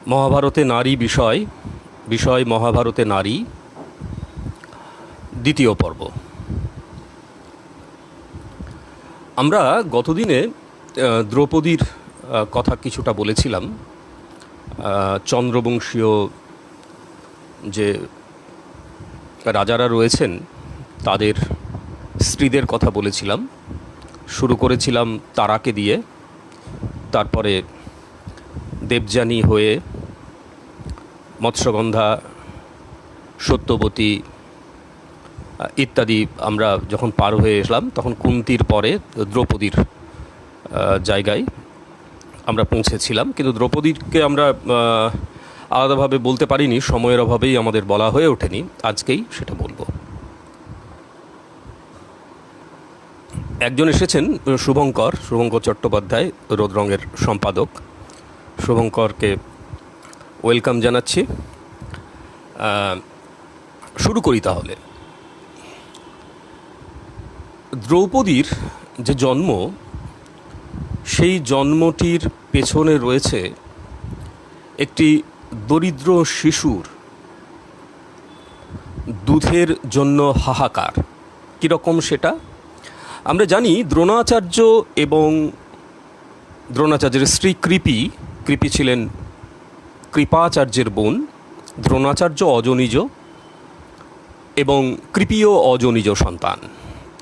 মহাভারতে নারী বিষয় বিষয় মহাভারতে নারী দ্বিতীয় পর্ব। আমরা গতদিনে দ্রৌপদীর কথা কিছুটা বলেছিলাম। চন্দ্রবংশীয় যে রাজারা রয়েছেন তাদের স্ত্রীদের কথা বলেছিলাম। শুরু করেছিলাম তারাকে দিয়ে, তারপরে দেবযানী হয়ে মৎস্যগন্ধা, সত্যবতী ইত্যাদি আমরা যখন পার হয়ে এসলাম তখন কুন্তির পরে দ্রৌপদীর জায়গায় আমরা পৌঁছেছিলাম। কিন্তু দ্রৌপদীকে আমরা আলাদাভাবে বলতে পারিনি, সময়ের অভাবেই আমাদের বলা হয়ে ওঠেনি। আজকেই সেটা বলবো। একজন এসেছেন, শুভঙ্কর চট্টোপাধ্যায়, রোদরঙের সম্পাদক। শুভঙ্করকে ওয়েলকাম জানাচ্ছি। শুরু করি তাহলে। দ্রৌপদীর যে জন্ম, সেই জন্মটির পেছনে রয়েছে একটি দরিদ্র শিশুর দুধের জন্য হাহাকার। কীরকম সেটা আমরা জানি। দ্রোণাচার্য এবং দ্রোণাচার্যের স্ত্রী কৃপি ছিলেন কৃপাচার্যের বোন। দ্রোণাচার্য অজনিজ এবং কৃপিও অজনিজ সন্তান।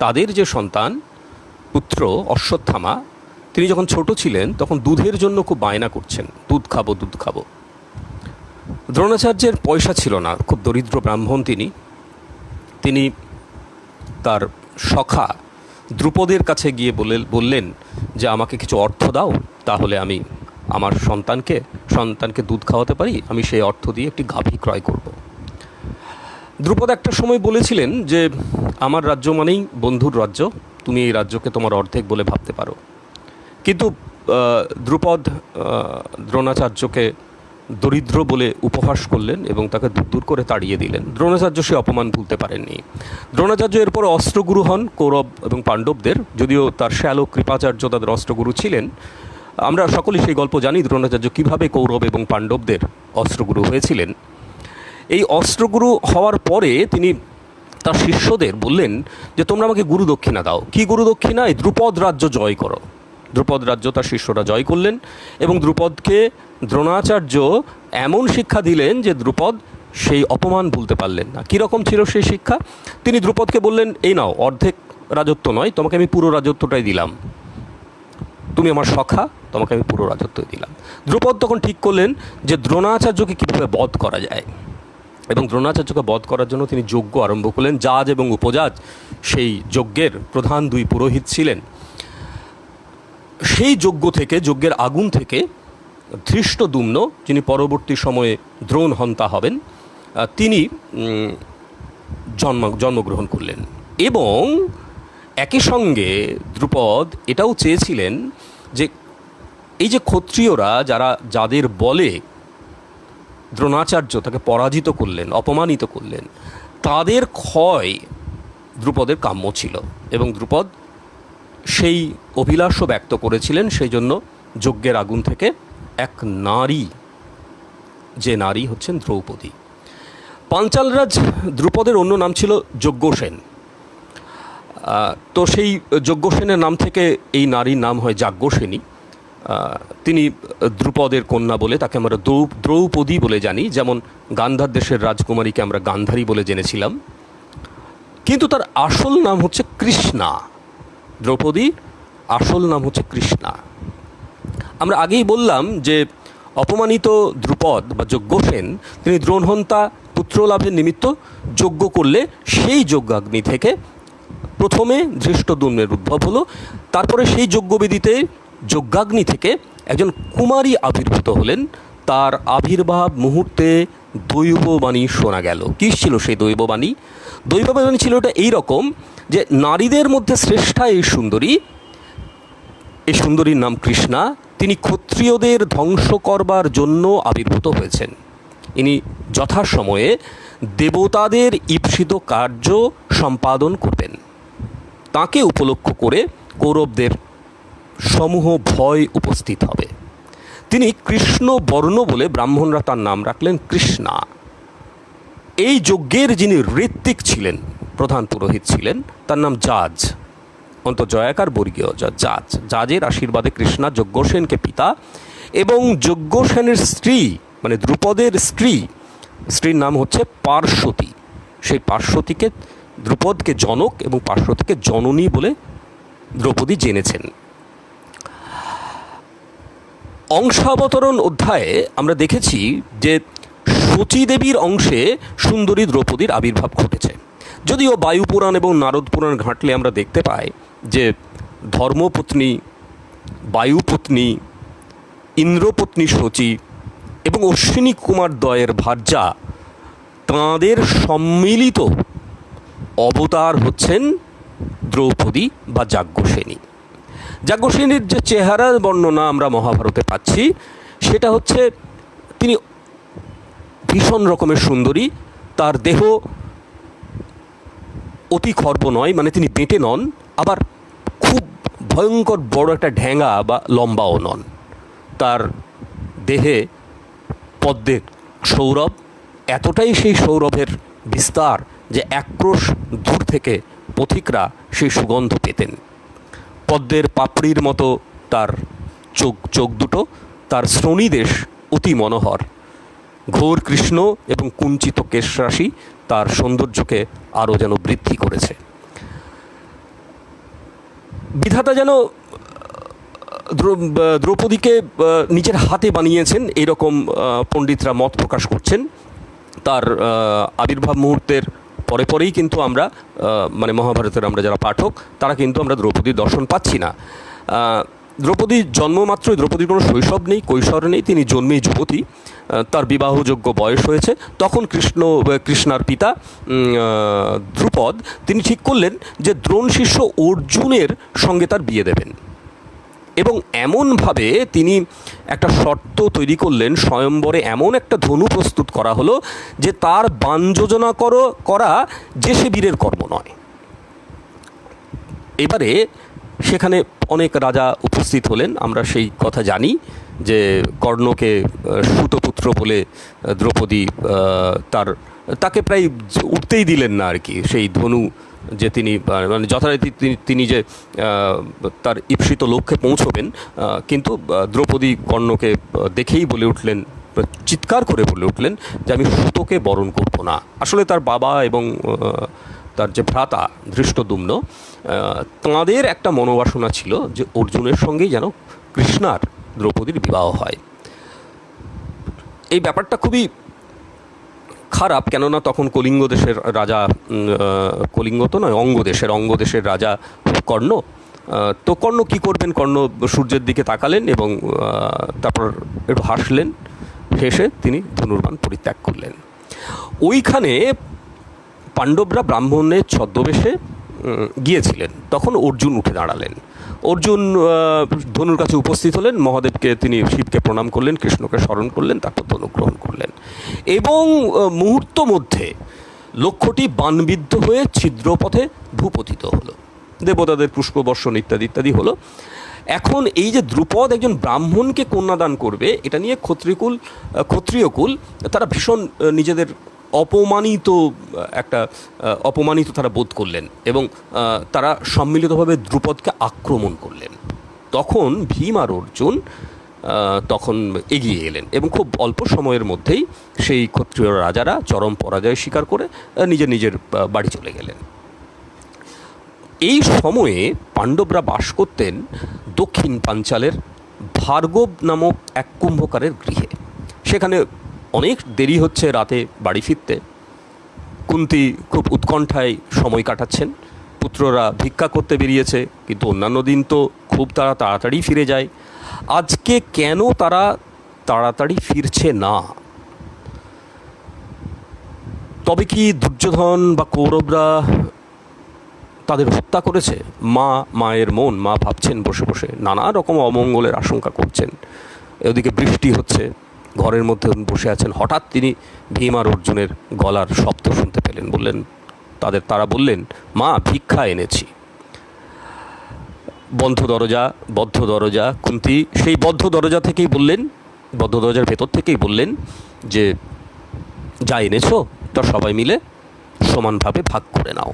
তাদের যে সন্তান পুত্র অশ্বত্থামা, তিনি যখন ছোট ছিলেন তখন দুধের জন্য খুব বায়না করছেন, দুধ খাবো। দ্রোণাচার্যের পয়সা ছিল না, খুব দরিদ্র ব্রাহ্মণ তিনি তার সখা দ্রুপদের কাছে গিয়ে বললেন যে আমাকে কিছু অর্থ দাও, তাহলে আমি আমার সন্তানকে দুধ খাওয়াতে পারি, আমি সেই অর্থ দিয়ে একটি গাভী ক্রয় করব। দ্রুপদ একটা সময় বলেছিলেন যে আমার রাজ্য মানেই বন্ধুর রাজ্য, তুমি এই রাজ্যকে তোমার অর্ধেক বলে ভাবতে পারো। কিন্তু দ্রুপদ দ্রোণাচার্যকে দরিদ্র বলে উপহাস করলেন এবং তাকে দূর করে তাড়িয়ে দিলেন। দ্রোণাচার্য সে অপমান ভুলতে পারেননি। দ্রোণাচার্য এরপর অস্ত্রগুরু হন কৌরব এবং পাণ্ডবদের, যদিও তার শ্যালক কৃপাচার্য তাদের অস্ত্রগুরু ছিলেন। আমরা সকলেই সেই গল্প জানি, দ্রোণাচার্য কীভাবে কৌরব এবং পাণ্ডবদের অস্ত্রগুরু হয়েছিলেন। এই অস্ত্রগুরু হওয়ার পরে তিনি তার শিষ্যদের বললেন যে তোমরা আমাকে গুরু দক্ষিণা দাও। কী গুরু দক্ষিণা? এই দ্রুপদ রাজ্য জয় করো। দ্রুপদ রাজ্য তার শিষ্যরা জয় করলেন এবং দ্রুপদকে দ্রোণাচার্য এমন শিক্ষা দিলেন যে দ্রুপদ সেই অপমান ভুলতে পারলেন না। কীরকম ছিল সেই শিক্ষা? তিনি দ্রুপদকে বললেন, এই নাও, অর্ধেক রাজত্ব নয়, তোমাকে আমি পুরো রাজত্বটাই দিলাম, তুমি আমার সখা, তোমাকে আমি পুরো রাজত্বই দিলাম। দ্রুপদ তখন ঠিক করলেন যে দ্রোণাচার্যকে কীভাবে বধ করা যায়, এবং দ্রোণাচার্যকে বধ করার জন্য তিনি যজ্ঞ আরম্ভ করলেন। জাজ এবং উপজাজ সেই যজ্ঞের প্রধান দুই পুরোহিত ছিলেন। সেই যজ্ঞের আগুন থেকে ধৃষ্টদ্যুম্ন, যিনি পরবর্তী সময়ে দ্রোণ হন্তা হবেন, তিনি জন্মগ্রহণ করলেন। এবং একই সঙ্গে দ্রুপদ এটাও চেয়েছিলেন যে এই যে ক্ষত্রিয়রা যাদের বলে দ্রোণাচার্য তাকে পরাজিত করলেন, অপমানিত করলেন, তাদের ক্ষয় দ্রুপদের কাম্য ছিল এবং দ্রুপদ সেই অভিলাষও ব্যক্ত করেছিলেন। সেই জন্য যজ্ঞের আগুন থেকে এক নারী, যে নারী হচ্ছেন দ্রৌপদী। পাঞ্চালরাজ দ্রুপদের অন্য নাম ছিল যজ্ঞসেন। তো সেই যজ্ঞসেনের নাম থেকে এই নারীর নাম হয় যাজ্ঞসেনী। তিনি দ্রুপদের কন্যা বলে তাকে আমরা দ্রৌপদী বলে জানি, যেমন গান্ধার দেশের রাজকুমারীকে আমরা গান্ধারী বলে জেনেছিলাম। কিন্তু তার আসল নাম হচ্ছে কৃষ্ণা। দ্রৌপদীর আসল নাম হচ্ছে কৃষ্ণা। আমরা আগেই বললাম যে অপমানিত দ্রুপদ বা যজ্ঞসেন তিনি দ্রোণহন্তা পুত্র লাভের নিমিত্ত যজ্ঞ করলে সেই যজ্ঞাগ্নি থেকে প্রথমে ধৃষ্টদ্যুম্নের উদ্ভব হলো। তারপরে সেই যজ্ঞবেদিতে যজ্ঞাগ্নি থেকে একজন কুমারী আবির্ভূত হলেন। তার আবির্ভাব মুহূর্তে দৈববাণী শোনা গেল। কী ছিল সেই দৈববাণী? দৈববাণী ছিল এটা এইরকম যে নারীদের মধ্যে শ্রেষ্ঠা এই সুন্দরীর নাম কৃষ্ণা। তিনি ক্ষত্রিয়দের ধ্বংস করবার জন্য আবির্ভূত হয়েছেন। ইনি যথাসময়ে দেবতাদের ঈপ্সিত কার্য সম্পাদন করতেন। তাকে উপলক্ষ করে কৌরবদের সমূহ ভয় উপস্থিত হবে। তিনি কৃষ্ণ বর্ণ বলে ব্রাহ্মণরা তার নাম রাখলেন কৃষ্ণা। এই যজ্ঞের যিনি ঋত্বিক ছিলেন, প্রধান পুরোহিত ছিলেন, তার নাম জাজ, অন্তর্জয়াকার বর্গীয় জাজ। জাজের আশীর্বাদে কৃষ্ণা যজ্ঞসেনকে পিতা এবং যজ্ঞসেনের স্ত্রী মানে দ্রুপদের স্ত্রীর নাম হচ্ছে পার্শ্বতী। সেই পার্শ্বতীকে, দ্রুপদকে জনক এবং পার্শ্বতীকে জননী বলে দ্রৌপদী জেনেছেন। অংশাবতরণ অধ্যায়ে আমরা দেখেছি যে শচীদেবীর অংশে সুন্দরী দ্রৌপদীর আবির্ভাব ঘটেছে। যদিও বায়ুপুরাণ এবং নারদ পুরাণ ঘাঁটলে আমরা দেখতে পাই যে ধর্মপত্নী, বায়ুপত্নী, ইন্দ্রপত্নী শচী এবং অশ্বিনী কুমার দ্বয়ের ভার্যা, তাঁদের সম্মিলিত অবতার হচ্ছেন দ্রৌপদী বা যাজ্ঞসেনী। যাজ্ঞসেনীর যে চেহারার বর্ণনা আমরা মহাভারতে পাচ্ছি সেটা হচ্ছে তিনি ভীষণ রকমের সুন্দরী। তার দেহ অতি খর্ব নয়, মানে তিনি বেঁটে নন, আবার খুব ভয়ঙ্কর বড় একটা ঢ্যাঙা বা লম্বাও নন। তার দেহে পদ্মের সৌরভ, এতটাই সেই সৌরভের বিস্তার যে এক ক্রোশ দূর থেকে পথিকরা সেই সুগন্ধ পেতেন। পদ্মের পাপড়ির মতো তার চোখ দুটো, তার শ্রোণীদেশ অতি মনোহর। ঘোর কৃষ্ণ এবং কুঞ্চিত কেশরাশি তার সৌন্দর্যকে আরও যেন বৃদ্ধি করেছে। বিধাতা যেন দ্রৌপদীকে নিজের হাতে বানিয়েছেন, এরকম পণ্ডিতরা মত প্রকাশ করছেন। তার আবির্ভাব মুহূর্তের পরেই কিন্তু আমরা মানে মহাভারতের আমরা যারা পাঠক তারা কিন্তু আমরা দ্রৌপদীর দর্শন পাচ্ছি না। দ্রৌপদীর জন্মমাত্রই দ্রৌপদীর কোনো শৈশব নেই, কৈশোর নেই, তিনি জন্মেই যুবতী। তার বিবাহযোগ্য বয়স হয়েছে। তখন কৃষ্ণার পিতা দ্রুপদ তিনি ঠিক করলেন যে দ্রোণ শিষ্য অর্জুনের সঙ্গে তার বিয়ে দেবেন, এবং এমনভাবে তিনি একটা শর্ত তৈরি করলেন, স্বয়ম্বরে এমন একটা ধনু প্রস্তুত করা হলো যে তার বাণ যোজনা করা যে সে বীরের কর্ম নয়। এবারে সেখানে অনেক রাজা উপস্থিত হলেন। আমরা সেই কথা জানি যে কর্ণকে সুতপুত্র বলে দ্রৌপদী তাকে প্রায় উঠতেই দিলেন না আর কি, সেই ধনু যে তিনি মানে যথারীতি তিনি যে তার ঈপ্সিত লক্ষ্যে পৌঁছবেন, কিন্তু দ্রৌপদী কর্ণকে দেখেই বলে উঠলেন, চিৎকার করে বলে উঠলেন যে আমি সুতোকে বরণ করব না। আসলে তার বাবা এবং তার যে ভ্রাতা ধৃষ্টদ্যুম্ন, তাঁদের একটা মনোবাসনা ছিল যে অর্জুনের সঙ্গেই যেন কৃষ্ণার দ্রৌপদীর বিবাহ হয়। এই ব্যাপারটা খুবই খারাপ, কেননা তখন কলিঙ্গ দেশের রাজা, কলিঙ্গ তো নয়, অঙ্গ দেশের রাজা কর্ণ। তো কর্ণ কী করবেন? কর্ণ সূর্যের দিকে তাকালেন এবং তারপর একটু হাসলেন, হেসে তিনি ধনুর্বাণ পরিত্যাগ করলেন। ওইখানে পাণ্ডবরা ব্রাহ্মণের ছদ্মবেশে গিয়েছিলেন। তখন অর্জুন উঠে দাঁড়ালেন। অর্জুন ধনুর কাছে উপস্থিত হলেন, মহাদেবকে তিনি শিবকে প্রণাম করলেন, কৃষ্ণকে স্মরণ করলেন, তারপর ধনু গ্রহণ করলেন এবং মুহূর্ত মধ্যে লক্ষ্যটি বাণবিদ্ধ হয়ে ছিদ্রপথে ভূপতিত হলো। দেবতাদের পুষ্পবর্ষণ ইত্যাদি ইত্যাদি হলো। এখন এই যে দ্রুপদ একজন ব্রাহ্মণকে কন্যাদান করবে, এটা নিয়ে ক্ষত্রিয়কুল তারা ভীষণ নিজেদের অপমানিত তারা বোধ করলেন এবং তারা সম্মিলিতভাবে দ্রুপদকে আক্রমণ করলেন। তখন ভীম আর অর্জুন তখন এগিয়ে এলেন এবং খুব অল্প সময়ের মধ্যেই সেই ক্ষত্রিয় রাজারা চরম পরাজয় স্বীকার করে নিজের বাড়ি চলে গেলেন। এই সময়ে পাণ্ডবরা বাস করতেন দক্ষিণ পাঞ্চালের ভার্গব নামক এক কুম্ভকারের গৃহে। সেখানে অনেক দেরি হচ্ছে রাতে বাড়ি ফিরতে। কুন্তী খুব উৎকণ্ঠায় সময় কাটাচ্ছেন। পুত্ররা ভিক্ষা করতে বেরিয়েছে, কিন্তু অন্যান্য দিন তো খুব তাড়াতাড়ি ফিরে যায়। আজকে কেন তারা তাড়াতাড়ি ফিরছে না? তবে কি দুর্যোধন বা কৌরবরা তাদের হত্যা করেছে? মায়ের মন, মা ভাবছেন বসে বসে, নানা রকম অমঙ্গলের আশঙ্কা করছেন। ওদিকে বৃষ্টি হচ্ছে, ঘরের মধ্যে বসে আছেন। হঠাৎ তিনি ভীম আর অর্জুনের গলার শব্দ শুনতে পেলেন। তারা বললেন, মা ভিক্ষা এনেছি। বদ্ধ দরজা। কুন্তী সেই বদ্ধ দরজা থেকেই বললেন বদ্ধ দরজার ভেতর থেকেই বললেন যে যা এনেছো তা সবাই মিলে সমানভাবে ভাগ করে নাও।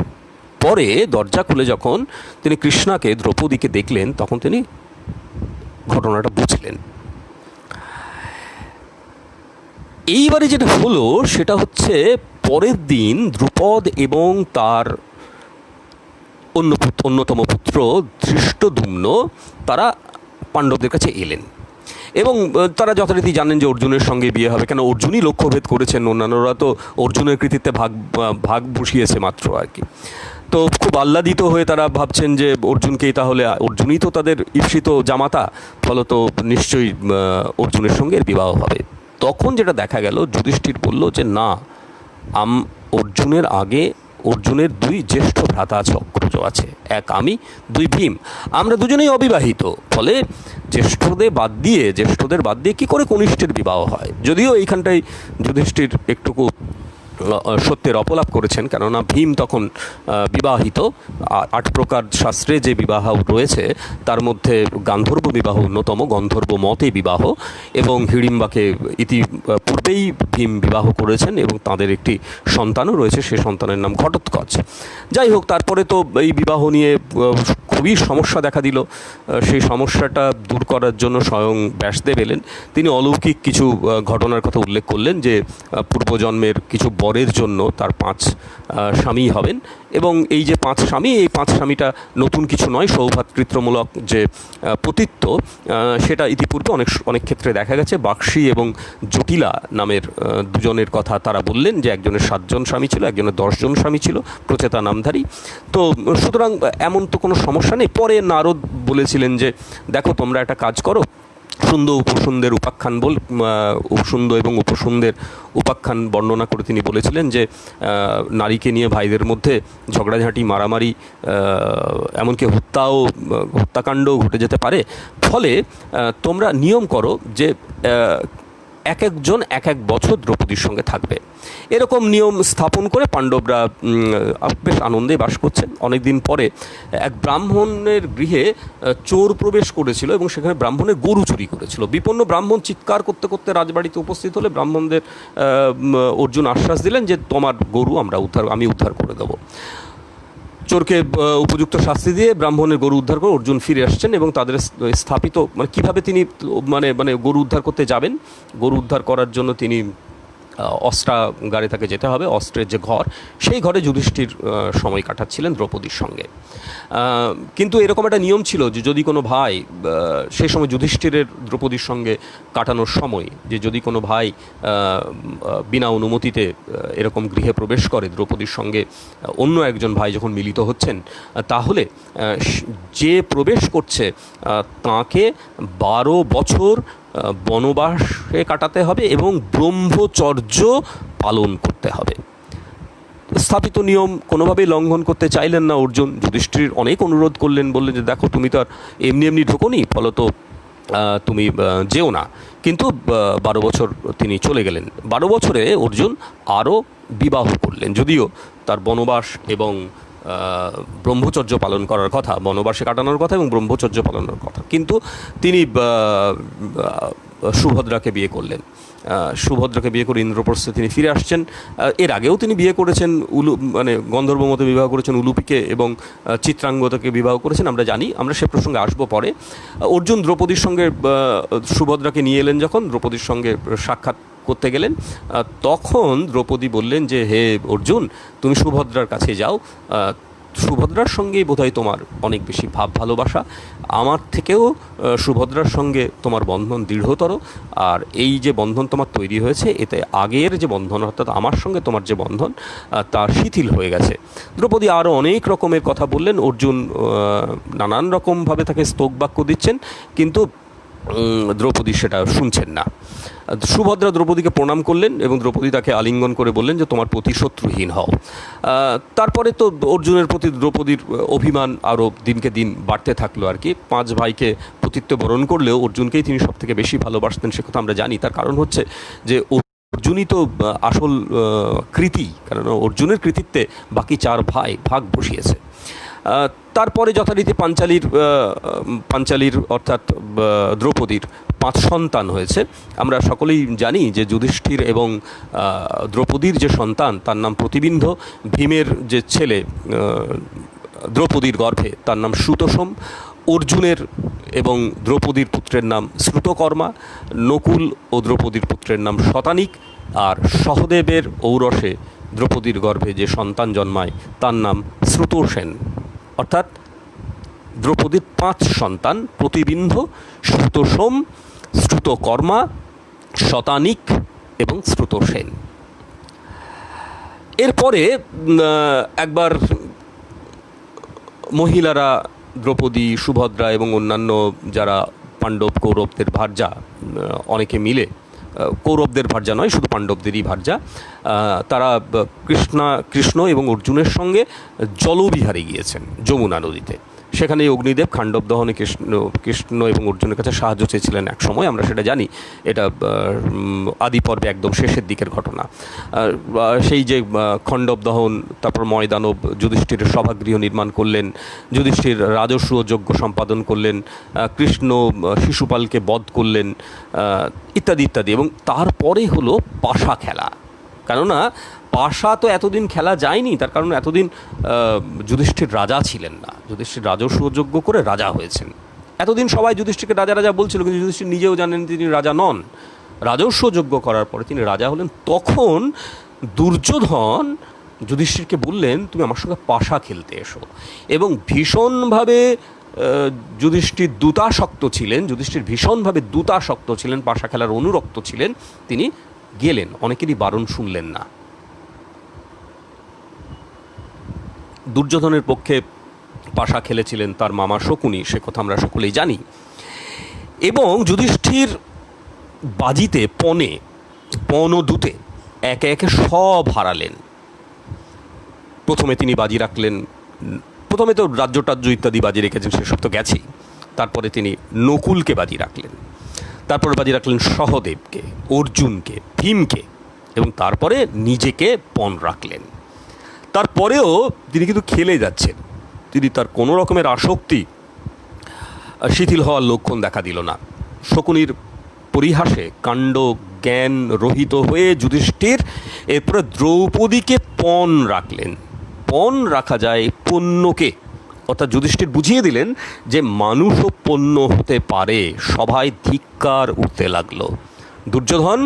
পরে দরজা খুলে যখন তিনি কৃষ্ণাকে দ্রৌপদীকে দেখলেন তখন তিনি ঘটনাটা বুঝলেন। এইবারে যেটা হলো সেটা হচ্ছে পরের দিন দ্রুপদ এবং তার অন্যতম পুত্র ধৃষ্টদ্যুম্ন তারা পাণ্ডবদের কাছে এলেন এবং তারা যথারীতি জানেন যে অর্জুনের সঙ্গে বিয়ে হবে, কেন অর্জুনই লক্ষ্যভেদ করেছেন, অন্যান্যরা তো অর্জুনের কৃতিত্বে ভাগ বসিয়েছে মাত্র আর কি। তো খুব আহ্লাদিত হয়ে তারা ভাবছেন যে অর্জুনকেই তাহলে, অর্জুনই তো তাদের ঈপ্সিত জামাতা, ফলত নিশ্চয়ই অর্জুনের সঙ্গে বিবাহ হবে। তখন যেটা দেখা গেল, যুধিষ্ঠির বলল যে না, অর্জুনের আগে অর্জুনের দুই জ্যেষ্ঠ ভ্রাতা আছে, অগ্রজ আছে, এক আমি, দুই ভীম, আমরা দুজনেই অবিবাহিত, ফলে জ্যেষ্ঠদের বাদ দিয়ে কি করে কনিষ্ঠের বিবাহ হয়। যদিও এইখানটাই যুধিষ্ঠির একটুকু সত্যের অপলাপ করেছেন, কেননা ভীম তখন বিবাহিত। 8 প্রকার শাস্ত্রে যে বিবাহ রয়েছে তার মধ্যে গান্ধর্ব বিবাহ অন্যতম, গন্ধর্ব মতে বিবাহ, এবং হিড়িম্বাকে ইতিপূর্বেই ভীম বিবাহ করেছেন এবং তাদের একটি সন্তানও রয়েছে, সে সন্তানের নাম ঘটোৎকচ। যাই হোক, তারপরে তো এই বিবাহ নিয়ে খুবই সমস্যা দেখা দিল। সেই সমস্যাটা দূর করার জন্য স্বয়ং ব্যাসদেব এলেন। তিনি অলৌকিক কিছু ঘটনার কথা উল্লেখ করলেন যে পূর্বজন্মের কিছু বরের জন্য তার 5 স্বামী হবেন, এবং এই যে 5 স্বামী, এই 5 স্বামীটা নতুন কিছু নয়, সৌভাতৃত্বমূলক যে পতিত্ব সেটা ইতিপূর্বে অনেক ক্ষেত্রে দেখা গেছে। বাক্সী এবং জটিলা নামের দুজনের কথা তারা বললেন যে একজনের 7 জন স্বামী ছিল, একজনের 10 জন স্বামী ছিল, প্রচেতা নামধারী। তো সুতরাং এমন তো কোনো সমস্যা নেই। পরে নারদ বলেছিলেন যে দেখো, তোমরা একটা কাজ করো, সুন্দর উপসুন্দের উপাখ্যান সুন্দর এবং উপসুন্দের উপাখ্যান বর্ণনা করে তিনি বলেছিলেন যে নারীকে নিয়ে ভাইদের মধ্যে ঝগড়াঝাঁটি, মারামারি, এমনকি হত্যাকাণ্ডও ঘটে যেতে পারে। ফলে তোমরা নিয়ম করো যে এক একজন এক এক বছর দ্রৌপদীর সঙ্গে থাকবে। এরকম নিয়ম স্থাপন করে পাণ্ডবরা বেশ আনন্দে বাস করছেন। অনেকদিন পরে এক ব্রাহ্মণের গৃহে চোর প্রবেশ করেছিল এবং সেখানে ব্রাহ্মণের গরু চুরি করেছিল। বিপন্ন ব্রাহ্মণ চিৎকার করতে করতে রাজবাড়িতে উপস্থিত হলে ব্রাহ্মণদের অর্জুন আশ্বাস দিলেন যে তোমার গরু আমি উদ্ধার করে দেবো। চোরকে উপযুক্ত শাস্তি দিয়ে ব্রাহ্মণের গরু উদ্ধার করে অর্জুন ফিরে আসছেন এবং তাদের স্থাপিত কীভাবে তিনি গরু উদ্ধার করতে যাবেন, গরু উদ্ধার করার জন্য তিনি অস্ত্রাগারে তাকে যেতে হবে, অস্ত্রের যে ঘর, সেই ঘরে যুধিষ্ঠির সময় কাটাচ্ছিলেন দ্রৌপদীর সঙ্গে। কিন্তু এরকম একটা নিয়ম ছিল যে যদি কোনো ভাই, সেই সময় যুধিষ্ঠিরের দ্রৌপদীর সঙ্গে কাটানোর সময়, যে যদি কোনো ভাই বিনা অনুমতিতে এরকম গৃহে প্রবেশ করে দ্রৌপদীর সঙ্গে অন্য একজন ভাই যখন মিলিত হচ্ছেন, তাহলে যে প্রবেশ করছে তাকে 12 বছর বনবাসে কাটাতে হবে এবং ব্রহ্মচর্য পালন করতে হবে। স্থাপিত নিয়ম কোনোভাবেই লঙ্ঘন করতে চাইলেন না অর্জুন। যুধিষ্ঠির অনেক অনুরোধ করলেন, বললেন যে দেখো, তুমি তো আর এমনি ঢোকোনি, ফলত তুমি যেও না। কিন্তু 12 বছর তিনি চলে গেলেন। 12 বছরে অর্জুন আরও বিবাহ করলেন, যদিও তার বনবাস এবং ব্রহ্মচর্য পালন করার কথা, বনবাসে কাটানোর কথা এবং ব্রহ্মচর্য পালনের কথা, কিন্তু তিনি সুভদ্রাকে বিয়ে করলেন। সুভদ্রাকে বিয়ে করে ইন্দ্রপ্রস্থে তিনি ফিরে আসছেন। এর আগেও তিনি বিয়ে করেছেন, গন্ধর্ব মতে বিবাহ করেছেন উলুপিকে, এবং চিত্রাঙ্গদাকে বিবাহ করেছেন, আমরা জানি, আমরা সে প্রসঙ্গে আসবো পরে। অর্জুন দ্রৌপদীর সঙ্গে সুভদ্রাকে নিয়ে এলেন, যখন দ্রৌপদীর সঙ্গে সাক্ষাৎ করতে গেলেন, তখন দ্রৌপদী বললেন যে হে অর্জুন, তুমি সুভদ্রার কাছে যাও, সুভদ্রার সঙ্গেই বোধহয় তোমার অনেক বেশি ভালোবাসা, আমার থেকেও সুভদ্রার সঙ্গে তোমার বন্ধন দৃঢ়তর, আর এই যে বন্ধন তোমার তৈরি হয়েছে, এতে আগের যে বন্ধন, অর্থাৎ আমার সঙ্গে তোমার যে বন্ধন, তা শিথিল হয়ে গেছে। দ্রৌপদী আরও অনেক রকমের কথা বললেন। অর্জুন নানান রকমভাবে তাকে স্তোক বাক্য দিচ্ছেন, কিন্তু দ্রৌপদী সেটা শুনছেন না। সুভদ্রা দ্রৌপদীকে প্রণাম করলেন এবং দ্রৌপদী তাকে আলিঙ্গন করে বললেন যে তোমার প্রতি শত্রুহীন হও। তারপরে তো অর্জুনের প্রতি দ্রৌপদীর অভিমান আরও দিনকে দিন বাড়তে থাকলো আর কি। 5 ভাইকে পতিত্ব বরণ করলেও অর্জুনকেই তিনি সবথেকে বেশি ভালোবাসতেন, সে কথা আমরা জানি। তার কারণ হচ্ছে যে অর্জুনই তো আসল কৃতি, কারণ অর্জুনের কৃতিত্বে বাকি 4 ভাই ভাগ বসিয়েছে। তারপরে যথারীতি পাঞ্চালীর অর্থাৎ দ্রৌপদীর 5 সন্তান হয়েছে। আমরা সকলেই জানি যে যুধিষ্ঠির এবং দ্রৌপদীর যে সন্তান তার নাম প্রতিবিম্ব, ভীমের যে ছেলে দ্রৌপদীর গর্ভে তার নাম শ্রুতসোম, অর্জুনের এবং দ্রৌপদীর পুত্রের নাম শ্রুতকর্মা, নকুল ও দ্রৌপদীর পুত্রের নাম শতানিক, আর সহদেবের ঔরসে দ্রৌপদীর গর্ভে যে সন্তান জন্মায় তার নাম শ্রুতসেন। অর্থাৎ দ্রৌপদীর 5 সন্তান, প্রতিবিম্ব, শ্রুতসোম, শ্রুতকর্মা, শতানিক এবং শ্রুতসেন। এরপরে একবার মহিলারা, দ্রৌপদী, সুভদ্রা এবং অন্যান্য যারা পাণ্ডব কৌরবদের ভার্যা, অনেকে মিলে, কৌরবদের ভার্যা নয়, শুধু পাণ্ডবদেরই ভার্যা, তারা কৃষ্ণ এবং অর্জুনের সঙ্গে জলবিহারে গিয়েছেন যমুনা নদীতে। সেখানে অগ্নিদেব খাণ্ডব দহনে কৃষ্ণ এবং অর্জুনের কাছে সাহায্য চেয়েছিলেন এক সময়, আমরা সেটা জানি। এটা আদি পর্বে একদম শেষের দিকের ঘটনা। সেই যে খাণ্ডব দহন, তারপর ময়দানব, যুধিষ্ঠিরের সভাগৃহ নির্মাণ করলেন, যুধিষ্ঠির রাজস্ব যজ্ঞ সম্পাদন করলেন, কৃষ্ণ শিশুপালকে বধ করলেন, ইত্যাদি ইত্যাদি। এবং তারপরে হলো পাশা খেলা। কেননা পাশা তো এতদিন খেলা যায়নি, তার কারণ এতদিন যুধিষ্ঠির রাজা ছিলেন না। যুধিষ্ঠির রাজস্ব যজ্ঞ করে রাজা হয়েছেন। এতদিন সবাই যুধিষ্ঠিরকে রাজা রাজা বলছিল, কিন্তু যুধিষ্ঠির নিজেও জানেন তিনি রাজা নন। রাজস্ব যজ্ঞ করার পরে তিনি রাজা হলেন। তখন দুর্যোধন যুধিষ্ঠিরকে বললেন, তুমি আমার সঙ্গে পাশা খেলতে এসো। এবং ভীষণভাবে যুধিষ্ঠির দূতাসক্ত ছিলেন, যুধিষ্ঠির ভীষণভাবে দূতাসক্ত ছিলেন, পাশা খেলার অনুরক্ত ছিলেন। তিনি গেলেন, অনেকেরই বারণ শুনলেন না। দুর্যোধনের পক্ষে পাশা খেলেছিলেন তার মামা শকুনি, সে কথা আমরা সকলেই জানি। এবং যুধিষ্ঠির বাজিতে, পণ ও দুতে একে একে সব হারালেন। প্রথমে তিনি বাজি রাখলেন, প্রথমে তো রাজ্য টাজ্য ইত্যাদি বাজি রেখেছেন, সেসব তো গেছেই। তারপরে তিনি নকুলকে বাজি রাখলেন, তারপরে বাজি রাখলেন সহদেবকে, অর্জুনকে, ভীমকে, এবং তারপরে নিজেকে পণ রাখলেন। তারপরেও তিনি কিন্তু খেলে যাচ্ছেন। তিনি তার কোনো রকমের আসক্তি শিথিল হওয়ার লক্ষণ দেখা দিল না। শকুনির পরিহাসে কাণ্ড জ্ঞান রহিত হয়ে যুধিষ্ঠির এরপরে দ্রৌপদীকে পণ রাখলেন। পণ রাখা যায় পণ্যকে, অর্থাৎ যুধিষ্ঠির বুঝিয়ে দিলেন যে মানুষও পণ্য হতে পারে। সবাই ধিক্কার উঠতে লাগলো। দুর্যোধন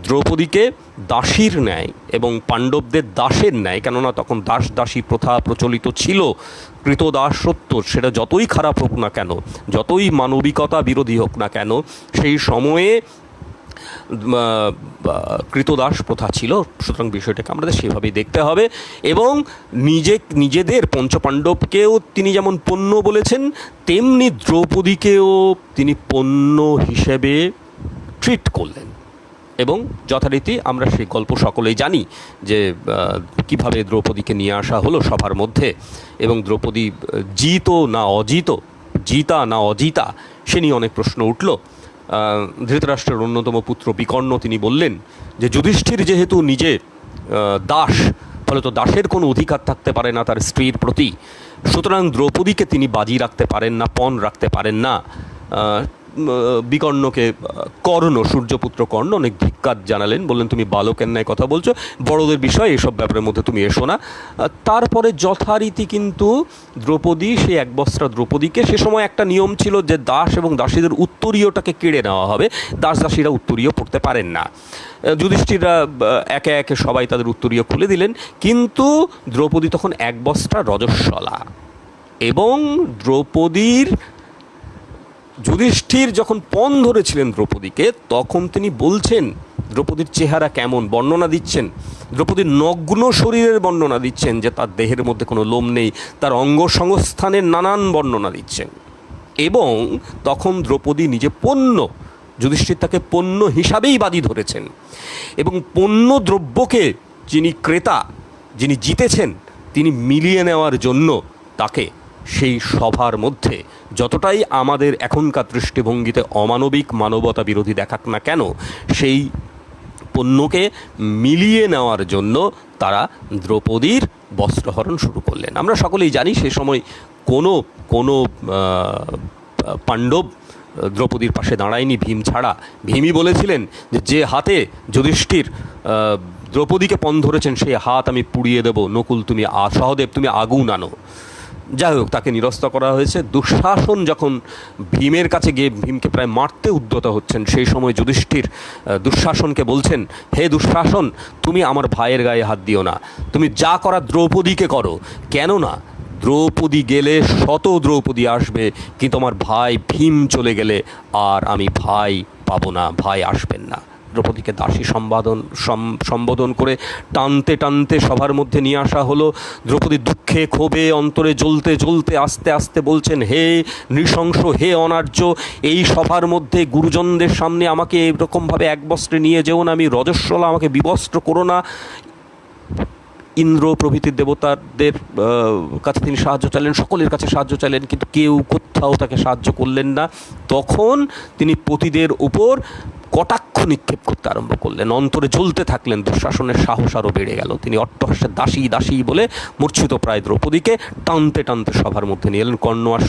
দ্রৌপদীকে দাসীর ন্যায় এবং পাণ্ডবদের দাসের ন্যায়, কেননা তখন দাস দাসী প্রথা প্রচলিত ছিল, কৃতদাসত্ব, সেটা যতই খারাপ হোক না কেন, যতই মানবিকতা বিরোধী হোক না কেন, সেই সময়ে কৃতদাস প্রথা ছিল। সুতরাং বিষয়টাকে আমাদের সেভাবেই দেখতে হবে। এবং নিজেদের পঞ্চপাণ্ডবকেও তিনি যেমন পণ্য বলেছেন, তেমনি দ্রৌপদীকেও তিনি পণ্য হিসেবে ট্রিট করলেন। এবং যথারীতি আমরা সেই গল্প সকলেই জানি যে কিভাবে দ্রৌপদীকে নিয়ে আসা হলো সভার মধ্যে, এবং দ্রৌপদী জিতা না অজিতা সে নিয়ে অনেক প্রশ্ন উঠল। ধৃতরাষ্ট্রের অন্যতম পুত্র বিকর্ণ তিনি বললেন যে যুধিষ্ঠির যেহেতু নিজে দাস, ফলে তো দাসের কোনো অধিকার থাকতে পারে না তার স্ত্রীর প্রতি, সুতরাং দ্রৌপদীকে তিনি বাজি রাখতে পারেন না, পণ রাখতে পারেন না। বিকর্ণকে সূর্যপুত্র কর্ণ অনেক ধিক্কার জানালেন, বললেন তুমি বালকের ন্যায় কথা বলছো, বড়দের বিষয়, এসব ব্যাপারের মধ্যে তুমি এসো না। তারপরে যথারীতি কিন্তু দ্রৌপদী, সেই একবস্ত্রা দ্রৌপদীকে, সে সময় একটা নিয়ম ছিল যে দাস এবং দাসীদের উত্তরীয়টাকে কেড়ে নেওয়া হবে, দাস দাসীরা উত্তরীয় পড়তে পারেন না। যুধিষ্ঠিররা একে একে সবাই তাদের উত্তরীয় খুলে দিলেন, কিন্তু দ্রৌপদী তখন একবস্ত্রা রজস্বলা। এবং যুধিষ্ঠির যখন পণ ধরেছিলেন দ্রৌপদীকে, তখন তিনি বলছেন দ্রৌপদীর চেহারা কেমন, বর্ণনা দিচ্ছেন, দ্রৌপদীর নগ্ন শরীরের বর্ণনা দিচ্ছেন, যে তার দেহের মধ্যে কোনো লোম নেই, তার অঙ্গ সংস্থানের নানান বর্ণনা দিচ্ছেন। এবং তখন দ্রৌপদী নিজে পণ্য, যুধিষ্ঠির তাকে পণ্য হিসাবেই বাজি ধরেছেন। এবং পণ্য দ্রব্যকে যিনি ক্রেতা, যিনি জিতেছেন, তিনি মিলিয়ে নেওয়ার জন্য তাকে সেই সভার মধ্যে, যতটাই আমাদের এখনকার দৃষ্টিভঙ্গিতে অমানবিক, মানবতা বিরোধী দেখাক না কেন, সেই পণ্যকে মিলিয়ে নেওয়ার জন্য তারা দ্রৌপদীর বস্ত্রহরণ শুরু করলেন। আমরা সকলেই জানি সে সময় কোনো পাণ্ডব দ্রৌপদীর পাশে দাঁড়ায়নি ভীম ছাড়া। ভীমই বলেছিলেন যে যে হাতে যুধিষ্ঠির দ্রৌপদীকে পণ ধরেছেন সেই হাত আমি পুড়িয়ে দেব, নকুল তুমি সহদেব তুমি আগুন আনো। যাই হোক, তাকে নিরস্ত করা হয়েছে। দুঃশাসন যখন ভীমের কাছে গিয়ে ভীমকে প্রায় মারতে উদ্যত হচ্ছেন, সেই সময় যুধিষ্ঠির দুঃশাসনকে বলছেন, হে দুঃশাসন, তুমি আমার ভাইয়ের গায়ে হাত দিও না, তুমি যা করা দ্রৌপদীকে করো। কেননা দ্রৌপদী গেলে শত দ্রৌপদী আসবে, কিন্তু আমার ভাই ভীম চলে গেলে আর আমি ভাই পাবো না, ভাই আসবেন না। দ্রৌপদীকে দাসী সম্বোধন করে টানতে টানতে সভার মধ্যে নিয়ে আসা হলো। দ্রৌপদী দুঃখে ক্ষোভে অন্তরে জ্বলতে জ্বলতে আস্তে আস্তে বলছেন, হে নৃশংস, হে অনার্য, এই সভার মধ্যে গুরুজনদের সামনে আমাকে এরকমভাবে এক বস্ত্রে নিয়ে যেও না, আমি রজস্বলা, আমাকে বিবস্ত্র করো না। ইন্দ্র প্রভৃতির দেবতাদের কাছে তিনি সাহায্য চাইলেন, সকলের কাছে সাহায্য চাইলেন, কিন্তু কেউ কোথাও তাকে সাহায্য করলেন না। তখন তিনি পতিদের উপর কটাক্ষ নিক্ষেপ করতে আরম্ভ করলেন, অন্তরে জ্বলতে থাকলেন। দুঃশাসনের সাহস আরও বেড়ে গেল। তিনি অট্টহাস্যে দাসী দাসী বলে মূর্ছিত প্রায় দ্রৌপদীকে টানতে টানতে সভার মধ্যে নিয়ে এলেন। কর্ণ আর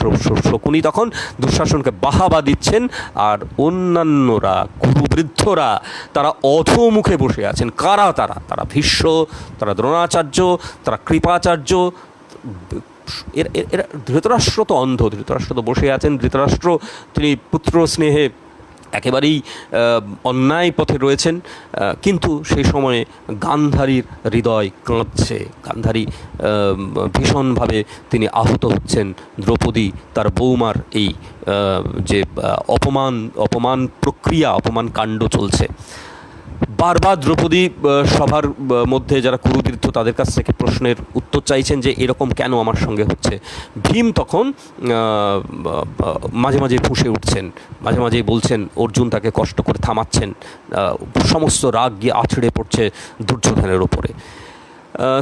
শকুনি তখন দুঃশাসনকে বাহাবা দিচ্ছেন, আর অন্যান্যরা গুরুবৃদ্ধরা তারা অধোমুখে বসে আছেন। কারা তারা? তারা ভীষ্ম, তারা দ্রোণাচার্য, তারা কৃপাচার্য। এরা ধৃতরাষ্ট্র তো অন্ধ, ধৃতরাষ্ট্র তো বসে আছেন। ধৃতরাষ্ট্র তিনি পুত্র স্নেহে একেবারেই অন্যায় পথে রয়েছেন, কিন্তু সেই সময়ে গান্ধারীর হৃদয় কাঁদছে। গান্ধারী ভীষণভাবে তিনি আহত হচ্ছেন। দ্রৌপদী তার বৌমার এই যে অপমান প্রক্রিয়া, অপমান কাণ্ড চলছে। বারবার দ্রৌপদী সভার মধ্যে যারা কুরুবৃদ্ধ তাদের কাছ থেকে প্রশ্নের উত্তর চাইছেন যে এরকম কেন আমার সঙ্গে হচ্ছে। ভীম তখন মাঝে মাঝে ফুঁসে উঠছেন, মাঝে মাঝেই বলছেন, অর্জুন তাকে কষ্ট করে থামাচ্ছেন। সমস্ত রাগ গিয়ে আছড়ে পড়ছে দুর্যোধনের ওপরে।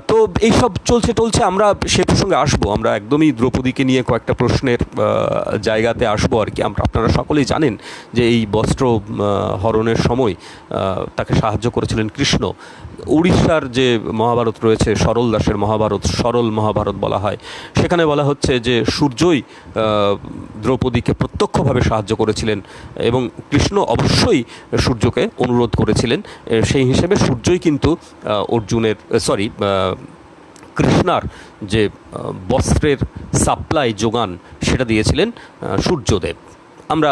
তো এইসব চলছে। আমরা সে প্রসঙ্গে আসবো, আমরা একদমই দ্রৌপদীকে নিয়ে কয়েকটা প্রশ্নের জায়গাতে আসবো আর কি। আপনারা সকলেই জানেন যে এই বস্ত্র হরণের সময় তাকে সাহায্য করেছিলেন কৃষ্ণ। উড়িষ্যার যে মহাভারত রয়েছে, সরল দাসের মহাভারত, সরল মহাভারত বলা হয়, সেখানে বলা হচ্ছে যে সূর্যই দ্রৌপদীকে প্রত্যক্ষভাবে সাহায্য করেছিলেন এবং কৃষ্ণ অবশ্যই সূর্যকে অনুরোধ করেছিলেন। সেই হিসেবে সূর্যই কিন্তু কৃষ্ণার যে বস্ত্রের সাপ্লাই যোগান সেটা দিয়েছিলেন সূর্যদেব। আমরা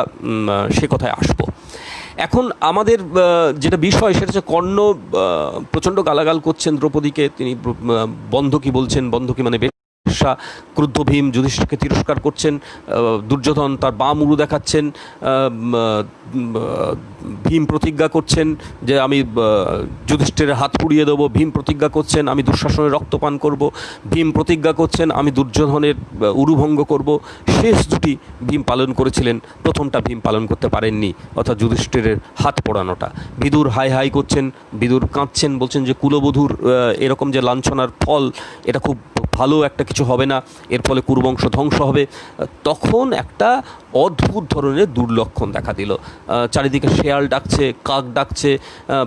সে কথায় আসব। এখন আমাদের যেটা বিষয় সেটা হচ্ছে, কর্ণ প্রচণ্ড গালাগাল করছেন দ্রৌপদীকে। তিনি বন্ধকী বলছেন, বন্ধকী মানে বেশ্যা। ক্রুদ্ধ ভীম যুধিষ্ঠিরকে তিরস্কার করছেন। দুর্যোধন তার বাম উরু দেখাচ্ছেন। ভীম প্রতিজ্ঞা করছেন যে আমি যুধিষ্ঠিরের হাত পুড়িয়ে দেবো। ভীম প্রতিজ্ঞা করছেন আমি দুঃশাসনের রক্তপান করব। ভীম প্রতিজ্ঞা করছেন আমি দুর্যোধনের উরুভঙ্গ করব। শেষ দুটি ভীম পালন করেছিলেন, প্রথমটা ভীম পালন করতে পারেননি, অর্থাৎ যুধিষ্ঠিরের হাত পোড়ানোটা। বিদুর হাই হাই করছেন, বিদুর কাঁদছেন, বলছেন যে কুলবধূর এরকম যে লাঞ্ছনার ফল, এটা খুব ভালো একটা কিছু হবে না, এর ফলে কুরুবংশ ধ্বংস হবে। তখন একটা অদ্ভুত ধরনের দুর্লক্ষণ দেখা দিল। চারিদিকে শেয়াল ডাকছে, কাক ডাকছে,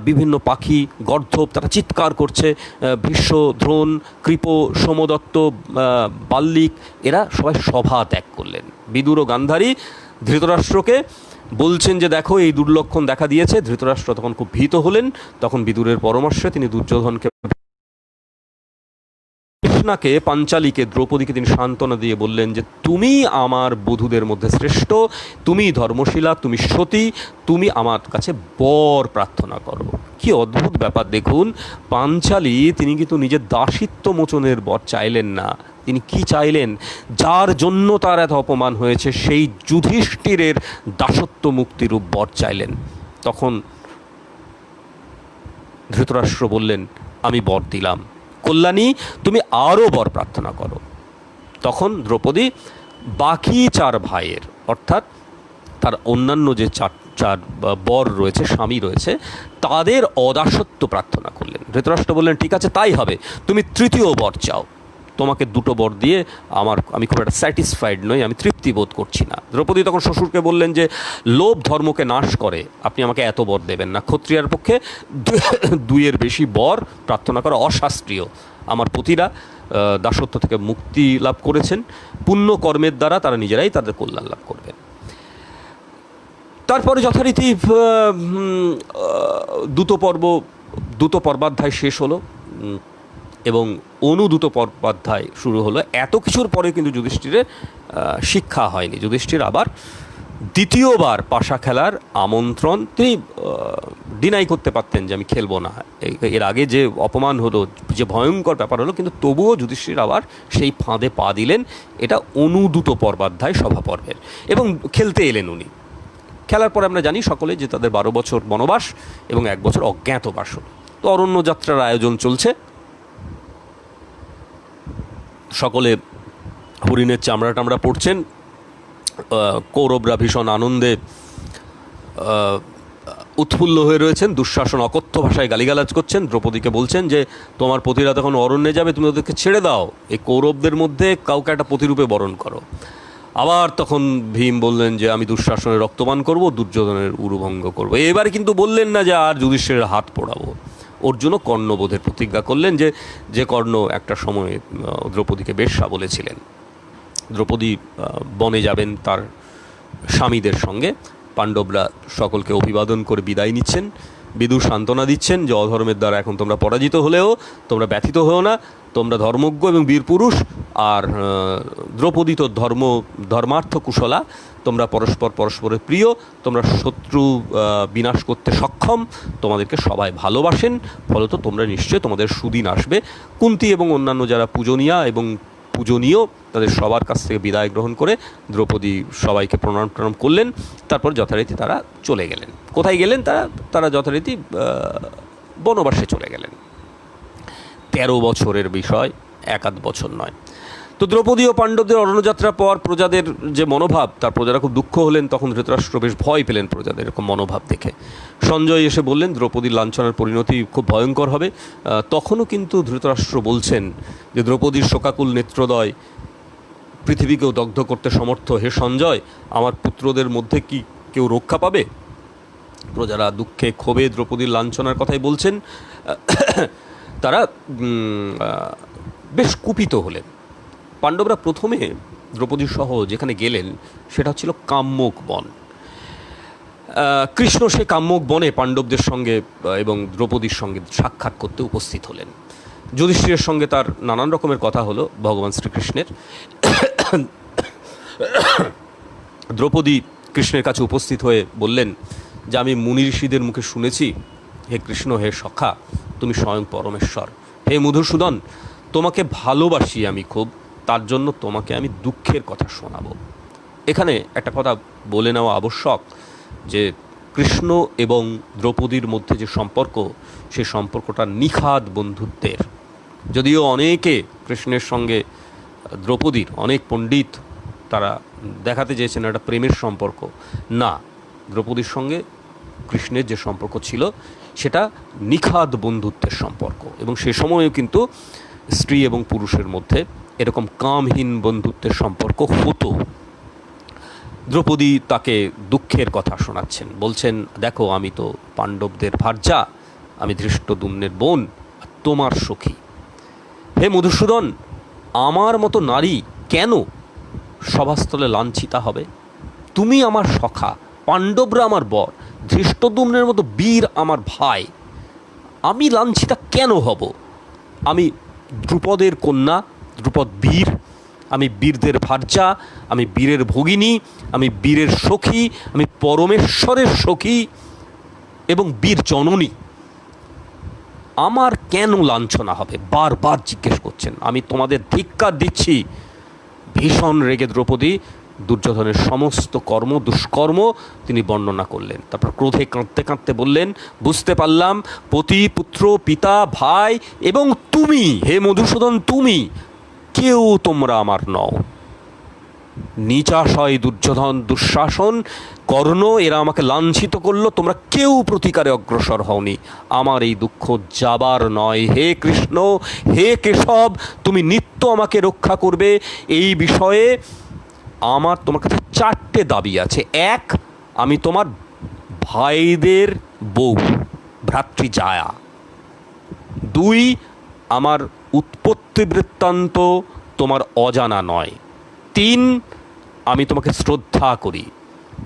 বিভিন্ন পাখি, গর্ধব, তারা চিৎকার করছে। ভীষ্ম, দ্রোণ, কৃপ, সোমদত্ত, বাল্লিক, এরা সবাই সভা ত্যাগ করলেন। বিদুর ও গান্ধারী ধৃতরাষ্ট্রকে বলছেন যে দেখো এই দুর্লক্ষণ দেখা দিয়েছে। ধৃতরাষ্ট্র তখন খুব ভীত হলেন। তখন বিদুরের পরামর্শে তিনি দুর্যোধনকে, কৃষ্ণাকে, পাঞ্চালীকে, দ্রৌপদীকে তিনি সান্ত্বনা দিয়ে বললেন যে তুমি আমার বধূদের মধ্যে শ্রেষ্ঠ, তুমি ধর্মশীলা, তুমি সতী, তুমি আমার কাছে বর প্রার্থনা করো। কি অদ্ভুত ব্যাপার দেখুন, পাঞ্চালী তিনি কিন্তু নিজের দাসিত্ব মোচনের বর চাইলেন না। তিনি কি চাইলেন? যার জন্য তার এত অপমান হয়েছে সেই যুধিষ্ঠিরের দাসত্ব মুক্তিরূপ বর চাইলেন। তখন ধৃতরাষ্ট্র বললেন আমি বর দিলাম, কল্যাণী তুমি আরও বর প্রার্থনা করো। তখন দ্রৌপদী বাকি চার ভাইয়ের, অর্থাৎ তার অন্যান্য যে চার বর রয়েছে, স্বামী রয়েছে, তাদের অদাসত্ব প্রার্থনা করলেন। ধৃতরাষ্ট্র বললেন ঠিক আছে তাই হবে, তুমি তৃতীয় বর চাও। তোমাকে দুটো বর দিয়ে আমি খুব একটা স্যাটিসফাইড নই, আমি তৃপ্তি বোধ করছি না। দ্রৌপদী তখন শ্বশুরকে বললেন যে লোভ ধর্মকে নাশ করে, আপনি আমাকে এত বর দেবেন না। ক্ষত্রিয়ার পক্ষে দুইয়ের বেশি বর প্রার্থনা করা অশাস্ত্রীয়। আমার পতিরা দাসত্ব থেকে মুক্তি লাভ করেছেন, পুণ্য কর্মের দ্বারা তারা নিজেরাই তাদের কল্যাণ লাভ করবেন। তারপরে যথারীতি দ্রুত পর্বাধ্যায় শেষ হলো এবং অনুদ্রুত পর্বাধ্যায় শুরু হলো। এত কিছুর পরে কিন্তু যুধিষ্ঠিরের শিক্ষা হয়নি। যুধিষ্ঠির আবার দ্বিতীয়বার পাশা খেলার আমন্ত্রণ, তিনি ডিনাই করতে পারতেন যে আমি খেলবো না, এর আগে যে অপমান হলো, যে ভয়ঙ্কর ব্যাপার হলো, কিন্তু তবুও যুধিষ্ঠির আবার সেই ফাঁদে পা দিলেন। এটা অনুদ্রুত পর্বাধ্যায় সভা পর্বের, এবং খেলতে এলেন উনি। খেলার পরে আমরা জানি সকলে যে তাদের 12 বছর বনবাস এবং 1 বছর অজ্ঞাতবাস হল। তো অরণ্য যাত্রার আয়োজন চলছে, সকলে হরিণের চামড়া টামড়া পড়ছেন। কৌরবরা ভীষণ আনন্দে উৎফুল্ল হয়ে রয়েছেন। দুঃশাসন অকথ্য ভাষায় গালিগালাজ করছেন, দ্রৌপদীকে বলছেন যে তোমার পতিরা তখন অরণ্যে যাবে, তুমি ওদেরকে ছেড়ে দাও, এই কৌরবদের মধ্যে কাউকে একটা প্রতিরূপে বরণ করো। আবার তখন ভীম বললেন যে আমি দুঃশাসনের রক্তপান করব, দুর্যোধনের উরুভঙ্গ করব। এবারে কিন্তু বললেন না যে আর যুধিষ্ঠিরের হাত পোড়াবো। অর্জুনও কর্ণবোধের প্রতিজ্ঞা করলেন, যে কর্ণ একটা সময় দ্রৌপদীকে বেশ্যা বলেছিলেন। দ্রৌপদী বনে যাবেন তার স্বামীদের সঙ্গে। পাণ্ডবরা সকলকে অভিবাদন করে বিদায় নিচ্ছেন। বিদুর সান্ত্বনা দিচ্ছেন যে অধর্মের দ্বারা এখন তোমরা পরাজিত হলেও তোমরা ব্যথিত হও না, তোমরা ধর্মজ্ঞ এবং বীর পুরুষ, আর দ্রৌপদী তো ধর্মার্থ কুশলা, তোমরা পরস্পরের প্রিয়, তোমরা শত্রু বিনাশ করতে সক্ষম, তোমাদেরকে সবাই ভালোবাসেন, ফলত তোমরা নিশ্চয় তোমাদের সুদিন আসবে। কুন্তী এবং অন্যান্য যারা পূজনীয়া এবং পূজনীয় তাদের সবার কাছ থেকে বিদায় গ্রহণ করে দ্রৌপদী সবাইকে প্রণাম করলেন। তারপর যথারীতি তারা চলে গেলেন। কোথায় গেলেন? তারা যথারীতি বনবাসে চলে গেলেন। 13 বছরের বিষয়, 1-8 বছর নয়। তো দ্রৌপদী ও পাণ্ডবদের অরণ্যযাত্রার পর প্রজাদের যে মনোভাব, তার প্রজারা খুব দুঃখ হলেন। তখন ধৃতরাষ্ট্র বেশ ভয় পেলেন প্রজাদের এরকম মনোভাব দেখে। সঞ্জয় এসে বললেন দ্রৌপদীর লাঞ্ছনার পরিণতি খুব ভয়ঙ্কর হবে। তখনও কিন্তু ধৃতরাষ্ট্র বলছেন যে দ্রৌপদীর শোকাকুল নেত্রদয় পৃথিবীকেও দগ্ধ করতে সমর্থ। হে সঞ্জয়, আমার পুত্রদের মধ্যে কি কেউ রক্ষা পাবে? প্রজারা দুঃখে ক্ষোভে দ্রৌপদীর লাঞ্ছনার কথাই বলছেন। তারা বেশ কুপিত হলেন। পাণ্ডবরা প্রথমে দ্রৌপদী সহ যেখানে গেলেন সেটা ছিল কাম্যক বন। কৃষ্ণ সে কাম্যক বনে পাণ্ডবদের সঙ্গে এবং দ্রৌপদীর সঙ্গে সাক্ষাৎ করতে উপস্থিত হলেন। যুধিষ্ঠিরের সঙ্গে তার নানান রকমের কথা হলো ভগবান শ্রীকৃষ্ণের। দ্রৌপদী কৃষ্ণের কাছে উপস্থিত হয়ে বললেন যে আমি মুনি ঋষিদের মুখে শুনেছি, হে কৃষ্ণ, হে সখা, তুমি স্বয়ং পরমেশ্বর। হে মধুসূদন, তোমাকে ভালোবাসি আমি খুব, তার জন্য তোমাকে আমি দুঃখের কথা শোনাবো। এখানে একটা কথা বলে নেওয়া আবশ্যক যে কৃষ্ণ এবং দ্রৌপদীর মধ্যে যে সম্পর্ক, সে সম্পর্কটা নিখাদ বন্ধুত্বের। যদিও অনেকে কৃষ্ণের সঙ্গে দ্রৌপদীর, অনেক পণ্ডিত তারা দেখাতে চেয়েছেন একটা প্রেমের সম্পর্ক, না, দ্রৌপদীর সঙ্গে কৃষ্ণের যে সম্পর্ক ছিল সেটা নিখাদ বন্ধুত্বের সম্পর্ক। এবং সে সময়ও কিন্তু স্ত্রী এবং পুরুষের মধ্যে এরকম কামহীন বন্ধুত্বের সম্পর্ক হতো। দ্রৌপদী তাকে দুঃখের কথা শোনাচ্ছেন, বলছেন দেখো আমি তো পাণ্ডবদের ভার্যা, আমি ধৃষ্টদ্যুম্নের বোন, তোমার সখী। হে মধুসূদন, আমার মতো নারী কেন সভাস্থলে লাঞ্ছিতা হবে? তুমি আমার সখা, পাণ্ডবরা আমার বর, ধৃষ্টদ্যুম্নের মতো বীর আমার ভাই, আমি লাঞ্ছিতা কেন হব? আমি দ্রুপদের কন্যা, দ্রুপদ বীর, আমি বীরদের ভার্যা, আমি বীরের ভগিনী, আমি বীরের সখী, আমি পরমেশ্বরের সখী এবং বীর জননী। আমার কেন লাঞ্ছনা হবে? বারবার জিজ্ঞেস করছেন। আমি তোমাদের ধিক্কার দিচ্ছি। ভীষণ রেগে দ্রৌপদী দুর্যোধনের সমস্ত দুষ্কর্ম তিনি বর্ণনা করলেন। তারপর ক্রোধে কাঁদতে কাঁদতে বললেন, বুঝতে পারলাম পতি, পুত্র, পিতা, ভাই এবং তুমি, হে মধুসূদন, তুমি কেউ তোমরা আমার নও। নিচাশয় দুর্যোধন, দুঃশাসন, কর্ণ, এরা আমাকে লাঞ্ছিত করলো, তোমরা কেউ প্রতিকারে অগ্রসর হওনি। আমার এই দুঃখ যাবার নয়। হে কৃষ্ণ, হে কেশব, তুমি নিত্য আমাকে রক্ষা করবে। এই বিষয়ে আমার তোমার কাছে 4টে দাবি আছে। 1, আমি তোমার ভাইদের বউ, ভ্রাতৃজায়া। 2, আমার উৎপত্তি বৃত্তান্ত তোমার অজানা নয়। 3, আমি তোমাকে শ্রদ্ধা করি।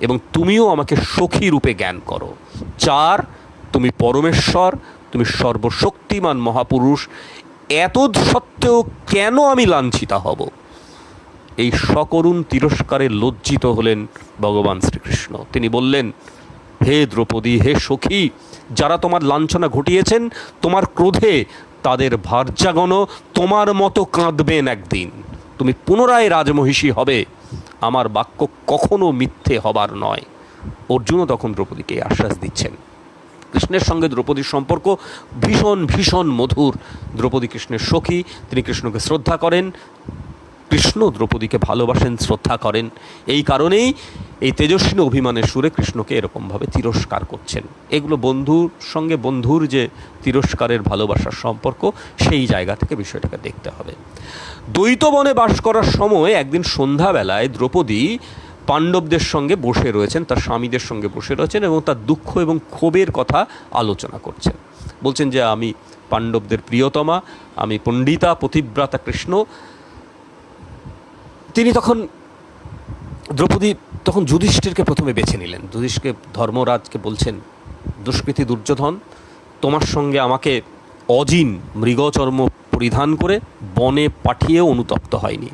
এবং তুমিও আমাকে সখী রূপে জ্ঞান করো। 4, তুমি পরমেশ্বর, তুমি সর্বশক্তিমান মহাপুরুষ, এত সত্ত্বেও কেন আমি লাঞ্ছিতা হব? এই সকরুণ তিরস্কারে লজ্জিত হলেন ভগবান শ্রীকৃষ্ণ। তিনি বললেন, হে দ্রৌপদী, হে সখী, যারা তোমার লাঞ্ছনা ঘটিয়েছেন তোমার ক্রোধে, তাদের ভার্যাগণও তোমার মতো কাঁদবেন একদিন। তুমি পুনরায় রাজমহিষী হবে, আমার বাক্য কখনো মিথ্যে হবার নয়। অর্জুনও তখন দ্রৌপদীকে আশ্বাস দিচ্ছেন। কৃষ্ণের সঙ্গে দ্রৌপদীর সম্পর্ক ভীষণ ভীষণ মধুর। দ্রৌপদী কৃষ্ণের সখী, তিনি কৃষ্ণকে শ্রদ্ধা করেন, কৃষ্ণ দ্রৌপদীকে ভালোবাসেন, শ্রদ্ধা করেন। এই কারণেই এই তেজস্বিনী অভিমানের সুরে কৃষ্ণকে এরকমভাবে তিরস্কার করছেন। এগুলো বন্ধুর সঙ্গে বন্ধুর যে তিরস্কারের ভালোবাসার সম্পর্ক, সেই জায়গা থেকে বিষয়টাকে দেখতে হবে। দ্বৈতবনে বাস করার সময় একদিন সন্ধ্যাবেলায় দ্রৌপদী পাণ্ডবদের সঙ্গে বসে রয়েছেন, তার স্বামীদের সঙ্গে বসে রয়েছেন এবং তার দুঃখ এবং ক্ষোভের কথা আলোচনা করছেন। বলছেন যে আমি পাণ্ডবদের প্রিয়তমা, আমি পণ্ডিতা পতিব্রতা কৃষ্ণ। তিনি তখন দ্রৌপদী তখন যুধিষ্ঠিরকে প্রথমে বেছে নিলেন। যুধিষ্ঠিরকে ধর্মরাজকে বলছেন, দুষ্কৃতী দুর্যোধন তোমার সঙ্গে আমাকে অজিন মৃগচর্ম পরিধান করে বনে পাঠিয়েও অনুতপ্ত হয়নি।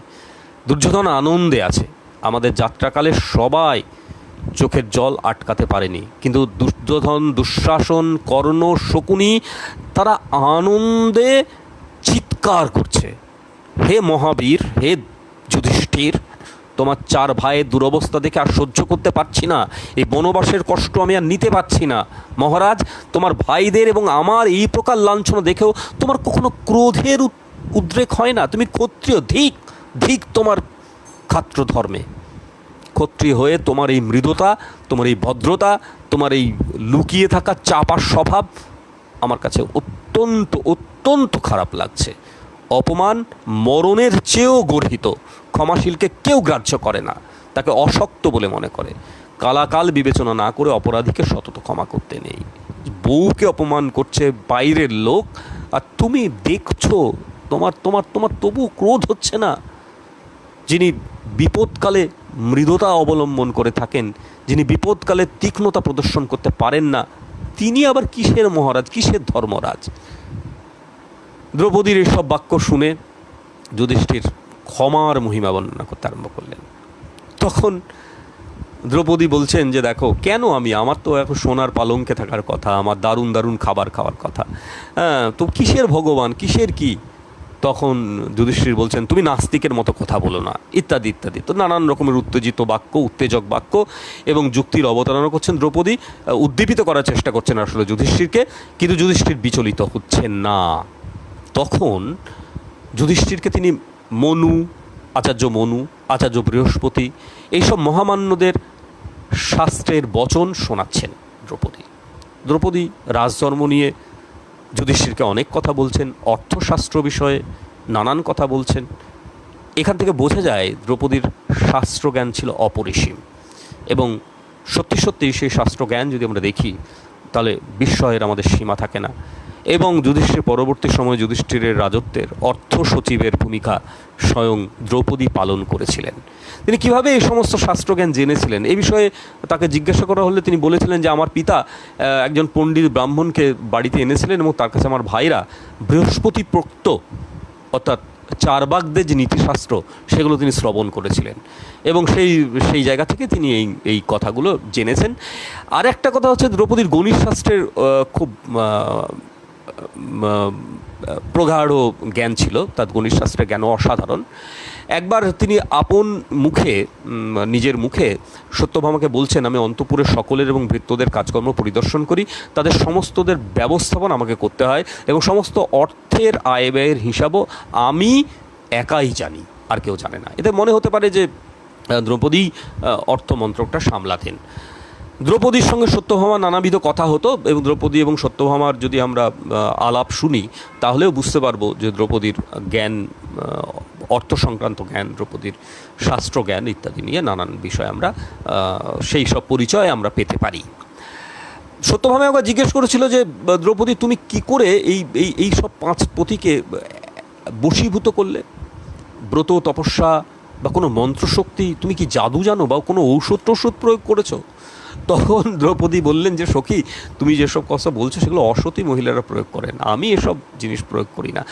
দুর্যোধন আনন্দে আছে, আমাদের যাত্রাকালে সবাই চোখের জল আটকাতে পারেনি, কিন্তু দুর্যোধন, দুঃশাসন, কর্ণ, শকুনি তারা আনন্দে চিৎকার করছে, হে মহাবীর, হে যুধিষ্ঠির, তোমার 4 ভাইয়ের দুরবস্থা দেখে আর সহ্য করতে পারছি না, এই বনবাসের কষ্ট আমি আর নিতে পারছি না। মহারাজ, তোমার ভাইদের এবং আমার এই প্রকার লাঞ্ছনা দেখেও তোমার কখনো ক্রোধের উদ্রেক হয় না? তুমি ক্ষত্রিয়, ধিক ধিক তোমার ক্ষাত্র ধর্মে। ক্ষত্রিয় হয়ে তোমার এই মৃদুতা, তোমার এই ভদ্রতা, তোমার এই লুকিয়ে থাকা চাপার স্বভাব আমার কাছে অত্যন্ত অত্যন্ত খারাপ লাগছে। অপমান মরণের চেয়েও গর্হিত। ক্ষমাশীলকে কেউ গ্রাহ্য করে না, তাকে অশক্ত বলে মনে করে। কালাকাল বিবেচনা না করে অপরাধীকে সতত ক্ষমা করতে নেই। বউকে অপমান করছে বাইরের লোক, আর তুমি দেখছো, তোমার তোমার তোমার তবু ক্রোধ হচ্ছে না। যিনি বিপদকালে মৃদুতা অবলম্বন করে থাকেন, যিনি বিপদকালে তীক্ষ্ণতা প্রদর্শন করতে পারেন না, তিনি আবার কিসের মহারাজ, কিসের ধর্মরাজ? দ্রৌপদীর এইসব বাক্য শুনে যুধিষ্ঠির ক্ষমার মহিমা বর্ণনা করতে আরম্ভ করলেন। তখন দ্রৌপদী বলছেন যে দেখো, কেন আমার তো এখন সোনার পালঙ্কে থাকার কথা, আমার দারুণ দারুণ খাবার খাওয়ার কথা, হ্যাঁ, তো কিসের ভগবান, কিসের কি? তখন যুধিষ্ঠির বলছেন, তুমি নাস্তিকের মতো কথা বলো না, ইত্যাদি ইত্যাদি। তো নানান রকমের উত্তেজিত বাক্য, উত্তেজক বাক্য এবং যুক্তির অবতারণা করছেন দ্রৌপদী, উদ্দীপিত করার চেষ্টা করছেন আসলে যুধিষ্ঠিরকে, কিন্তু যুধিষ্ঠির বিচলিত হচ্ছেন না। তখন যুধিষ্ঠিরকে তিনি মনু, আচার্য বৃহস্পতি, এইসব মহামান্যদের শাস্ত্রের বচন শোনাচ্ছেন দ্রৌপদী রাজধর্ম নিয়ে যুধিষ্ঠিরকে অনেক কথা বলছেন, অর্থশাস্ত্র বিষয়ে নানান কথা বলছেন। এখান থেকে বোঝা যায় দ্রৌপদীর শাস্ত্রজ্ঞান ছিল অপরিসীম, এবং সত্যি সত্যি সেই শাস্ত্রজ্ঞান যদি আমরা দেখি তাহলে বিস্ময়ের আমাদের সীমা থাকে না। এবং যুধিষ্ঠির পরবর্তী সময়ে যুধিষ্ঠিরের রাজত্বের অর্থ সচিবের ভূমিকা স্বয়ং দ্রৌপদী পালন করেছিলেন। তিনি কিভাবে এই সমস্ত শাস্ত্রজ্ঞান জেনেছিলেন এই বিষয়ে তাকে জিজ্ঞাসা করা হলে তিনি বলেছিলেন যে আমার পিতা একজন পণ্ডিত ব্রাহ্মণকে বাড়িতে এনেছিলেন এবং তার কাছে আমার ভাইরা বৃহস্পতি প্রোক্ত অর্থাৎ চারবাকদের যে নীতিশাস্ত্র সেগুলো তিনি শ্রবণ করেছিলেন, এবং সেই জায়গা থেকে তিনি এই কথাগুলো জেনেছেন। আর একটা কথা হচ্ছে, দ্রৌপদীর গণিত শাস্ত্রের খুব প্রগাঢ় জ্ঞান ছিল, তার গণিত শাস্ত্রের জ্ঞান অসাধারণ। একবার তিনি আপন মুখে, নিজের মুখে সত্যভামাকে বলছেন, আমি অন্তঃপুরের সকলের এবং ভৃত্যদের কাজকর্ম পরিদর্শন করি, তাদের সমস্তদের ব্যবস্থাপনা আমাকে করতে হয় এবং সমস্ত অর্থের আয় ব্যয়ের হিসাবও আমি একাই জানি, আর কেউ জানে না। এতে মনে হতে পারে যে দ্রৌপদী অর্থমন্ত্রকটা সামলাতেন। দ্রৌপদীর সঙ্গে সত্যভামা নানাবিধ কথা হতো, এবং দ্রৌপদী এবং সত্যভামার যদি আমরা আলাপ শুনি তাহলেও বুঝতে পারবো যে দ্রৌপদীর জ্ঞান, অর্থ সংক্রান্ত জ্ঞান, দ্রৌপদীর শাস্ত্রজ্ঞান ইত্যাদি নিয়ে নানান বিষয় আমরা সেই সব পরিচয় আমরা পেতে পারি। সত্যভামা একবার জিজ্ঞেস করেছিল যে দ্রৌপদী, তুমি কি করে এই সব 5 পতিকে বশীভূত করলে? ব্রত, তপস্যা, বা কোনো মন্ত্রশক্তি, তুমি কি জাদু জানো বা কোনো ঔষধ টষধ প্রয়োগ করেছো? তখন দ্রৌপদী বললেন যে সখী, তুমি যেসব কথা বলছো সেগুলো অসতী মহিলারা প্রয়োগ করেন, আমি এসব জিনিস প্রয়োগ করি না।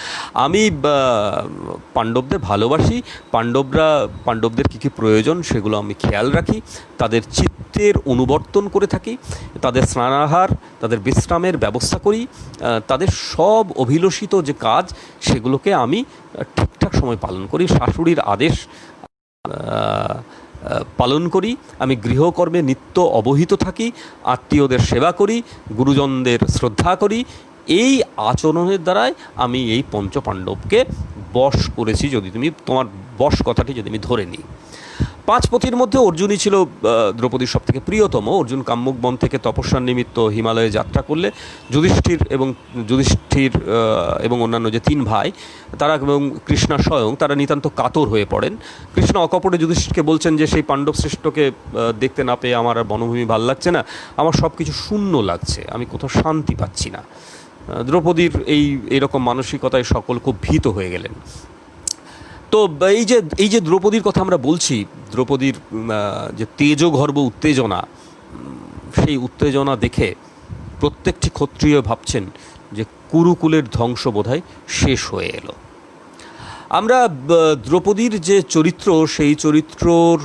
আমি পাণ্ডবদের ভালোবাসি, পাণ্ডবদের কী কী প্রয়োজন সেগুলো আমি খেয়াল রাখি, তাদের চিত্তের অনুবর্তন করে থাকি, তাদের স্নানাহার, তাদের বিশ্রামের ব্যবস্থা করি, তাদের সব অভিলষিত যে কাজ সেগুলোকে আমি ঠিকঠাক সময় পালন করি, শাশুড়ির আদেশ পালন করি, আমি গৃহকর্মে নিত্য অবহিত থাকি, আত্মীয়দের সেবা করি, গুরুজনদের শ্রদ্ধা করি। এই আচরণের দ্বারাই আমি এই পঞ্চপাণ্ডবকে বশ করেছি, যদি তুমি তোমার বশ কথাটি যদি আমি ধরে নিই। পাঁচ পতির মধ্যে অর্জুনই ছিল দ্রৌপদীর সব থেকে প্রিয়তম। অর্জুন কাম্যক বন থেকে তপস্যার নিমিত্ত হিমালয়ে যাত্রা করলে যুধিষ্ঠির এবং অন্যান্য যে তিন ভাই তারা এবং কৃষ্ণা স্বয়ং তারা নিতান্ত কাতর হয়ে পড়েন। কৃষ্ণ অকপটে যুধিষ্ঠিরকে বলছেন যে সেই পাণ্ডব শ্রেষ্ঠকে দেখতে না পেয়ে আমার আর বনভূমি ভাল লাগছে না, আমার সব কিছু শূন্য লাগছে, আমি কোথাও শান্তি পাচ্ছি না। দ্রৌপদীর এইরকম মানসিকতায় সকল খুব ভীত হয়ে গেলেন। তো এই যে দ্রৌপদীর কথা আমরা বলছি, দ্রৌপদীর যে তেজগর্ভ উত্তেজনা, সেই উত্তেজনা দেখে প্রত্যেকটি ক্ষত্রিয় ভাবছেন যে কুরুকুলের ধ্বংস বোধহয় শেষ হয়ে এলো। আমরা দ্রৌপদীর যে চরিত্র, সেই চরিত্রর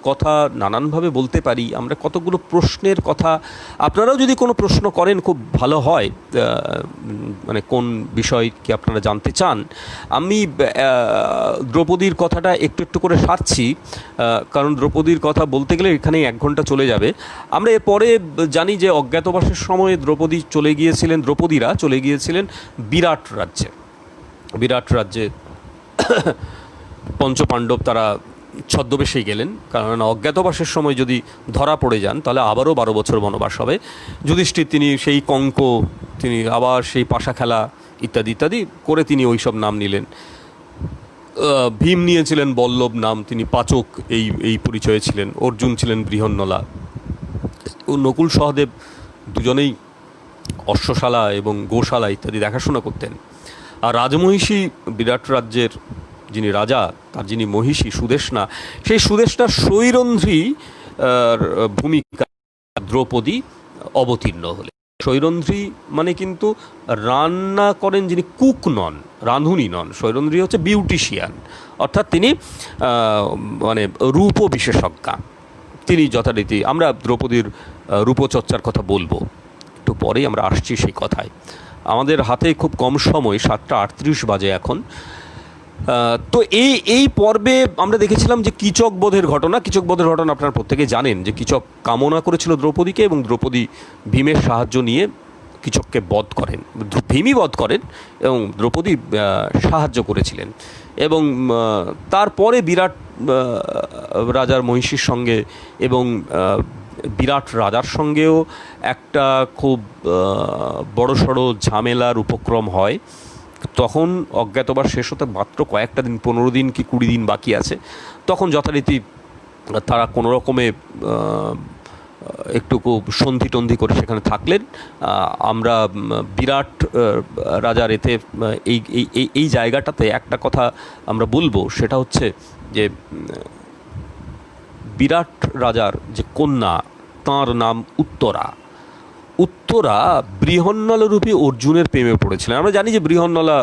কথা নানানভাবে বলতে পারি। আমরা কতগুলো প্রশ্নের কথা, আপনারাও যদি কোনো প্রশ্ন করেন খুব ভালো হয়, মানে কোন বিষয় কি আপনারা জানতে চান। আমি দ্রৌপদীর কথাটা একটু একটু করে সারছি, কারণ দ্রৌপদীর কথা বলতে গেলে এখানেই 1 ঘন্টা চলে যাবে। আমরা এরপরে জানি যে অজ্ঞাতবাসের সময় দ্রৌপদীরা চলে গিয়েছিলেন বিরাট রাজ্যে। পঞ্চপাণ্ডব তারা ছদ্মবেশেই গেলেন, কারণ অজ্ঞাতবাসের সময় যদি ধরা পড়ে যান তাহলে আবারও 12 বছর বনবাস হবে। যুধিষ্ঠির তিনি সেই কঙ্ক, তিনি আবার সেই পাশা খেলা ইত্যাদি ইত্যাদি করে তিনি ওইসব নাম নিলেন। ভীম নিয়েছিলেন বল্লভ নাম, তিনি পাচক এই পরিচয়ে ছিলেন। অর্জুন ছিলেন বৃহন্নলা। ও নকুল সহদেব দুজনেই অশ্বশালা এবং গোশালা ইত্যাদি দেখাশোনা করতেন। আর রাজমহিষী, বিরাট রাজ্যের যিনি রাজা, তার যিনি মহিষী সুদেষ্ণা, সেই সুদেষ্ণার সৈরন্ধ্রী ভূমিকা দ্রৌপদী অবতীর্ণ হলেন। সৈরন্ধ্রী মানে কিন্তু রান্না করেন যিনি, কুক নন, রাঁধুনি নন। সৈরন্ধ্রী হচ্ছে বিউটিশিয়ান, অর্থাৎ তিনি মানে রূপ বিশেষজ্ঞা। তিনি যথারীতি, আমরা দ্রৌপদীর রূপচর্চার কথা বলবো একটু পরেই, আমরা আসছি সেই কথায়। আমাদের হাতে খুব কম সময়, 7:38 বাজে এখন। তো এই পর্বে আমরা দেখেছিলাম যে কীচক বধের ঘটনা আপনারা প্রত্যেকে জানেন যে কীচক কামনা করেছিল দ্রৌপদীকে, এবং দ্রৌপদী ভীমের সাহায্য নিয়ে কীচককে বধ করেন। ভীমই বধ করেন এবং দ্রৌপদী সাহায্য করেছিলেন। এবং তারপরে বিরাট রাজার মহিষীর সঙ্গে এবং বিরাট রাজার সঙ্গেও একটা খুব বড়সড় ঝামেলার উপক্রম হয়। তখন অজ্ঞাতবাস শেষ হতে মাত্র কয়েকটা দিন, 15 দিন কি 20 দিন বাকি আছে। তখন যথারীতি তারা কোনো রকমে একটু সন্ধি টন্ধি করে সেখানে থাকলেন। আমরা বিরাট রাজার এতে এই জায়গাটাতে একটা কথা আমরা বলবো, সেটা হচ্ছে যে বিরাট রাজার যে কন্যা, তাঁর নাম উত্তরা বৃহন্নলা রূপী অর্জুনের প্রেমে পড়েছিলেন। আমরা জানি যে বৃহন্নলা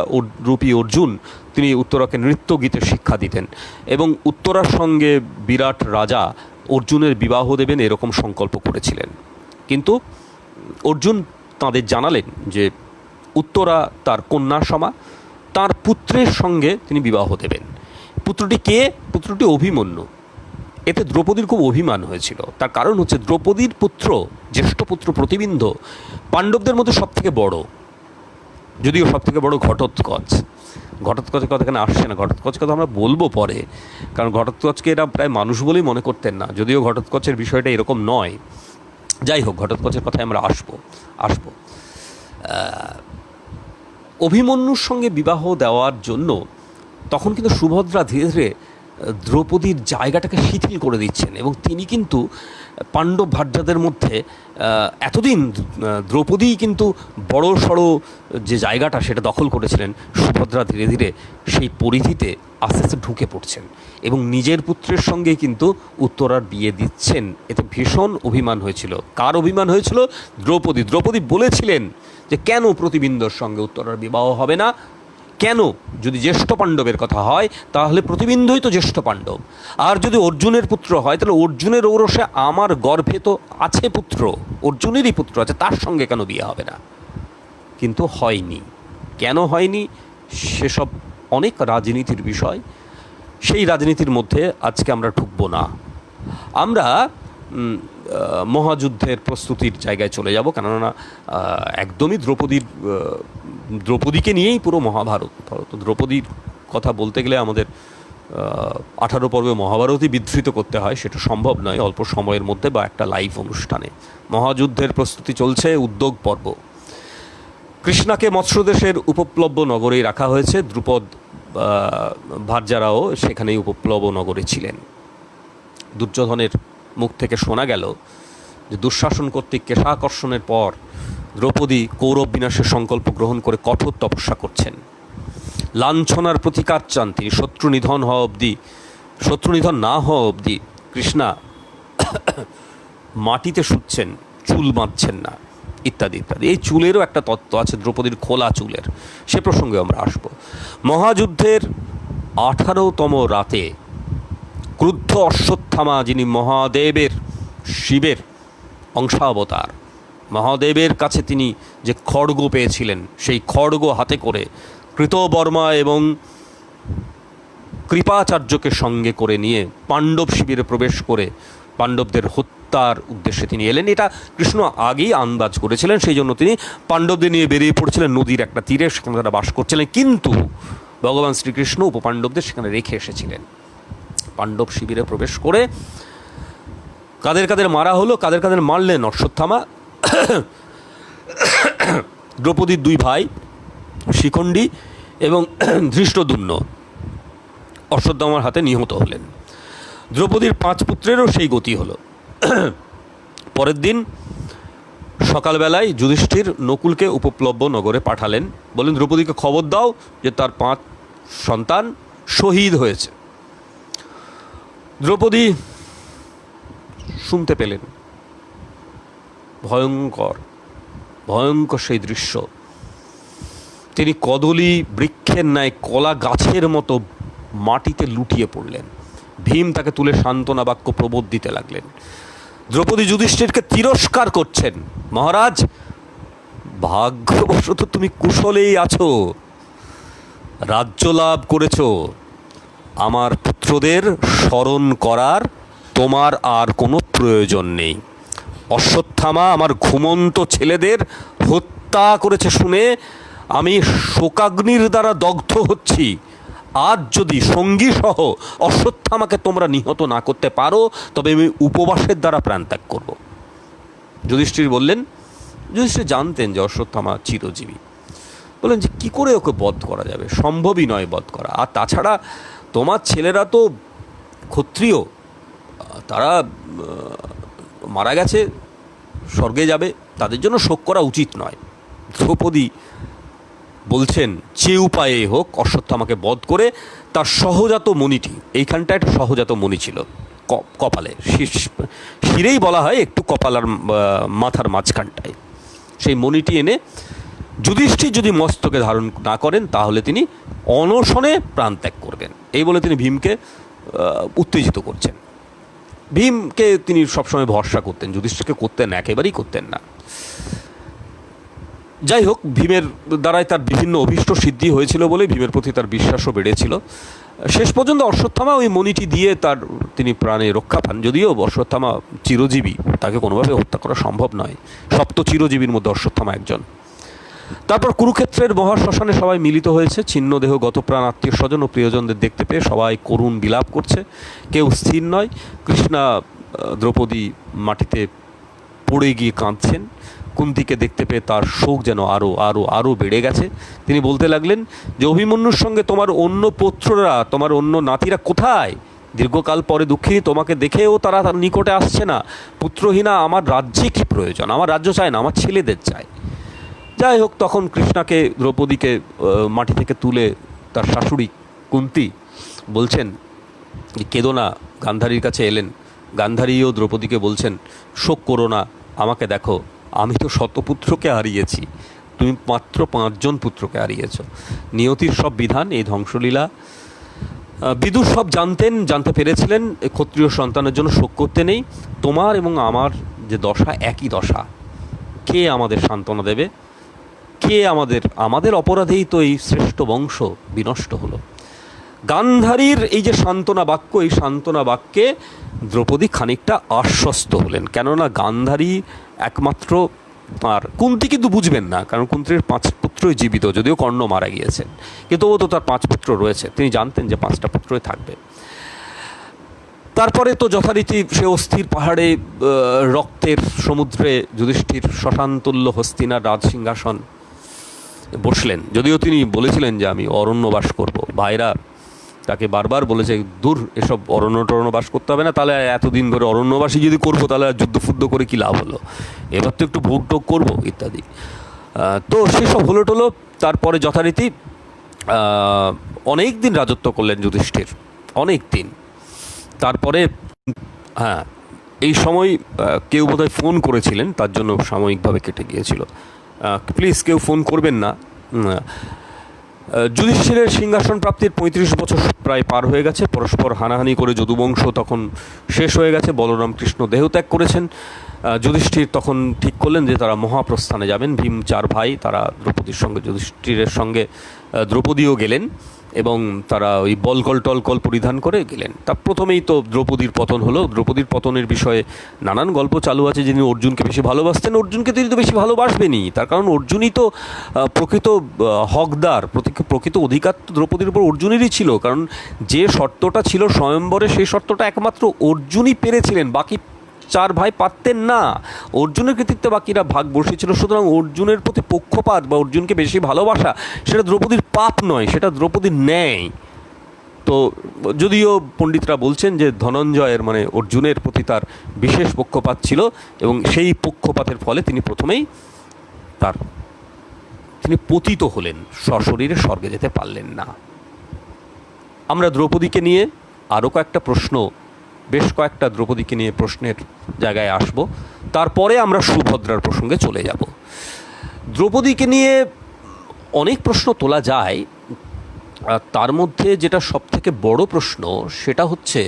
রূপী অর্জুন, তিনি উত্তরাকে নৃত্য গীতে শিক্ষা দিতেন, এবং উত্তরার সঙ্গে বিরাট রাজা অর্জুনের বিবাহ দেবেন এরকম সংকল্প করেছিলেন। কিন্তু অর্জুন তাঁদের জানালেন যে উত্তরা তার কন্যা সমা, তার পুত্রের সঙ্গে তিনি বিবাহ দেবেন। পুত্রটি কে? পুত্রটি অভিমন্যু। এতে দ্রৌপদীর খুব অভিমান হয়েছিল। তার কারণ হচ্ছে দ্রৌপদীর পুত্র, জ্যেষ্ঠ পুত্র প্রতিবিম্ব, পাণ্ডবদের মধ্যে সব থেকে বড়, যদিও সব থেকে বড় ঘটোৎকচের কথা এখানে আসছে না। ঘটোৎকচের কথা আমরা বলবো পরে, কারণ ঘটোৎকচকে এরা প্রায় মানুষ বলেই মনে করতেন না, যদিও ঘটোৎকচের বিষয়টা এরকম নয়। যাই হোক, ঘটোৎকচের কথায় আমরা আসবো। অভিমন্যুর সঙ্গে বিবাহ দেওয়ার জন্য তখন কিন্তু সুভদ্রা ধীরে ধীরে দ্রৌপদীর জায়গাটাকে শিথিল করে দিচ্ছেন। এবং তিনি কিন্তু পাণ্ডব ভার্যাদের মধ্যে এতদিন দ্রৌপদী কিন্তু বড় সড়ো যে জায়গাটা সেটা দখল করেছিলেন, সুভদ্রা ধীরে ধীরে সেই পরিধিতে আস্তে আস্তে ঢুকে পড়ছেন এবং নিজের পুত্রের সঙ্গে কিন্তু উত্তরার বিয়ে দিচ্ছেন। এতে ভীষণ অভিমান হয়েছিল। কার অভিমান হয়েছিল? দ্রৌপদী বলেছিলেন যে কেন প্রতিবিন্দর সঙ্গে উত্তরার বিবাহ হবে না, কেন? যদি জ্যেষ্ঠ পাণ্ডবের কথা হয় তাহলে প্রতিবিন্দই তো জ্যেষ্ঠ পাণ্ডব, আর যদি অর্জুনের পুত্র হয় তাহলে অর্জুনের ঔরসে আমার গর্ভে তো আছে পুত্র, অর্জুনেরই পুত্র আছে, তার সঙ্গে কেন বিয়ে হবে না? কিন্তু হয়নি। কেন হয়নি সেসব অনেক রাজনীতির বিষয়, সেই রাজনীতির মধ্যে আজকে আমরা ঢুকবো না। আমরা মহাযুদ্ধের প্রস্তুতির জায়গায় চলে যাব, কেননা একদমই দ্রৌপদীকে নিয়েই পুরো মহাভারত। তো দ্রৌপদীর কথা বলতে গেলে আমাদের 18 পর্বে মহাভারতই বিধৃত করতে হয়, সেটা সম্ভব নয় অল্প সময়ের মধ্যে বা একটা লাইভ অনুষ্ঠানে। মহাযুদ্ধের প্রস্তুতি চলছে, উদ্যোগ পর্ব। কৃষ্ণাকে মৎস্যদেশের উপপ্লব্য নগরেই রাখা হয়েছে, দ্রুপদ ভার্যারাও সেখানেই উপপ্লব নগরে ছিলেন। দুর্যোধনের মুখ থেকে শোনা গেল যে দুঃশাসন কর্তৃক কেশাকর্ষণের পর দ্রৌপদী কৌরব বিনাশের সংকল্প গ্রহণ করে কঠোর তপস্যা করছেন, লাঞ্ছনার প্রতিকার চান তিনি। শত্রু নিধন না হওয়া অবধি কৃষ্ণা মাটিতে শুচ্ছেন, চুল বাঁধছেন না, ইত্যাদি ইত্যাদি। এই চুলেরও একটা তত্ত্ব আছে, দ্রৌপদীর খোলা চুলের, সে প্রসঙ্গে আমরা আসব। মহাযুদ্ধের 18তম রাতে ক্রুদ্ধ অশ্বত্থামা, যিনি মহাদেবের শিবের অংশাবতার, মহাদেবের কাছে তিনি যে খড়গ পেয়েছিলেন, সেই খড়গ হাতে করে কৃতবর্মা এবং কৃপাচার্যকে সঙ্গে করে নিয়ে পাণ্ডব শিবিরে প্রবেশ করে পাণ্ডবদের হত্যার উদ্দেশ্যে তিনি এলেন। এটা কৃষ্ণ আগেই আন্দাজ করেছিলেন, সেই জন্য তিনি পাণ্ডবদের নিয়ে বেরিয়ে পড়ছিলেন নদীর একটা তীরে, সেখানে তারা বাস করছিলেন। কিন্তু ভগবান শ্রীকৃষ্ণ উপপাণ্ডবদের সেখানে রেখে এসেছিলেন। পাণ্ডব শিবিরে প্রবেশ করে কাদের কাদের মারা হলো, কাদের কাদের মারলেন অশ্বত্থামা? দ্রৌপদীর 2 ভাই শিখণ্ডী এবং ধৃষ্টদ্যুম্ন অশ্বত্থামার হাতে নিহত হলেন। দ্রৌপদীর 5 পুত্রেরও সেই গতি হলো। পরের দিন সকালবেলায় যুধিষ্ঠির নকুলকে উপপ্লব্য নগরে পাঠালেন, বলেন দ্রৌপদীকে খবর দাও যে তার 5 সন্তান শহীদ হয়েছে। দ্রৌপদী শুনতে পেলেন। ভয়ঙ্কর সেই দৃশ্য। তিনি কদলী বৃক্ষের ন্যায় কলা গাছের মতো মাটিতে লুটিয়ে পড়লেন। ভীম তাকে তুলে সান্ত্বনা বাক্য প্রবোধ দিতে লাগলেন। দ্রৌপদী যুধিষ্ঠিরকে তিরস্কার করছেন, মহারাজ, ভাগ্যবশত তুমি কুশলেই আছো, রাজ্য লাভ করেছ, আমার পুত্রদের স্মরণ করার তোমার আর কোনো প্রয়োজন নেই। অশ্বত্থামা আমার ঘুমন্ত ছেলেদের হত্যা করেছে শুনে আমি শোকাগ্নির দ্বারা দগ্ধ হচ্ছি। আজ যদি সঙ্গী সহ অশ্বত্থামাকে তোমরা নিহত না করতে পারো তবে আমি উপবাসের দ্বারা প্রাণত্যাগ করব। যুধিষ্ঠির বললেন, যুধিষ্ঠির জানতেন যে অশ্বত্থামা চিরজীবী, বললেন যে কী করে ওকে বধ করা যাবে, সম্ভবই নয় বধ করা। আর তাছাড়া তোমার ছেলেরা তো ক্ষত্রিয়, তারা মারা গেছে, স্বর্গে যাবে, তাদের জন্য শোক করা উচিত নয়। দ্রৌপদী বলছেন যে উপায়ে হোক অশ্বত্থামাকে বধ করে তার সহজাত মণিটি, এইখানটা একটা সহজাত মণি ছিল কপালে, শিরেই বলা হয় একটু কপালার মাথার মাঝখানটায়, সেই মণিটি এনে যুধিষ্ঠির যদি মস্তকে ধারণ না করেন তাহলে তিনি অনশনে প্রাণত্যাগ করবেন, এই বলে তিনি ভীমকে উত্তেজিত করছেন। ভীমকে তিনি সবসময় ভরসা করতেন, যুধিষ্ঠিরকে করতেন না, একেবারেই করতেন না। যাই হোক, ভীমের দ্বারাই তার বিভিন্ন অভীষ্ট সিদ্ধি হয়েছিল বলে ভীমের প্রতি তার বিশ্বাসও বেড়েছিল। শেষ পর্যন্ত অশ্বত্থামা ওই মণিটি দিয়ে তিনি প্রাণে রক্ষা পান। যদিও অশ্বত্থামা চিরজীবী, তাকে কোনোভাবে হত্যা করা সম্ভব নয়, সপ্ত চিরজীবীর মধ্যে অশ্বত্থামা একজন। তারপর কুরুক্ষেত্রের মহাশ্মশানে সবাই মিলিত হয়েছে। ছিন্ন দেহ গতপ্রাণ আত্মীয় স্বজন ও প্রিয়জনদের দেখতে পেয়ে সবাই করুণ বিলাপ করছে, কেউ স্থির নয়। কৃষ্ণা দ্রৌপদী মাটিতে পড়ে গিয়ে কাঁদছেন। কুন্তিকে দেখতে পেয়ে তার শোক যেন আরও আরও আরও বেড়ে গেছে। তিনি বলতে লাগলেন যে অভিমন্যুর সঙ্গে তোমার অন্য পুত্ররা, তোমার অন্য নাতিরা কোথায়? দীর্ঘকাল পরে দুঃখিনী, তোমাকে দেখেও তারা তার নিকটে আসছে না। পুত্রহীনা আমার রাজ্যে কী প্রয়োজন? আমার রাজ্য চায় না, আমার ছেলেদের চায়। যাই হোক, তখন কৃষ্ণাকে, দ্রৌপদীকে মাটি থেকে তুলে তার শাশুড়ি কুন্তি বলছেন কেঁদো না, গান্ধারীর কাছে এলেন। গান্ধারীও দ্রৌপদীকে বলছেন শোক করো না, আমাকে দেখো, আমি তো শতপুত্রকে হারিয়েছি, তুমি মাত্র 5 জন পুত্রকে হারিয়েছ। নিয়তির সব বিধান, এই ধ্বংসলীলা বিদুর সব জানতে পেরেছিলেন। ক্ষত্রিয় সন্তানের জন্য শোক করতে নেই। তোমার এবং আমার যে দশা একই দশা। কে আমাদের সান্ত্বনা দেবে? কে আমাদের অপরাধেই তো এই শ্রেষ্ঠ বংশ বিনষ্ট হলো। গান্ধারীর এই যে সান্ত্বনা বাক্য, এই সান্ত্বনা বাক্যে দ্রৌপদী খানিকটা আশ্বস্ত হলেন। কেননা গান্ধারী একমাত্র, আর কুন্তি কিন্তু বুঝবেন না, কারণ কুন্তির 5 পুত্রই জীবিত, যদিও কর্ণ মারা গিয়েছেন, কিন্তু ও তো তার 5 পুত্র রয়েছে। তিনি জানতেন যে 5টা পুত্রই থাকবে। তারপরে তো যথারীতি সে অস্থির পাহাড়ে, রক্তের সমুদ্রে যুধিষ্ঠির শ্মশানতুল্য হস্তিনার রাজসিংহাসন বসলেন। যদিও তিনি বলেছিলেন যে আমি অরণ্যবাস করব। ভাইরা তাকে বারবার বলেছে দূর, এসব অরণ্যবাস করতে হবে না, তাহলে এতদিন ধরে অরণ্যবাসী যদি করবো তাহলে যুদ্ধফুদ্ধ করে কী লাভ হলো, এবার তো একটু ভোগ টোগ করবো ইত্যাদি। তো সেসব হলো টলো। তারপরে যথারীতি অনেক দিন রাজত্ব করলেন যুধিষ্ঠির, অনেক দিন। তারপরে হ্যাঁ, এই সময় কেউ বোধহয় ফোন করেছিলেন, তার জন্য সাময়িকভাবে কেটে গিয়েছিল। প্লিজ কেউ ফোন করবেন না। যুধিষ্ঠিরের সিংহাসন প্রাপ্তির 35 বছর প্রায় পার হয়ে গেছে। পরস্পর হানাহানি করে যদুবংশ তখন শেষ হয়ে গেছে। বলরাম কৃষ্ণ দেহত্যাগ করেছেন। যুধিষ্ঠির তখন ঠিক করলেন যে তারা মহাপ্রস্থানে যাবেন। ভীম 4 ভাই, তারা দ্রৌপদীর সঙ্গে, যুধিষ্ঠিরের সঙ্গে দ্রৌপদীও গেলেন এবং তারা ওই বলকল টলকল পরিধান করে গেলেন। তা প্রথমেই তো দ্রৌপদীর পতন হলো। দ্রৌপদীর পতনের বিষয়ে নানান গল্প চালু আছে। যিনি অর্জুনকে বেশি ভালোবাসতেন, অর্জুনকে তিনি তো বেশি ভালোবাসবেনই, তার কারণ অর্জুনই তো প্রকৃত হকদার, প্রকৃত অধিকার তো দ্রৌপদীর উপর অর্জুনেরই ছিল। কারণ যে শর্তটা ছিল স্বয়ম্বরে, সেই শর্তটা একমাত্র অর্জুনই পেরেছিলেন, বাকি 4 ভাই পারতেন না। অর্জুনের কৃতিত্বে বাকিরা ভাগ বসেছিল। সুতরাং অর্জুনের প্রতি পক্ষপাত বা অর্জুনকে বেশি ভালোবাসা, সেটা দ্রৌপদীর পাপ নয়, সেটা দ্রৌপদীর ন্যায়। তো যদিও পণ্ডিতরা বলছেন যে ধনঞ্জয়ের, মানে অর্জুনের প্রতি তার বিশেষ পক্ষপাত ছিল এবং সেই পক্ষপাতের ফলে তিনি প্রথমেই তিনি পতিত হলেন, সশরীরে স্বর্গে যেতে পারলেন না। আমরা দ্রৌপদীকে নিয়ে আরও কয়েকটা প্রশ্ন, বেশ কয়েকটা দ্রৌপদীকে নিয়ে প্রশ্নের জায়গায় আসব। তারপরে আমরা সুভদ্রার প্রসঙ্গে চলে যাব। দ্রৌপদীকে নিয়ে অনেক প্রশ্ন তোলা যায়। তার মধ্যে যেটা সবথেকে বড় প্রশ্ন, সেটা হচ্ছে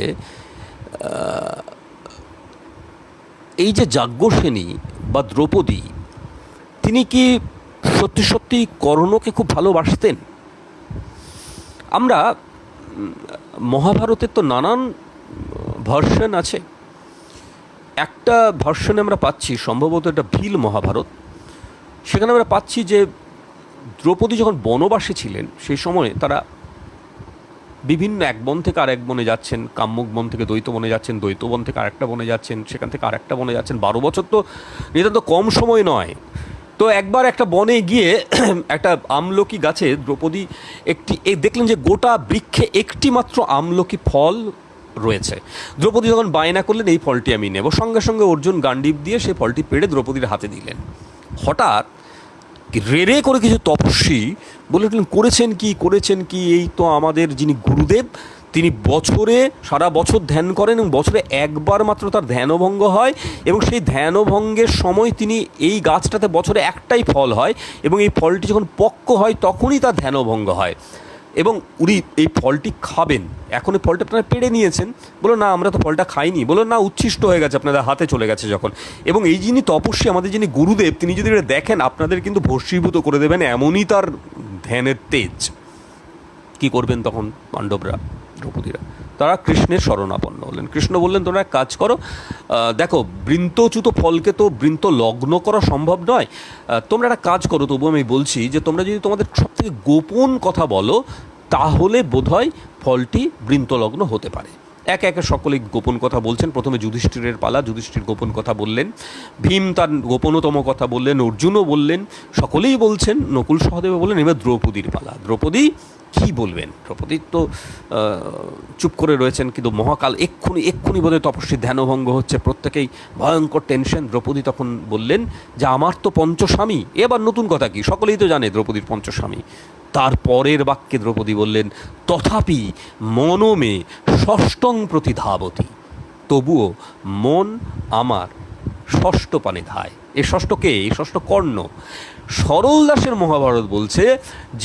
এই যে যাজ্ঞসেনী বা দ্রৌপদী, তিনি কি সত্যি সত্যি কর্ণকে খুব ভালোবাসতেন? আমরা মহাভারতের তো নানান ভার্সন আছে। একটা ভার্সনে আমরা পাচ্ছি, সম্ভবত এটা ভিল মহাভারত, সেখানে আমরা পাচ্ছি যে দ্রৌপদী যখন বনবাসে ছিলেন, সেই সময় তারা বিভিন্ন এক বন থেকে আর এক বনে যাচ্ছেন, কাম্যক বন থেকে দ্বৈত বনে যাচ্ছেন, দ্বৈত বন থেকে আরেকটা বনে যাচ্ছেন, সেখান থেকে আরেকটা বনে যাচ্ছেন। 12 বছর তো নিতান্ত কম সময় নয়। তো একবার একটা বনে গিয়ে একটা আমলকি গাছে দ্রৌপদী দেখলেন যে গোটা বৃক্ষে একটি মাত্র আমলকি ফল রয়েছে। দ্রৌপদী যখন বায়না করলেন এই ফলটি আমি নেব, সঙ্গে সঙ্গে অর্জুন গান্ডীব দিয়ে সেই ফলটি পেড়ে দ্রৌপদীর হাতে দিলেন। হঠাৎ রেড়ে করে কিছু তপস্বী বলে করেছেন কি, এই তো আমাদের যিনি গুরুদেব, তিনি সারা বছর ধ্যান করেন এবং বছরে একবার মাত্র তার ধ্যানভঙ্গ হয়, এবং সেই ধ্যানভঙ্গের সময় তিনি এই গাছটাতে বছরে একটাই ফল হয় এবং এই ফলটি যখন পক্ক হয় তখনই তার ধ্যানভঙ্গ হয় এবং উনি এই ফলটি খাবেন। এখন এই ফলটা আপনারা পেড়ে নিয়েছেন, বলো না আমরা তো ফলটা খাইনি, বলো না উচ্ছিষ্ট হয়ে গেছে, আপনাদের হাতে চলে গেছে যখন। এবং এই যিনি তপস্বী, আমাদের যিনি গুরুদেব, তিনি যদি এটা দেখেন আপনাদের কিন্তু ভস্মীভূত করে দেবেন, এমনই তার ধ্যানের তেজ। কি করবেন তখন পাণ্ডবরা, দ্রৌপদীরা? তারা কৃষ্ণের শরণাপন্ন হলেন। কৃষ্ণ বললেন তোমরা এক কাজ করো, দেখো বৃন্তচ্যুত ফলকে তো বৃন্ত লগ্ন করা সম্ভব নয়, তোমরা একটা কাজ করো, তবু আমি বলছি যে তোমরা যদি তোমাদের সবথেকে গোপন কথা বলো তাহলে বোধহয় ফলটি বৃন্তলগ্ন হতে পারে। একে একে সকলেই গোপন কথা বলছেন। প্রথমে যুধিষ্ঠিরের পালা, যুধিষ্ঠির গোপন কথা বললেন, ভীম তার গোপনতম কথা বললেন, অর্জুনও বললেন, সকলেই বলছেন, নকুল সহদেব বললেন। এবার দ্রৌপদীর পালা। দ্রৌপদী কী বলবেন? দ্রৌপদী তো চুপ করে রয়েছেন, কিন্তু মহাকাল এক্ষুনি বোধহয় তপস্বীর ধ্যানভঙ্গ হচ্ছে, প্রত্যেকেই ভয়ঙ্কর টেনশন। দ্রৌপদী তখন বললেন যে আমার তো পঞ্চস্বামী। এবার নতুন কথা কি, সকলেই তো জানে দ্রৌপদীর পঞ্চস্বামী। তার পরের বাক্যে দ্রৌপদী বললেন তথাপি মনমে ষষ্ঠং প্রতি ধাবতী, তবুও মন আমার ষষ্ঠ পানে ধায়। এ ষষ্ঠ কে? এই ষষ্ঠ কর্ণ। সরল দাসের মহাভারত বলছে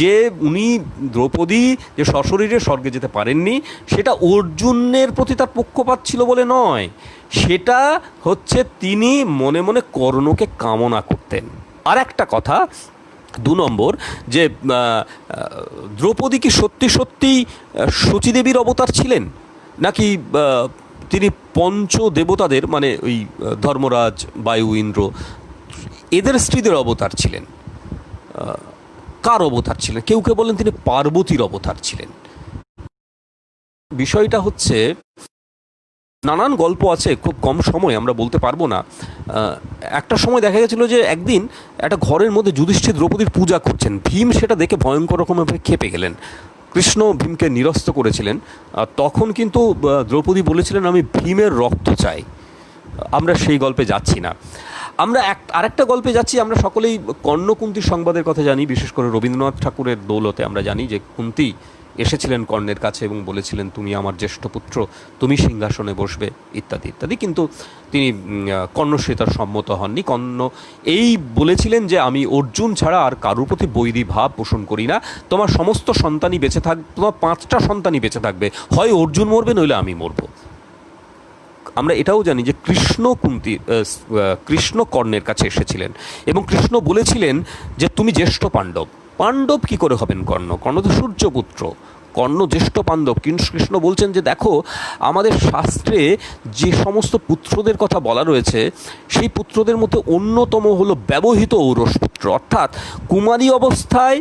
যে উনি দ্রৌপদী যে সশরীরে স্বর্গে যেতে পারেননি, সেটা অর্জুনের প্রতি তার পক্ষপাত ছিল বলে নয়, সেটা হচ্ছে তিনি মনে মনে কর্ণকে কামনা করতেন। আর একটা কথা, 2 নম্বর, যে দ্রৌপদী কি সত্যি সত্যিই সতীদেবীর অবতার ছিলেন, নাকি তিনি পঞ্চদেবতাদের মানে ওই ধর্মরাজ, বায়ু, ইন্দ্র এদের স্ত্রীদের অবতার ছিলেন? কার অবতার ছিলেন? কেউ কেউ বলেন তিনি পার্বতীর অবতার ছিলেন। বিষয়টা হচ্ছে নানান গল্প আছে, খুব কম সময় আমরা বলতে পারবো না। একটা সময় দেখা গেছিল যে একদিন একটা ঘরের মধ্যে যুধিষ্ঠির দ্রৌপদীর পূজা করছেন, ভীম সেটা দেখে ভয়ঙ্কর রকমভাবে ক্ষেপে গেলেন। কৃষ্ণ ভীমকে নিরস্ত করেছিলেন। তখন কিন্তু দ্রৌপদী বলেছিলেন আমি ভীমের রক্ত চাই। আমরা সেই গল্পে যাচ্ছি না, আমরা আরেকটা গল্পে যাচ্ছি। আমরা সকলেই কর্ণ কুন্তির সংবাদের কথা জানি, বিশেষ করে রবীন্দ্রনাথ ঠাকুরের দৌলতে আমরা জানি যে কুন্তি এসেছিলেন কর্ণের কাছে এবং বলেছিলেন তুমি আমার জ্যেষ্ঠ পুত্র, তুমি সিংহাসনে বসবে, ইত্যাদি ইত্যাদি। কিন্তু তিনি কর্ণ সেটার সম্মত হননি। কর্ণ এই বলেছিলেন যে আমি অর্জুন ছাড়া আর কারোর প্রতি বৈরী ভাব পোষণ করি না, তোমার সমস্ত সন্তানই বেঁচে থাকবে, তোমার 5টা সন্তানই বেঁচে থাকবে, হয় অর্জুন মরবে নইলে আমি মরব। আমরা এটাও জানি যে কৃষ্ণ কর্ণের কাছে এসেছিলেন এবং কৃষ্ণ বলেছিলেন যে তুমি জ্যেষ্ঠ পাণ্ডব। পাণ্ডব কি করে হবেন কর্ণ? কর্ণ তো সূর্যপুত্র, কর্ণ জ্যেষ্ঠ পাণ্ডব। কৃষ্ণ বলছেন যে দেখো আমাদের শাস্ত্রে যে সমস্ত পুত্রদের কথা বলা রয়েছে, সেই পুত্রদের মধ্যে অন্যতম হলো ব্যবহৃত ঔরস পুত্র, অর্থাৎ কুমারী অবস্থায়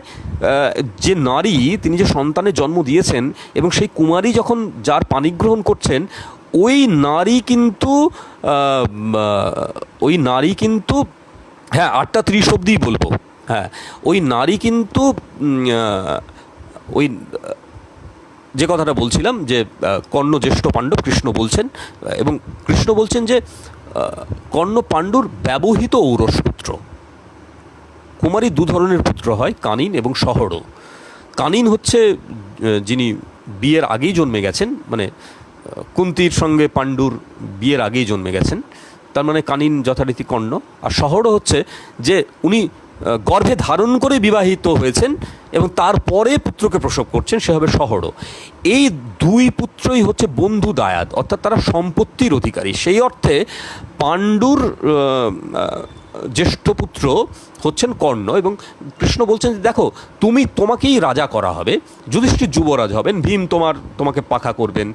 যে নারী, তিনি যে সন্তানের জন্ম দিয়েছেন এবং সেই কুমারী যখন যার পাণিগ্রহণ করছেন, ওই নারী কিন্তু হ্যাঁ 8:30 অবধিই বলবো, হ্যাঁ ওই নারী কিন্তু ওই যে কথাটা বলছিলাম যে কর্ণ জ্যেষ্ঠ পাণ্ডব, কৃষ্ণ বলছেন, এবং কৃষ্ণ বলছেন যে কর্ণ পাণ্ডুর ব্যবহৃত ঔরস পুত্র। কুমারী 2 ধরনের পুত্র হয়, কানিন এবং সহড়। কানিন হচ্ছে যিনি বিয়ের আগেই জন্মে গেছেন, মানে কুন্তির সঙ্গে পাণ্ডুর বিয়ের আগেই জন্মে গেছেন, তার মানে কানিন যথারীতি কর্ণ। আর সহড় হচ্ছে যে উনি গর্ভে ধারণ করে বিবাহিত হয়েছেন এবং তারপরে পুত্রকে প্রসব করছেন, সে হবে সহড়। এই 2 পুত্রই হচ্ছে বন্ধু দায়াদ, অর্থাৎ তারা সম্পত্তির অধিকারী। সেই অর্থে পাণ্ডুর জ্যেষ্ঠ পুত্র হচ্ছেন কর্ণ এবং কৃষ্ণ বলছেন যে দেখো তোমাকেই রাজা করা হবে, যুধিষ্ঠির যুবরাজ হবেন, ভীম তোমাকে পাখা করবেন,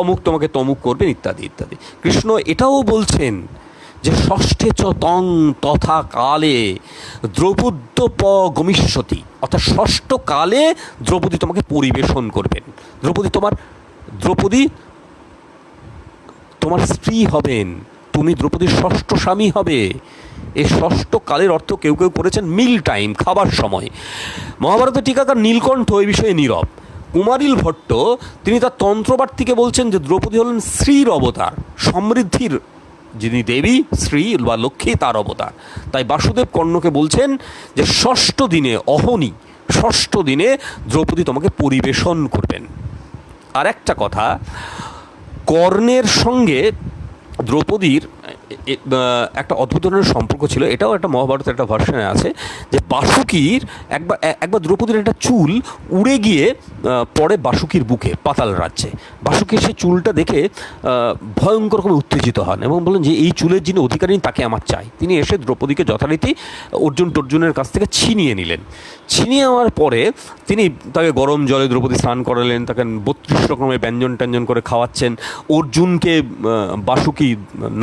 অমুক তোমাকে তমুক করবেন, ইত্যাদি ইত্যাদি। কৃষ্ণ এটাও বলছেন যে ষষ্ঠে চ তং তথা কালে দ্রৌপদ্য গমিষ্যতি, অর্থাৎ ষষ্ঠ কালে দ্রৌপদী তোমাকে পরিবেশন করবেন। দ্রৌপদী তোমার স্ত্রী হবেন, তুমি দ্রৌপদীর ষষ্ঠ স্বামী হবে। এই ষষ্ঠ কালের অর্থ কেউ কেউ করেছেন মিল টাইম, খাবার সময়। মহাভারতের টিকাকার নীলকণ্ঠ এই বিষয়ে নীরব। কুমারিল ভট্ট তিনি তার তন্ত্রবার্তিকে বলছেন যে দ্রৌপদী হলেন শ্রীর অবতার, সমৃদ্ধির যিনি দেবী, শ্রী বা লক্ষ্মী তার অবতার। তাই বাসুদেব কর্ণকে বলছেন যে ষষ্ঠ দিনে অহনি, ষষ্ঠ দিনে দ্রৌপদী তোমাকে পরিবেশন করবেন। আর একটা কথা, কর্ণের সঙ্গে দ্রৌপদীর একটা অদ্ভুত ধরনের সম্পর্ক ছিল। এটাও একটা মহাভারতের একটা ভার্সনে আছে যে বাসুকীর একবার দ্রৌপদীর একটা চুল উড়ে গিয়ে পড়ে বাসুকীর বুকে পাতাল রাজ্যে। বাসুকীর সেই চুলটা দেখে ভয়ঙ্কর রকম উত্তেজিত হন এবং বলেন যে এই চুলের যিনি অধিকারী তাকে আমার চাই। তিনি এসে দ্রৌপদীকে যথারীতি অর্জুনের কাছ থেকে ছিনিয়ে নিলেন। ছিনিয়ে নেওয়ার পরে তিনি তাকে গরম জলে দ্রৌপদী স্নান করালেন, তাকে 32 রকমের ব্যঞ্জন ট্যাঞ্জন করে খাওয়াচ্ছেন। অর্জুনকে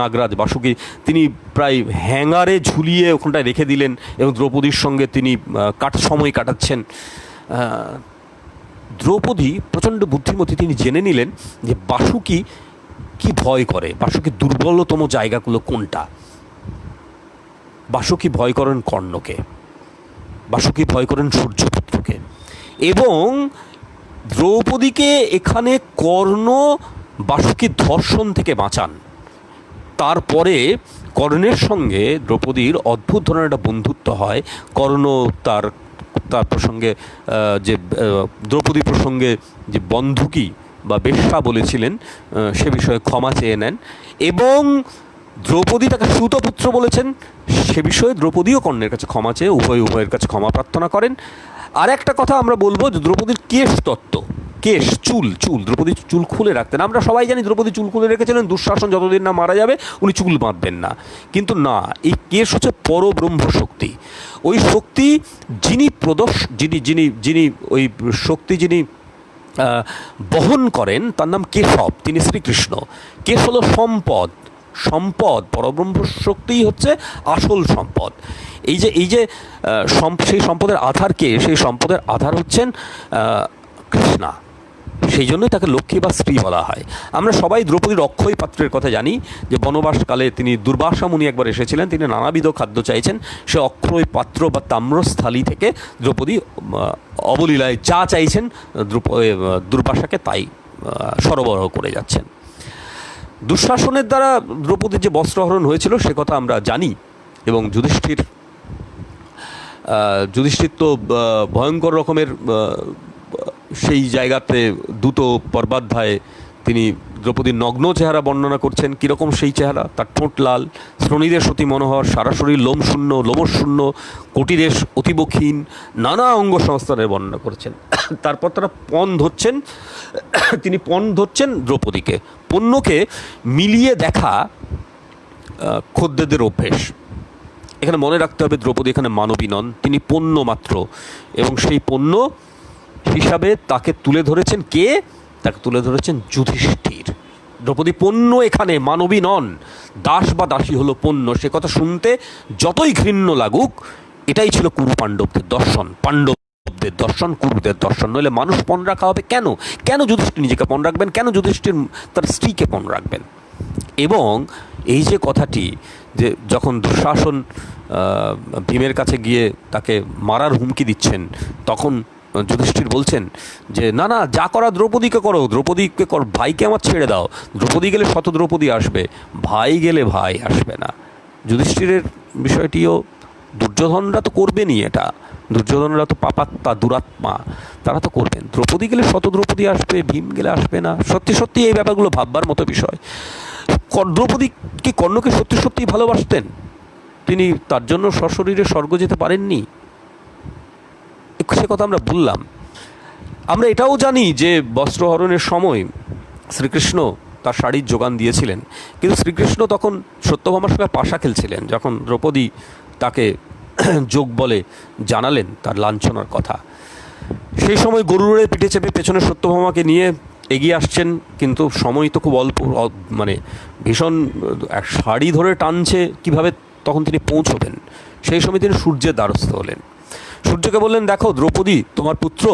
নাগরাজ বাসুকী তিনি প্রায় হ্যাঙ্গারে ঝুলিয়ে ওখানটায় রেখে দিলেন এবং দ্রৌপদীর সঙ্গে তিনি সময় কাটাচ্ছেন। দ্রৌপদী প্রচণ্ড বুদ্ধিমতী, তিনি জেনে নিলেন যে বাসুকী কি ভয় করে, বাসুকীর দুর্বলতম জায়গাগুলো কোনটা? বাসুকী ভয় করেন কর্ণকে, বাসুকী ভয় করেন সূর্যপুত্রকে, এবং দ্রৌপদীকে এখানে কর্ণ বাসুকীর ধর্ষণ থেকে বাঁচান। তারপরে কর্ণের সঙ্গে দ্রৌপদীর অদ্ভুত ধরনের একটা বন্ধুত্ব হয়। কর্ণ তার প্রসঙ্গে যে দ্রৌপদী প্রসঙ্গে যে বন্ধুকি বা বেশ্যা বলেছিলেন সে বিষয়ে ক্ষমা চেয়ে নেন, এবং দ্রৌপদী তাকে সুতপুত্র বলেছেন সে বিষয়ে দ্রৌপদীও কর্ণের কাছে ক্ষমা চেয়ে উভয়ের কাছে ক্ষমা প্রার্থনা করেন। আর একটা কথা আমরা বলবো যে দ্রৌপদীর কেশ তত্ত্ব, কেশ, চুল, দ্রৌপদী চুল খুলে রাখতেন। আমরা সবাই জানি দ্রৌপদী চুল খুলে রেখেছিলেন, দুঃশাসন যতদিন না মারা যাবে উনি চুল বাঁধবেন না, কিন্তু না, এই কেশ হচ্ছে পরব্রহ্ম শক্তি। ওই শক্তি যিনি ওই শক্তি যিনি বহন করেন তার নাম কেশব, তিনি শ্রীকৃষ্ণ। কেশ হলো সম্পদ, পরব্রহ্ম শক্তিই হচ্ছে আসল সম্পদ। এই যে সেই সম্পদের আধার কে? সেই সম্পদের আধার হচ্ছেন কৃষ্ণা। সেই জন্যই তাকে লক্ষ্মী বা স্ত্রী বলা হয়। আমরা সবাই দ্রৌপদীর অক্ষয় পাত্রের কথা জানি, যে বনবাসকালে তিনি দুর্বাসা মুনি একবার এসেছিলেন, তিনি নানাবিধ খাদ্য চাইছেন, সে অক্ষয় পাত্র বা তাম্রস্থলী থেকে দ্রৌপদী অবলীলায় যা চাইছেন দুর্বাসাকে তাই সরবরাহ করে যাচ্ছেন। দুঃশাসনের দ্বারা দ্রৌপদীর যে বস্ত্রহরণ হয়েছিল সে কথা আমরা জানি, এবং যুধিষ্ঠির তো ভয়ঙ্কর রকমের সেই জায়গাতে দ্রুত পর্বাধ্যায়ে তিনি দ্রৌপদীর নগ্ন চেহারা বর্ণনা করছেন। কীরকম সেই চেহারা? তার ঠোঁট লাল, শ্রোণীদেশ অতি মনোহর, সারা শরীর লোমশূন্য, কটিদেশ অতিবক্ষীণ, নানা অঙ্গ সংস্থানের বর্ণনা করছেন। তারপর তারা তিনি পণ ধরছেন দ্রৌপদীকে। পণ্যকে মিলিয়ে দেখা খদ্দেরদের অভ্যেস। এখানে মনে রাখতে হবে দ্রৌপদী এখানে মানবী নন, তিনি পণ্য মাত্র, এবং সেই পণ্য হিসাবে তাকে তুলে ধরেছেন কে? তাকে তুলে ধরেছেন যুধিষ্ঠির। দ্রৌপদী পণ্য, এখানে মানবী নন। দাস বা দাসী হলো পণ্য। সে কথা শুনতে যতই ঘৃণ্য লাগুক, এটাই ছিল কুরু পাণ্ডবদের দর্শন, পাণ্ডবদের দর্শন, কুরুদের দর্শন। নইলে মানুষ পণ রাখা হবে কেন? কেন যুধিষ্ঠির নিজেকে পণ রাখবেন? কেন যুধিষ্ঠির তার স্ত্রীকে পণ রাখবেন? এবং এই যে কথাটি, যে যখন দুঃশাসন ভীমের কাছে গিয়ে তাকে মারার হুমকি দিচ্ছেন, তখন যুধিষ্ঠির বলছেন যে না, যা করা দ্রৌপদীকে করো, ভাইকে আমার ছেড়ে দাও। দ্রৌপদী গেলে শত দ্রৌপদী আসবে, ভাই গেলে ভাই আসবে না। যুধিষ্ঠিরের বিষয়টিও দুর্যোধনরা তো করবেনই, এটা দুর্যোধনরা তো পাপাত্মা, দুরাত্মা, তারা তো করবেন। দ্রৌপদী গেলে শত দ্রৌপদী আসবে, ভীম গেলে আসবে না। সত্যি এই ব্যাপারগুলো ভাববার মতো বিষয়। দ্রৌপদী কি কর্ণকে সত্যিই ভালোবাসতেন? তিনি তার জন্য সশরীরে স্বর্গ যেতে পারেননি, সে কথা আমরা বললাম। আমরা এটাও জানি যে বস্ত্রহরণের সময় শ্রীকৃষ্ণ তার শাড়ির যোগান দিয়েছিলেন, কিন্তু শ্রীকৃষ্ণ তখন সত্যভামার সঙ্গে পাশা খেলছিলেন, যখন দ্রৌপদী তাকে যোগ বলে জানালেন তার লাঞ্ছনার কথা। সেই সময় গরুড়ের পিঠে চেপে পেছনে সত্যভামাকে নিয়ে এগিয়ে আসছেন, কিন্তু সময় তো খুব অল্প, মানে ভীষণ এক শাড়ি ধরে টানছে, কিভাবে তখন তিনি পৌঁছবেন? সেই সময় তিনি সূর্যের দ্বারস্থ হলেন। সূর্যকে বললেন, দেখো দ্রৌপদী, তোমার পুত্র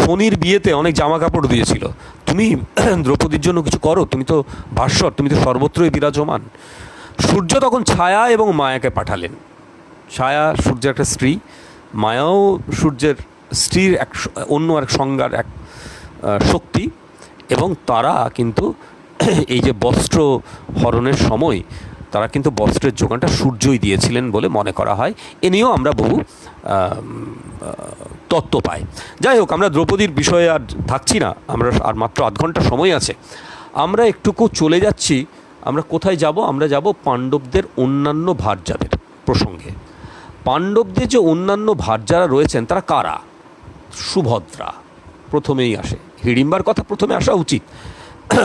শনির বিয়েতে অনেক জামা কাপড় দিয়েছিল, তুমি দ্রৌপদীর জন্য কিছু করো, তুমি তো ভাস্বর, তুমি তো সর্বত্রই বিরাজমান। সূর্য তখন ছায়া এবং মায়াকে পাঠালেন। ছায়া সূর্যের একটা স্ত্রী, মায়াও সূর্যের স্ত্রীর অন্য এক সংজ্ঞার এক শক্তি, এবং তারা কিন্তু এই যে বস্ত্র হরণের সময় তারা কিন্তু বস্ত্রের যোগানটা সূর্যই দিয়েছিলেন বলে মনে করা হয়। এ নিয়েও আমরা বহু তত্ত্ব পাই। যাই হোক, আমরা দ্রৌপদীর বিষয়ে আর থাকছি না, আমরা আর মাত্র আধ ঘন্টা সময় আছে। আমরা একটুকু চলে যাচ্ছি। আমরা কোথায় যাব? আমরা যাব পাণ্ডবদের অন্যান্য ভার্যাদের প্রসঙ্গে। পাণ্ডবদের যে অন্যান্য ভার্যারা রয়েছেন তারা কারা? সুভদ্রা প্রথমেই আসে। হিড়িম্বার কথা প্রথমে আসা উচিত,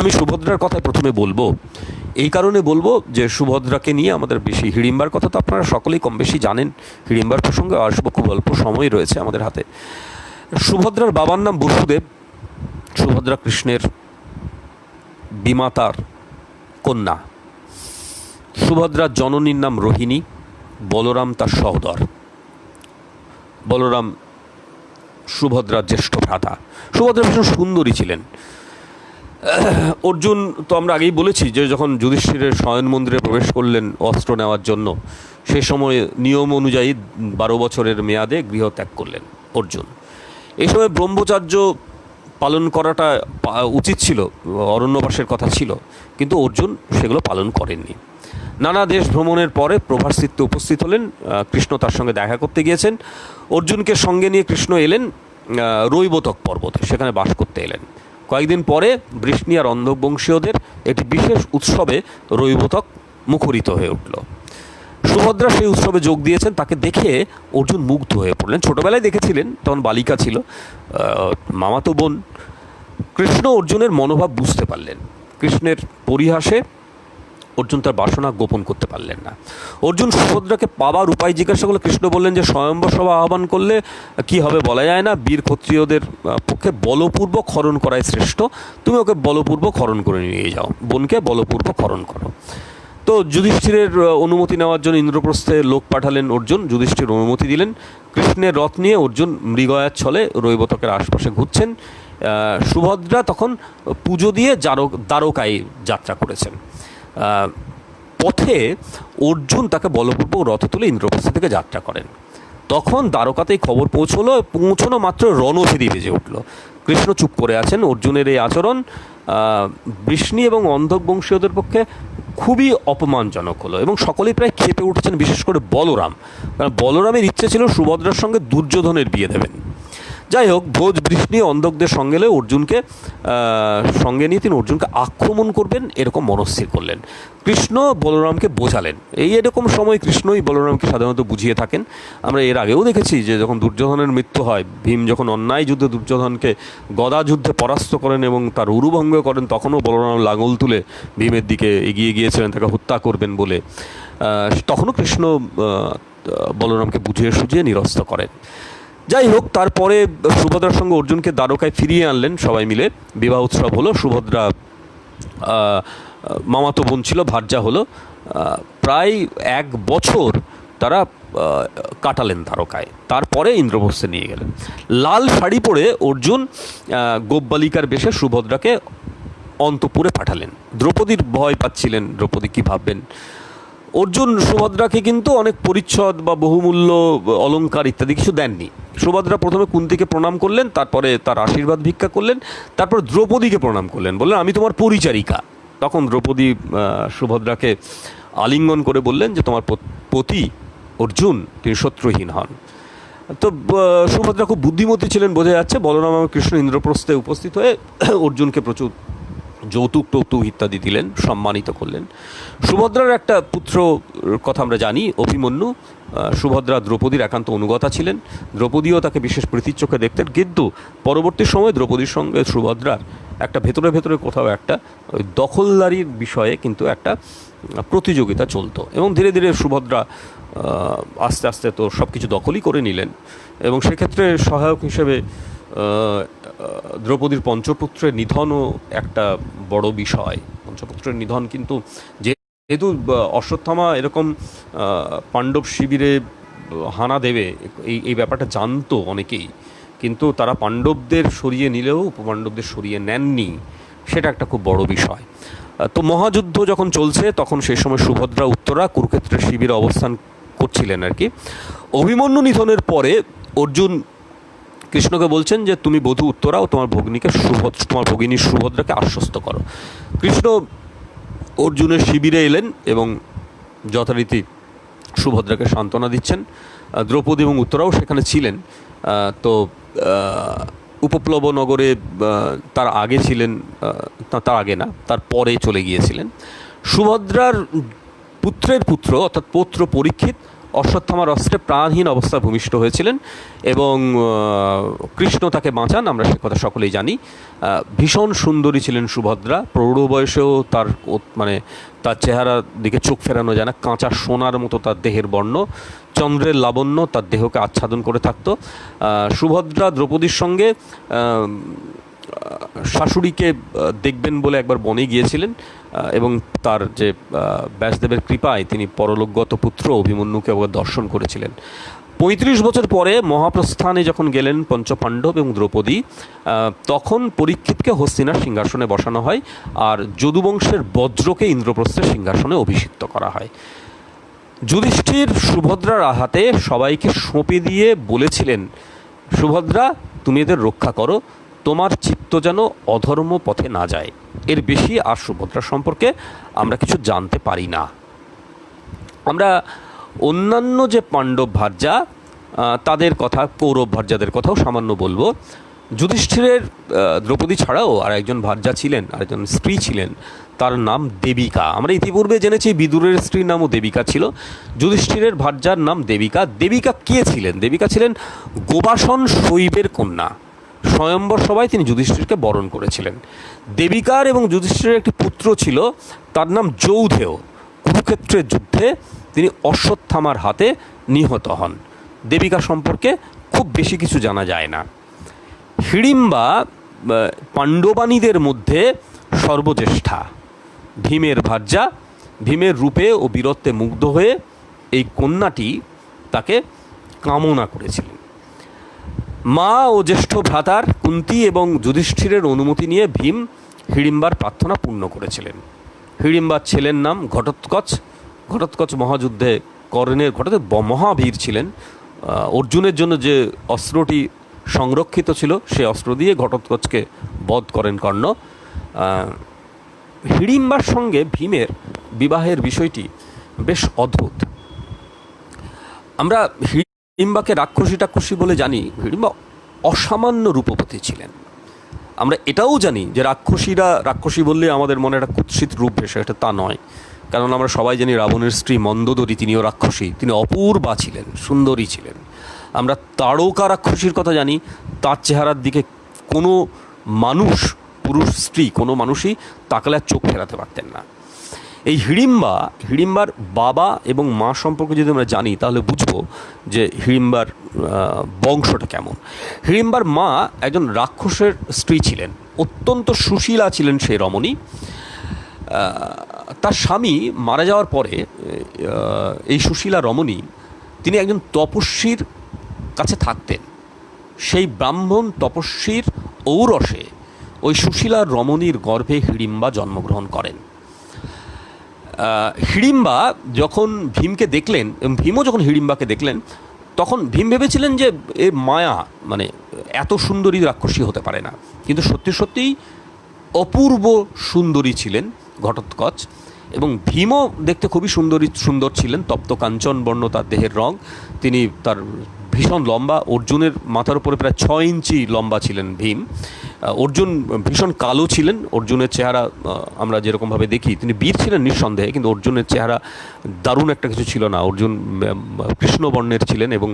আমি সুভদ্রার কথাই প্রথমে বলবো। এই কারণে বলবো যে সুভদ্রাকে নিয়ে আমাদের বেশি, হিড়িম্বার কথা তো আপনারা সকলেই কম বেশি জানেন। হিড়িম্বার প্রসঙ্গে আসবো, খুব অল্প সময় রয়েছে আমাদের হাতে। সুভদ্রার বাবার নাম বসুদেব। সুভদ্রা কৃষ্ণের বিমাতার কন্যা। সুভদ্রার জননীর নাম রোহিণী, বলরাম তার সহোদর। বলরাম সুভদ্রার জ্যেষ্ঠ ভ্রাতা। সুভদ্রা ভীষণ সুন্দরী ছিলেন। অর্জুন তো আমরা আগেই বলেছি যে যখন যুধিষ্ঠিরের শয়ন মন্দিরে প্রবেশ করলেন অস্ত্র নেওয়ার জন্য, সেই সময় নিয়ম অনুযায়ী 12 বছরের মেয়াদে গৃহত্যাগ করলেন অর্জুন। এই সময় ব্রহ্মচার্য পালন করাটা উচিত ছিল, অরণ্যবাসের কথা ছিল, কিন্তু অর্জুন সেগুলো পালন করেননি। নানা দেশ ভ্রমণের পরে প্রভাসচিত্তে উপস্থিত হলেন। কৃষ্ণ তার সঙ্গে দেখা করতে গিয়েছেন। অর্জুনকে সঙ্গে নিয়ে কৃষ্ণ এলেন রৈবতক পর্বতে, সেখানে বাস করতে এলেন। কয়েকদিন পরে বৃষ্ণি আর অন্ধক বংশীয়দের একটি বিশেষ উৎসবে রৈবতক মুখরিত হয়ে উঠল। সুভদ্রা সেই উৎসবে যোগ দিয়েছেন। তাকে দেখে অর্জুন মুগ্ধ হয়ে পড়লেন। ছোটবেলায় দেখেছিলেন, তখন বালিকা ছিল, মামাতো বোন। কৃষ্ণ অর্জুনের মনোভাব বুঝতে পারলেন। কৃষ্ণের পরিহাসে অর্জুন তার বাসনা গোপন করতে পারলেন না। অর্জুন সুভদ্রাকে পাবার উপায় জিজ্ঞাসা করলে কৃষ্ণ বললেন যে স্বয়ম্বর সভা আহ্বান করলে কি হবে বলা যায় না, বীর ক্ষত্রিয়দের পক্ষে বলপূর্বক হরণ করাই শ্রেষ্ঠ। তুমি ওকে বলপূর্বক হরণ করে নিয়ে যাও, বোনকে বলপূর্বক হরণ করো। তো যুধিষ্ঠিরের অনুমতি নেওয়ার জন্য ইন্দ্রপ্রস্থে লোক পাঠালেন অর্জুন। যুধিষ্ঠির অনুমতি দিলেন। কৃষ্ণের রথ নিয়ে অর্জুন মৃগয়ার ছলে রৈবতকের আশপাশে ঘুরছেন। সুভদ্রা তখন পুজো দিয়ে দ্বারকায় যাত্রা করেছেন। পথে অর্জুন তাকে বলপূর্বক রথে তুলে ইন্দ্রপ্রস্থ থেকে যাত্রা করেন। তখন দ্বারকাতেই খবর পৌঁছনো মাত্র রণভেরি বেজে উঠল। কৃষ্ণ চুপ করে আছেন। অর্জুনের এই আচরণ বৃষ্ণি এবং অন্ধক বংশীয়দের পক্ষে খুবই অপমানজনক হলো এবং সকলেই প্রায় ক্ষেপে উঠেছেন, বিশেষ করে বলরাম। কারণ বলরামের ইচ্ছে ছিল সুভদ্রার সঙ্গে দুর্যোধনের বিয়ে দেবেন। যাই হোক, ভোজ বৃষ্ণি অন্ধকদের সঙ্গে এলে অর্জুনকে সঙ্গে নিয়ে তিনি অর্জুনকে আক্রমণ করবেন এরকম মনস্থির করলেন। কৃষ্ণ বলরামকে বোঝালেন। এরকম সময় কৃষ্ণই বলরামকে সাধারণত বুঝিয়ে থাকেন। আমরা এর আগেও দেখেছি যে যখন দুর্যোধনের মৃত্যু হয়, ভীম যখন অন্যায় যুদ্ধে দুর্যোধনকে গদা যুদ্ধে পরাস্ত করেন এবং তার উরুভঙ্গ করেন, তখনও বলরাম লাঙল তুলে ভীমের দিকে এগিয়ে গিয়েছিলেন তাকে হত্যা করবেন বলে। তখনও কৃষ্ণ বলরামকে বুঝিয়ে সুঝিয়ে নিরস্ত করেন। যাই হোক, তারপরে সুভদ্রার সঙ্গে অর্জুনকে দ্বারকায় ফিরিয়ে আনলেন সবাই মিলে। বিবাহ উৎসব হলো। সুভদ্রা মামাতো বোন ছিল, ভার্যা হলো। প্রায় 1 বছর তারা কাটালেন দ্বারকায়। তারপরে ইন্দ্রপ্রস্থে নিয়ে গেলেন। লাল শাড়ি পরে অর্জুন গোপবালিকার বেশে সুভদ্রাকে অন্তঃপুরে পাঠালেন। দ্রৌপদীর ভয় পাচ্ছিলেন, দ্রৌপদী কী ভাববেন। অর্জুন সুভদ্রাকে কিন্তু অনেক পরিচ্ছদ বা বহুমূল্য অলংকার ইত্যাদি কিছু দেননি। সুভদ্রা প্রথমে কুন্তিকে প্রণাম করলেন, তারপরে তার আশীর্বাদ ভিক্ষা করলেন, তারপর দ্রৌপদীকে প্রণাম করলেন, বললেন আমি তোমার পরিচারিকা। তখন দ্রৌপদী সুভদ্রাকে আলিঙ্গন করে বললেন যে তোমার পতি অর্জুন তিনি শত্রুহীন হন। তো সুভদ্রা খুব বুদ্ধিমতী ছিলেন বোঝা যাচ্ছে। বলরাম এবং কৃষ্ণ ইন্দ্রপ্রস্থে উপস্থিত হয়ে অর্জুনকে প্রচুর যৌতুক টৌতুক ইত্যাদি দিলেন, সম্মানিত করলেন। সুভদ্রার একটা পুত্র কথা আমরা জানি, অভিমন্যু। সুভদ্রা দ্রৌপদীর একান্ত অনুগতা ছিলেন। দ্রৌপদীও তাকে বিশেষ প্রীতির চোখে দেখতেন। কিন্তু পরবর্তী সময় দ্রৌপদীর সঙ্গে সুভদ্রার একটা ভেতরে ভেতরে কোথাও একটা দখলদারির বিষয়ে কিন্তু একটা প্রতিযোগিতা চলতো এবং ধীরে ধীরে সুভদ্রা আস্তে আস্তে তো সব কিছু দখলই করে নিলেন এবং সেক্ষেত্রে সহায়ক হিসেবে দ্রৌপদীর পঞ্চপুত্রের নিধনও একটা বড় বিষয়। পঞ্চপুত্রের নিধন কিন্তু যেহেতু অশ্বত্থামা এরকম পাণ্ডব শিবিরে হানা দেবে এই ব্যাপারটা জানতো অনেকেই, কিন্তু তারা পাণ্ডবদের সরিয়ে নিলেও উপপাণ্ডবদের সরিয়ে নেননি, সেটা একটা খুব বড় বিষয়। তো মহাযুদ্ধ যখন চলছে তখন সেই সময় সুভদ্রা উত্তরা কুরুক্ষেত্রের শিবিরে অবস্থান করছিলেন আর কি। অভিমন্যু নিধনের পরে অর্জুন কৃষ্ণকে বলছেন যে তুমি বধূ উত্তরা ও তোমার ভগিনী সুভদ্রাকে আশ্বস্ত করো। কৃষ্ণ অর্জুনের শিবিরে এলেন এবং যথারীতি সুভদ্রাকে সান্ত্বনা দিচ্ছেন। দ্রৌপদী এবং উত্তরাও সেখানে ছিলেন। তো উপপ্লব নগরে তার আগে ছিলেন, তার আগে না, তার পরে চলে গিয়েছিলেন। সুভদ্রার পুত্রের পুত্র অর্থাৎ পৌত্র পরীক্ষিত অশ্বত্থামার অস্ত্রে প্রাণহীন অবস্থায় ভূমিষ্ঠ হয়েছিলেন এবং কৃষ্ণ তাকে বাঁচান, আমরা সে কথা সকলেই জানি। ভীষণ সুন্দরী ছিলেন সুভদ্রা। প্রৌঢ় বয়সেও তার চেহারার দিকে চোখ ফেরানো যায় না। কাঁচা সোনার মতো তার দেহের বর্ণ, চন্দ্রের লাবণ্য তার দেহকে আচ্ছাদন করে থাকত। সুভদ্রা দ্রৌপদীর সঙ্গে শাশুড়িকে দেখবেন বলে একবার বনে গিয়েছিলেন এবং তার যে ব্যাসদেবের কৃপায় তিনি পরলোকগত পুত্র অভিমন্যুকে দর্শন করেছিলেন। 35 বছর পরে মহাপ্রস্থানে যখন গেলেন পঞ্চপাণ্ডব এবং দ্রৌপদী, তখন পরীক্ষিতকে হস্তিনার সিংহাসনে বসানো হয়, আর যদুবংশের বজ্রকে ইন্দ্রপ্রস্থের সিংহাসনে অভিষিক্ত করা হয়। যুধিষ্ঠির সুভদ্রার হাতে সবাইকে সঁপে দিয়ে বলেছিলেন, সুভদ্রা, তুমি এদের রক্ষা করো, তোমার চিত্ত যেন অধর্ম পথে না যায়। এর বেশি আর সুভদ্রা সম্পর্কে আমরা কিছু জানতে পারি না। আমরা অন্যান্য যে পাণ্ডব ভার্যা তাদের কথা, কৌরব ভার্যাদের কথাও সামান্য বলবো। যুধিষ্ঠিরের দ্রৌপদী ছাড়াও আর একজন ভার্যা ছিলেন, আরেকজন স্ত্রী ছিলেন, তার নাম দেবিকা। আমরা ইতিপূর্বে জেনেছি বিদুরের স্ত্রীর নামও দেবিকা ছিল। যুধিষ্ঠিরের ভার্যার নাম দেবিকা। দেবিকা কে ছিলেন? দেবিকা ছিলেন গোবাসন শৈবের কন্যা। স্বয়ম্বর সভায় তিনি যুধিষ্ঠিরকে বরণ করেছিলেন। দেবিকার এবং যুধিষ্ঠিরের একটি পুত্র ছিল, তার নাম যৌধেয়। কুরুক্ষেত্রের যুদ্ধে তিনি অশ্বত্থামার হাতে নিহত হন। দেবিকা সম্পর্কে খুব বেশি কিছু জানা যায় না। হিড়িম্বা পাণ্ডবানীদের মধ্যে সর্বজ্যেষ্ঠা, ভীমের ভার্যা। ভীমের রূপে ও বীরত্বে মুগ্ধ হয়ে এই কন্যাটি তাকে কামনা করেছিলেন। মা ও জ্যেষ্ঠ ভ্রাতার কুন্তী এবং যুধিষ্ঠিরের অনুমতি নিয়ে ভীম হিড়িম্বার প্রার্থনা পূর্ণ করেছিলেন। হিড়িম্বার ছেলের নাম ঘটোৎকচ। ঘটোৎকচ মহাযুদ্ধে কর্ণের মহাবীর ছিলেন। অর্জুনের জন্য যে অস্ত্রটি সংরক্ষিত ছিল সে অস্ত্র দিয়ে ঘটোৎকচকে বধ করেন কর্ণ। হিড়িম্বার সঙ্গে ভীমের বিবাহের বিষয়টি বেশ অদ্ভুত। আমরা হিড়িম্বাকে রাক্ষসী বলে জানি। হিড়িম্বা অসামান্য রূপবতী ছিলেন। আমরা এটাও জানি যে রাক্ষসী বললে আমাদের মনে একটা কুৎসিত রূপ ভেসে, এটা তা নয়। কারণ আমরা সবাই জানি রাবণের স্ত্রী মন্দোদরী, তিনিও রাক্ষসী, তিনি অপূর্বা ছিলেন, সুন্দরী ছিলেন। আমরা তাড়কা রাক্ষসীর কথা জানি। তার চেহারার দিকে কোনো মানুষ, পুরুষ স্ত্রী কোনো মানুষই তাকালে আর চোখ ফেরাতে পারতেন না। এই হিড়িম্বার বাবা এবং মা সম্পর্কে যদি আমরা জানি তাহলে বুঝবো যে হিড়িম্বার বংশটা কেমন। হিড়িম্বার মা একজন রাক্ষসের স্ত্রী ছিলেন, অত্যন্ত সুশীলা ছিলেন সেই রমণী। তার স্বামী মারা যাওয়ার পরে এই সুশীলা রমণী তিনি একজন তপস্বীর কাছে থাকতেন। সেই ব্রাহ্মণ তপস্বীর ঔরসে ওই সুশীলা রমণীর গর্ভে হিড়িম্বা জন্মগ্রহণ করেন। হিড়িম্বা যখন ভীমকে দেখলেন এবং ভীমও যখন হিড়িম্বাকে দেখলেন, তখন ভীম ভেবেছিলেন যে এ মায়া, মানে এত সুন্দরী রাক্ষসী হতে পারে না। কিন্তু সত্যি সত্যিই অপূর্ব সুন্দরী ছিলেন ঘটোৎকচ, এবং ভীমও দেখতে খুবই সুন্দর ছিলেন। তপ্ত কাঞ্চন বর্ণ তার দেহের রং। তিনি তার ভীষণ লম্বা, অর্জুনের মাথার উপরে প্রায় 6 ইঞ্চি লম্বা ছিলেন ভীম। অর্জুন ভীষণ কালো ছিলেন। অর্জুনের চেহারা আমরা যেরকমভাবে দেখি, তিনি বীর ছিলেন নিঃসন্দেহে, কিন্তু অর্জুনের চেহারা দারুণ একটা কিছু ছিল না। অর্জুন কৃষ্ণবর্ণের ছিলেন এবং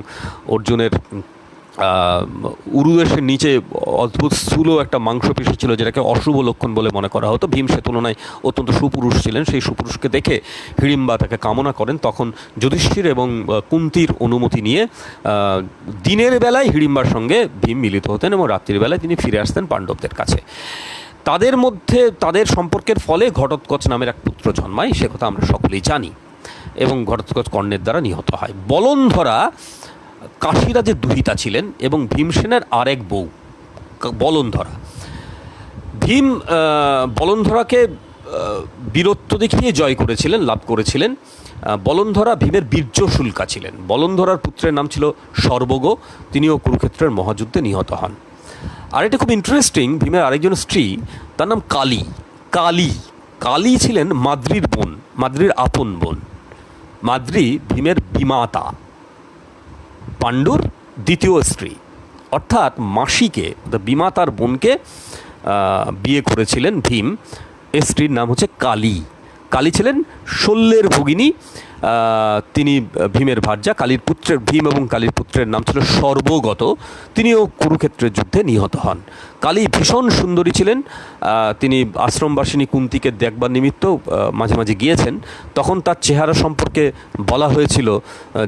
অর্জুনের উরুদেশের নিচে অদ্ভুত স্থূল একটা মাংসপেশি ছিল, যেটাকে অশুভ লক্ষণ বলে মনে করা হতো। ভীম সে তুলনায় অত্যন্ত সুপুরুষ ছিলেন। সেই সুপুরুষকে দেখে হিড়িম্বা তাকে কামনা করেন। তখন যুধিষ্ঠির এবং কুন্তীর অনুমতি নিয়ে দিনের বেলায় হিড়িম্বার সঙ্গে ভীম মিলিত হতেন এবং রাত্রির বেলায় তিনি ফিরে আসতেন পাণ্ডবদের কাছে। তাদের মধ্যে তাদের সম্পর্কের ফলে ঘটোৎকচ নামের এক পুত্র জন্মায়, সে কথা আমরা সকলেই জানি, এবং ঘটোৎকচ কর্ণের দ্বারা নিহত হয়। বলন্ধরা কাশীরাজের দুহিতা ছিলেন এবং ভীমসেনের আরেক বউ বলন্ধরা। ভীম বলন্ধরাকে বীরত্ব দেখিয়ে জয় করেছিলেন, লাভ করেছিলেন। বলন্ধরা ভীমের বীর্যশুল্কা ছিলেন। বলন্ধরার পুত্রের নাম ছিল সর্বগ। তিনিও কুরুক্ষেত্রের মহাযুদ্ধে নিহত হন। আর এটা খুব ইন্টারেস্টিং, ভীমের আরেকজন স্ত্রী, তার নাম কালী। কালী ছিলেন মাদ্রির বোন, মাদ্রির আপন বোন। মাদ্রি ভীমের বিমাতা, পাণ্ডুর দ্বিতীয় স্ত্রী, অর্থাৎ মাসিকে, বিমাতার বোনকে বিয়ে করেছিলেন ভীম। এই স্ত্রীর নাম হচ্ছে কালী। কালী ছিলেন শল্যের ভগিনী। তিনি ভীমের ভার্যা। ভীম এবং কালীর পুত্রের নাম ছিল সর্বগত। তিনিও কুরুক্ষেত্রের যুদ্ধে নিহত হন। কালী ভীষণ সুন্দরী ছিলেন। তিনি আশ্রমবাসিনী কুন্তীকে দেখবার নিমিত্ত মাঝে মাঝে গিয়েছেন। তখন তার চেহারা সম্পর্কে বলা হয়েছিল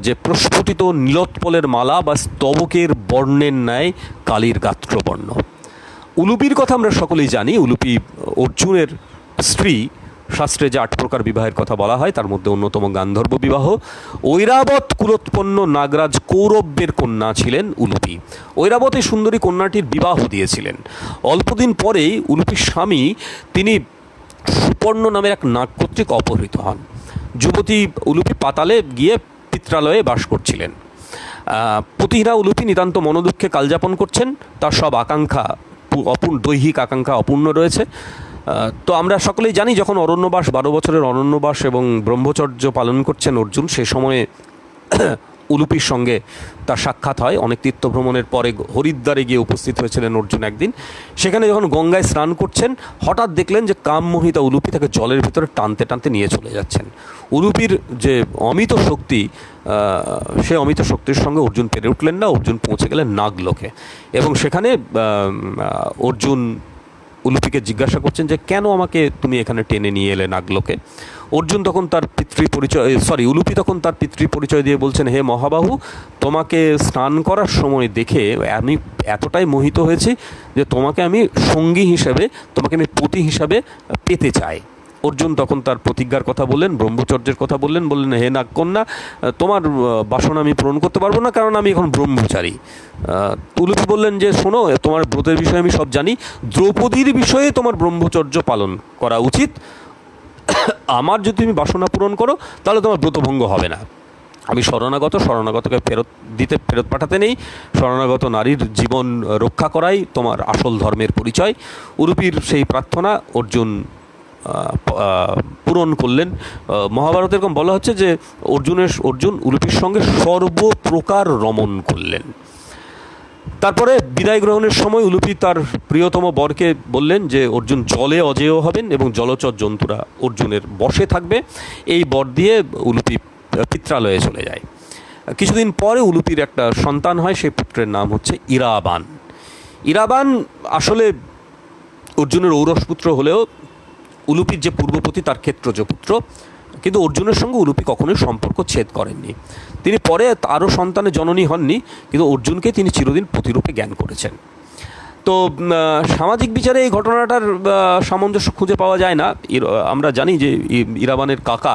যে প্রস্ফুটিত নীলোৎপলের মালা বা স্তবকের বর্ণের ন্যায় কালীর গাত্রবর্ণ। উলুপির কথা আমরা সকলেই জানি। উলুপি অর্জুনের স্ত্রী, শাস্ত্রে যে 8 প্রকার বিবাহের কথা বলা হয় তার মধ্যে অন্যতম গান্ধর্ব বিবাহ। ঐরাবত কুলোৎপন্ন নাগরাজ কৌরব্যের কন্যা ছিলেন উলুপি। ঐরাবত এই সুন্দরী কন্যাটির বিবাহ দিয়েছিলেন। অল্পদিন পরেই উলুপির স্বামী তিনি সুপর্ণ নামের এক নাগ কর্তৃক অপহৃত হন। যুবতী উলুপি পাতালে গিয়ে পিত্রালয়ে বাস করছিলেন। প্রতিহীনা উলুপি নিতান্ত মনোদুঃখে কালযাপন করছেন। তার সব আকাঙ্ক্ষা দৈহিক আকাঙ্ক্ষা অপূর্ণ রয়েছে। তো আমরা সকলেই জানি যখন অরণ্যবাস 12 বছরের অরণ্যবাস এবং ব্রহ্মচর্য পালন করছেন অর্জুন, সে সময়ে উলুপির সঙ্গে তার সাক্ষাৎ হয়। অনেক তীর্থভ্রমণের পরে হরিদ্বারে গিয়ে উপস্থিত হয়েছিলেন অর্জুন একদিন। সেখানে যখন গঙ্গায় স্নান করছেন হঠাৎ দেখলেন যে কামমোহিতা উলুপি তাকে জলের ভিতরে টানতে টানতে নিয়ে চলে যাচ্ছেন। উলুপির যে অমিত শক্তি, সে অমিত শক্তির সঙ্গে অর্জুন পেরে উঠলেন না। অর্জুন পৌঁছে গেলেন নাগলোকে এবং সেখানে অর্জুন উলুপিকে জিজ্ঞাসা করছেন যে কেন আমাকে তুমি এখানে টেনে নিয়ে এলে নাগলোকে। অর্জুন তখন তার উলুপি তখন তার পিতৃ পরিচয় দিয়ে বলছেন, হে মহাবাহু, তোমাকে স্নান করার সময় দেখে আমি এতটাই মোহিত হয়েছি যে তোমাকে আমি সঙ্গী হিসেবে, তোমাকে আমি পতি হিসাবে পেতে চাই। অর্জুন তখন তার প্রতিজ্ঞার কথা বললেন, ব্রহ্মচর্যের কথা বললেন। হে নাগকন্যা, তোমার বাসনা আমি পূরণ করতে পারবো না, কারণ আমি এখন ব্রহ্মচারী। উলুপি বললেন যে শোনো, তোমার ব্রতের বিষয়ে আমি সব জানি, দ্রৌপদীর বিষয়ে তোমার ব্রহ্মচর্য পালন করা উচিত। আমার যদি তুমি বাসনা পূরণ করো তাহলে তোমার ব্রতভঙ্গ হবে না। আমি শরণাগতকে ফেরত পাঠাতে নেই। শরণাগত নারীর জীবন রক্ষা করাই তোমার আসল ধর্মের পরিচয়। উলুপির সেই প্রার্থনা অর্জুন পূরণ করলেন। মহাভারতে এরকম বলা হচ্ছে যে অর্জুন উলুপির সঙ্গে সর্বপ্রকার রমণ করলেন। তারপরে বিদায় গ্রহণের সময় উলুপি তার প্রিয়তম বরকে বললেন যে অর্জুন জলে অজেয় হবেন এবং জলচর জন্তুরা অর্জুনের বশে থাকবে। এই বর দিয়ে উলুপি পিত্রালয়ে চলে যায়। কিছুদিন পরে উলুপির একটা সন্তান হয়, সেই পুত্রের নাম হচ্ছে ইরাবান। ইরাবান আসলে অর্জুনের ঔরসপুত্র হলেও উলুপির যে পূর্বপতি তার ক্ষেত্রজ পুত্র, কিন্তু অর্জুনের সঙ্গে উলুপি কখনোই সম্পর্ক ছেদ করেননি। তিনি পরে আরও সন্তানের জননী হননি, কিন্তু অর্জুনকে তিনি চিরদিন প্রতিরূপে জ্ঞান করেছেন। তো সামাজিক বিচারে এই ঘটনাটার সামঞ্জস্য খুঁজে পাওয়া যায় না। আমরা জানি যে ইরাবানের কাকা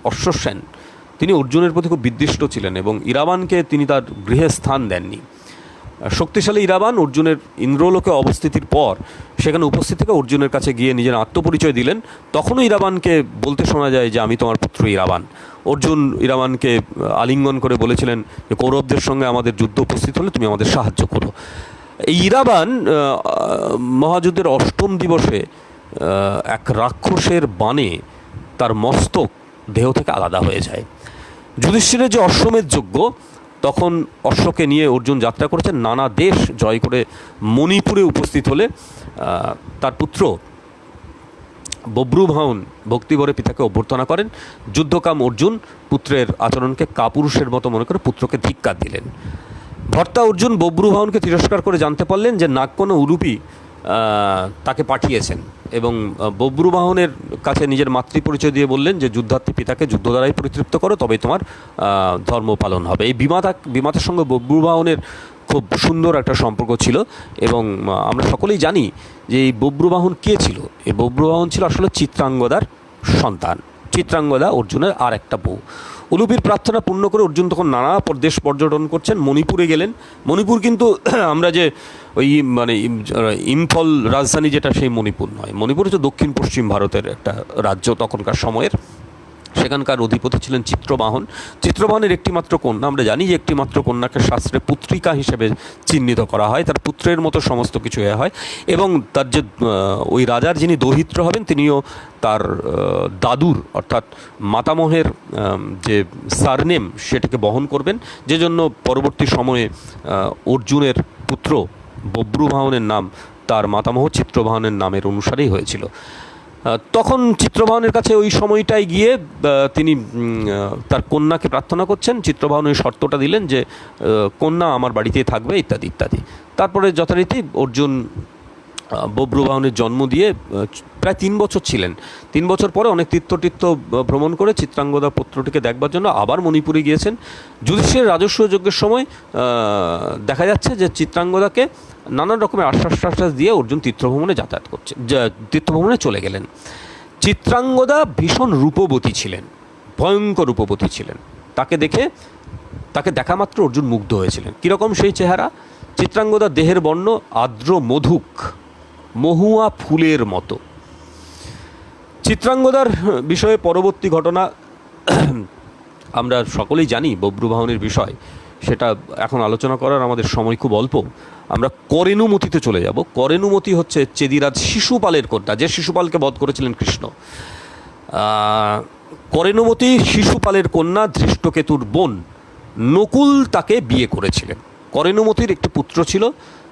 অশ্বসেন তিনি অর্জুনের প্রতি খুব বিদ্বিষ্ট ছিলেন এবং ইরাবানকে তিনি তার গৃহে স্থান দেননি। শক্তিশালী ইরাবান অর্জুনের ইন্দ্রলোকে অবস্থিতির পর সেখানে উপস্থিত থেকে অর্জুনের কাছে গিয়ে নিজের আত্মপরিচয় দিলেন। তখনও ইরাবানকে বলতে শোনা যায় যে আমি তোমার পুত্র ইরাবান। অর্জুন ইরাবানকে আলিঙ্গন করে বলেছিলেন যে কৌরবদের সঙ্গে আমাদের যুদ্ধ উপস্থিত হলে তুমি আমাদের সাহায্য করো। এই ইরাবান মহাযুদ্ধের 8ম দিবসে এক রাক্ষসের বাণে তার মস্তক দেহ থেকে আলাদা হয়ে যায়। যুধিষ্ঠিরের যে অশ্বমেধ যজ্ঞ, তখন অশ্বকে নিয়ে অর্জুন যাত্রা করেছেন। নানা দেশ জয় করে মণিপুরে উপস্থিত হলে তার পুত্র বব্রুভাউন ভক্তিভরে পিতাকে অভ্যর্থনা করেন। যুদ্ধকাম অর্জুন পুত্রের আচরণকে কাপুরুষের মতো মনে করে পুত্রকে ধিক্কার দিলেন। ভর্তা অর্জুন বব্রুভাউনকে তিরস্কার করে জানতে পারলেন যে নাগকর্ণ উলুপি তাকে পাঠিয়েছেন এবং বব্রুবাহনের কাছে নিজের মাতৃ পরিচয় দিয়ে বললেন যে যুদ্ধার্থী পিতাকে যুদ্ধ দ্বারাই পরিতৃপ্ত করো, তবেই তোমার ধর্ম পালন হবে। এই বিমাতার সঙ্গে বব্রুবাহনের খুব সুন্দর একটা সম্পর্ক ছিল এবং আমরা সকলেই জানি যে এই বব্রুবাহন কে ছিল। এই বব্রুবাহন ছিল আসলে চিত্রাঙ্গদার সন্তান। চিত্রাঙ্গদা অর্জুনের আর একটা বউ। উলুপির প্রার্থনা পূর্ণ করে অর্জুন তখন নানা দেশ পর্যটন করছেন। মণিপুরে গেলেন। মণিপুর কিন্তু আমরা যে ওই ইম্ফল রাজধানী যেটা, সেই মণিপুর নয়। মণিপুর হচ্ছে দক্ষিণ পশ্চিম ভারতের একটা রাজ্য তখনকার সময়ের। সেখানকার অধিপতি ছিলেন চিত্রবাহন। চিত্রবাহনের একটিমাত্র কন্যা। আমরা জানি যে একটিমাত্র কন্যাকে শাস্ত্রে পুত্রিকা হিসেবে চিহ্নিত করা হয়। তার পুত্রের মতো সমস্ত কিছু হয় এবং তার যে ওই রাজার যিনি দৌহিত্র হবেন তিনিও তার দাদুর অর্থাৎ মাতামহের যে সারনেম সেটাকে বহন করবেন, যে জন্য পরবর্তী সময়ে অর্জুনের পুত্র বব্রুবাহনের নাম তার মাতামহ চিত্রবাহনের নামের অনুসারেই হয়েছিল। তখন চিত্রবাহনের কাছে ওই সময়টায় গিয়ে তিনি তার কন্যাকে প্রার্থনা করছেন। চিত্রবাহন ওই শর্তটা দিলেন যে কন্যা আমার বাড়িতেই থাকবে ইত্যাদি ইত্যাদি। তারপরে যথারীতি অর্জুন বব্রুবাহনের জন্ম দিয়ে প্রায় 3 বছর ছিলেন। 3 বছর পরে অনেক তীর্থ ভ্রমণ করে চিত্রাঙ্গদা পুত্রটিকে দেখবার জন্য আবার মণিপুরে গিয়েছেন। যুধিষ্ঠিরের রাজস্ব যজ্ঞের সময় দেখা যাচ্ছে যে চিত্রাঙ্গদাকে নানান রকমের আশ্বাস দিয়ে অর্জুন তীর্থভ্রমণে চলে গেলেন। চিত্রাঙ্গদা ভীষণ রূপবতী ছিলেন, ভয়ঙ্কর রূপবতী ছিলেন। তাকে দেখা মাত্র অর্জুন মুগ্ধ হয়েছিলেন। কীরকম সেই চেহারা? চিত্রাঙ্গদা দেহের বর্ণ আর্দ্র মধুক, মহুয়া ফুলের মতো। চিত্রাঙ্গদার বিষয়ে পরবর্তী ঘটনা আমরা সকলেই জানি, বব্রুবাহনের বিষয়, সেটা এখন আলোচনা করার আমাদের সময় খুব অল্প। আমরা করেনুমতিতে চলে যাব। করেনুমতি হচ্ছে চেদিরাজ শিশুপালের কন্যা, যে শিশুপালকে বধ করেছিলেন কৃষ্ণ। করেনুমতি শিশুপালের কন্যা, ধৃষ্টকেতুর বোন। নকুল তাকে বিয়ে করেছিলেন। করেনুমতির একটি পুত্র ছিল,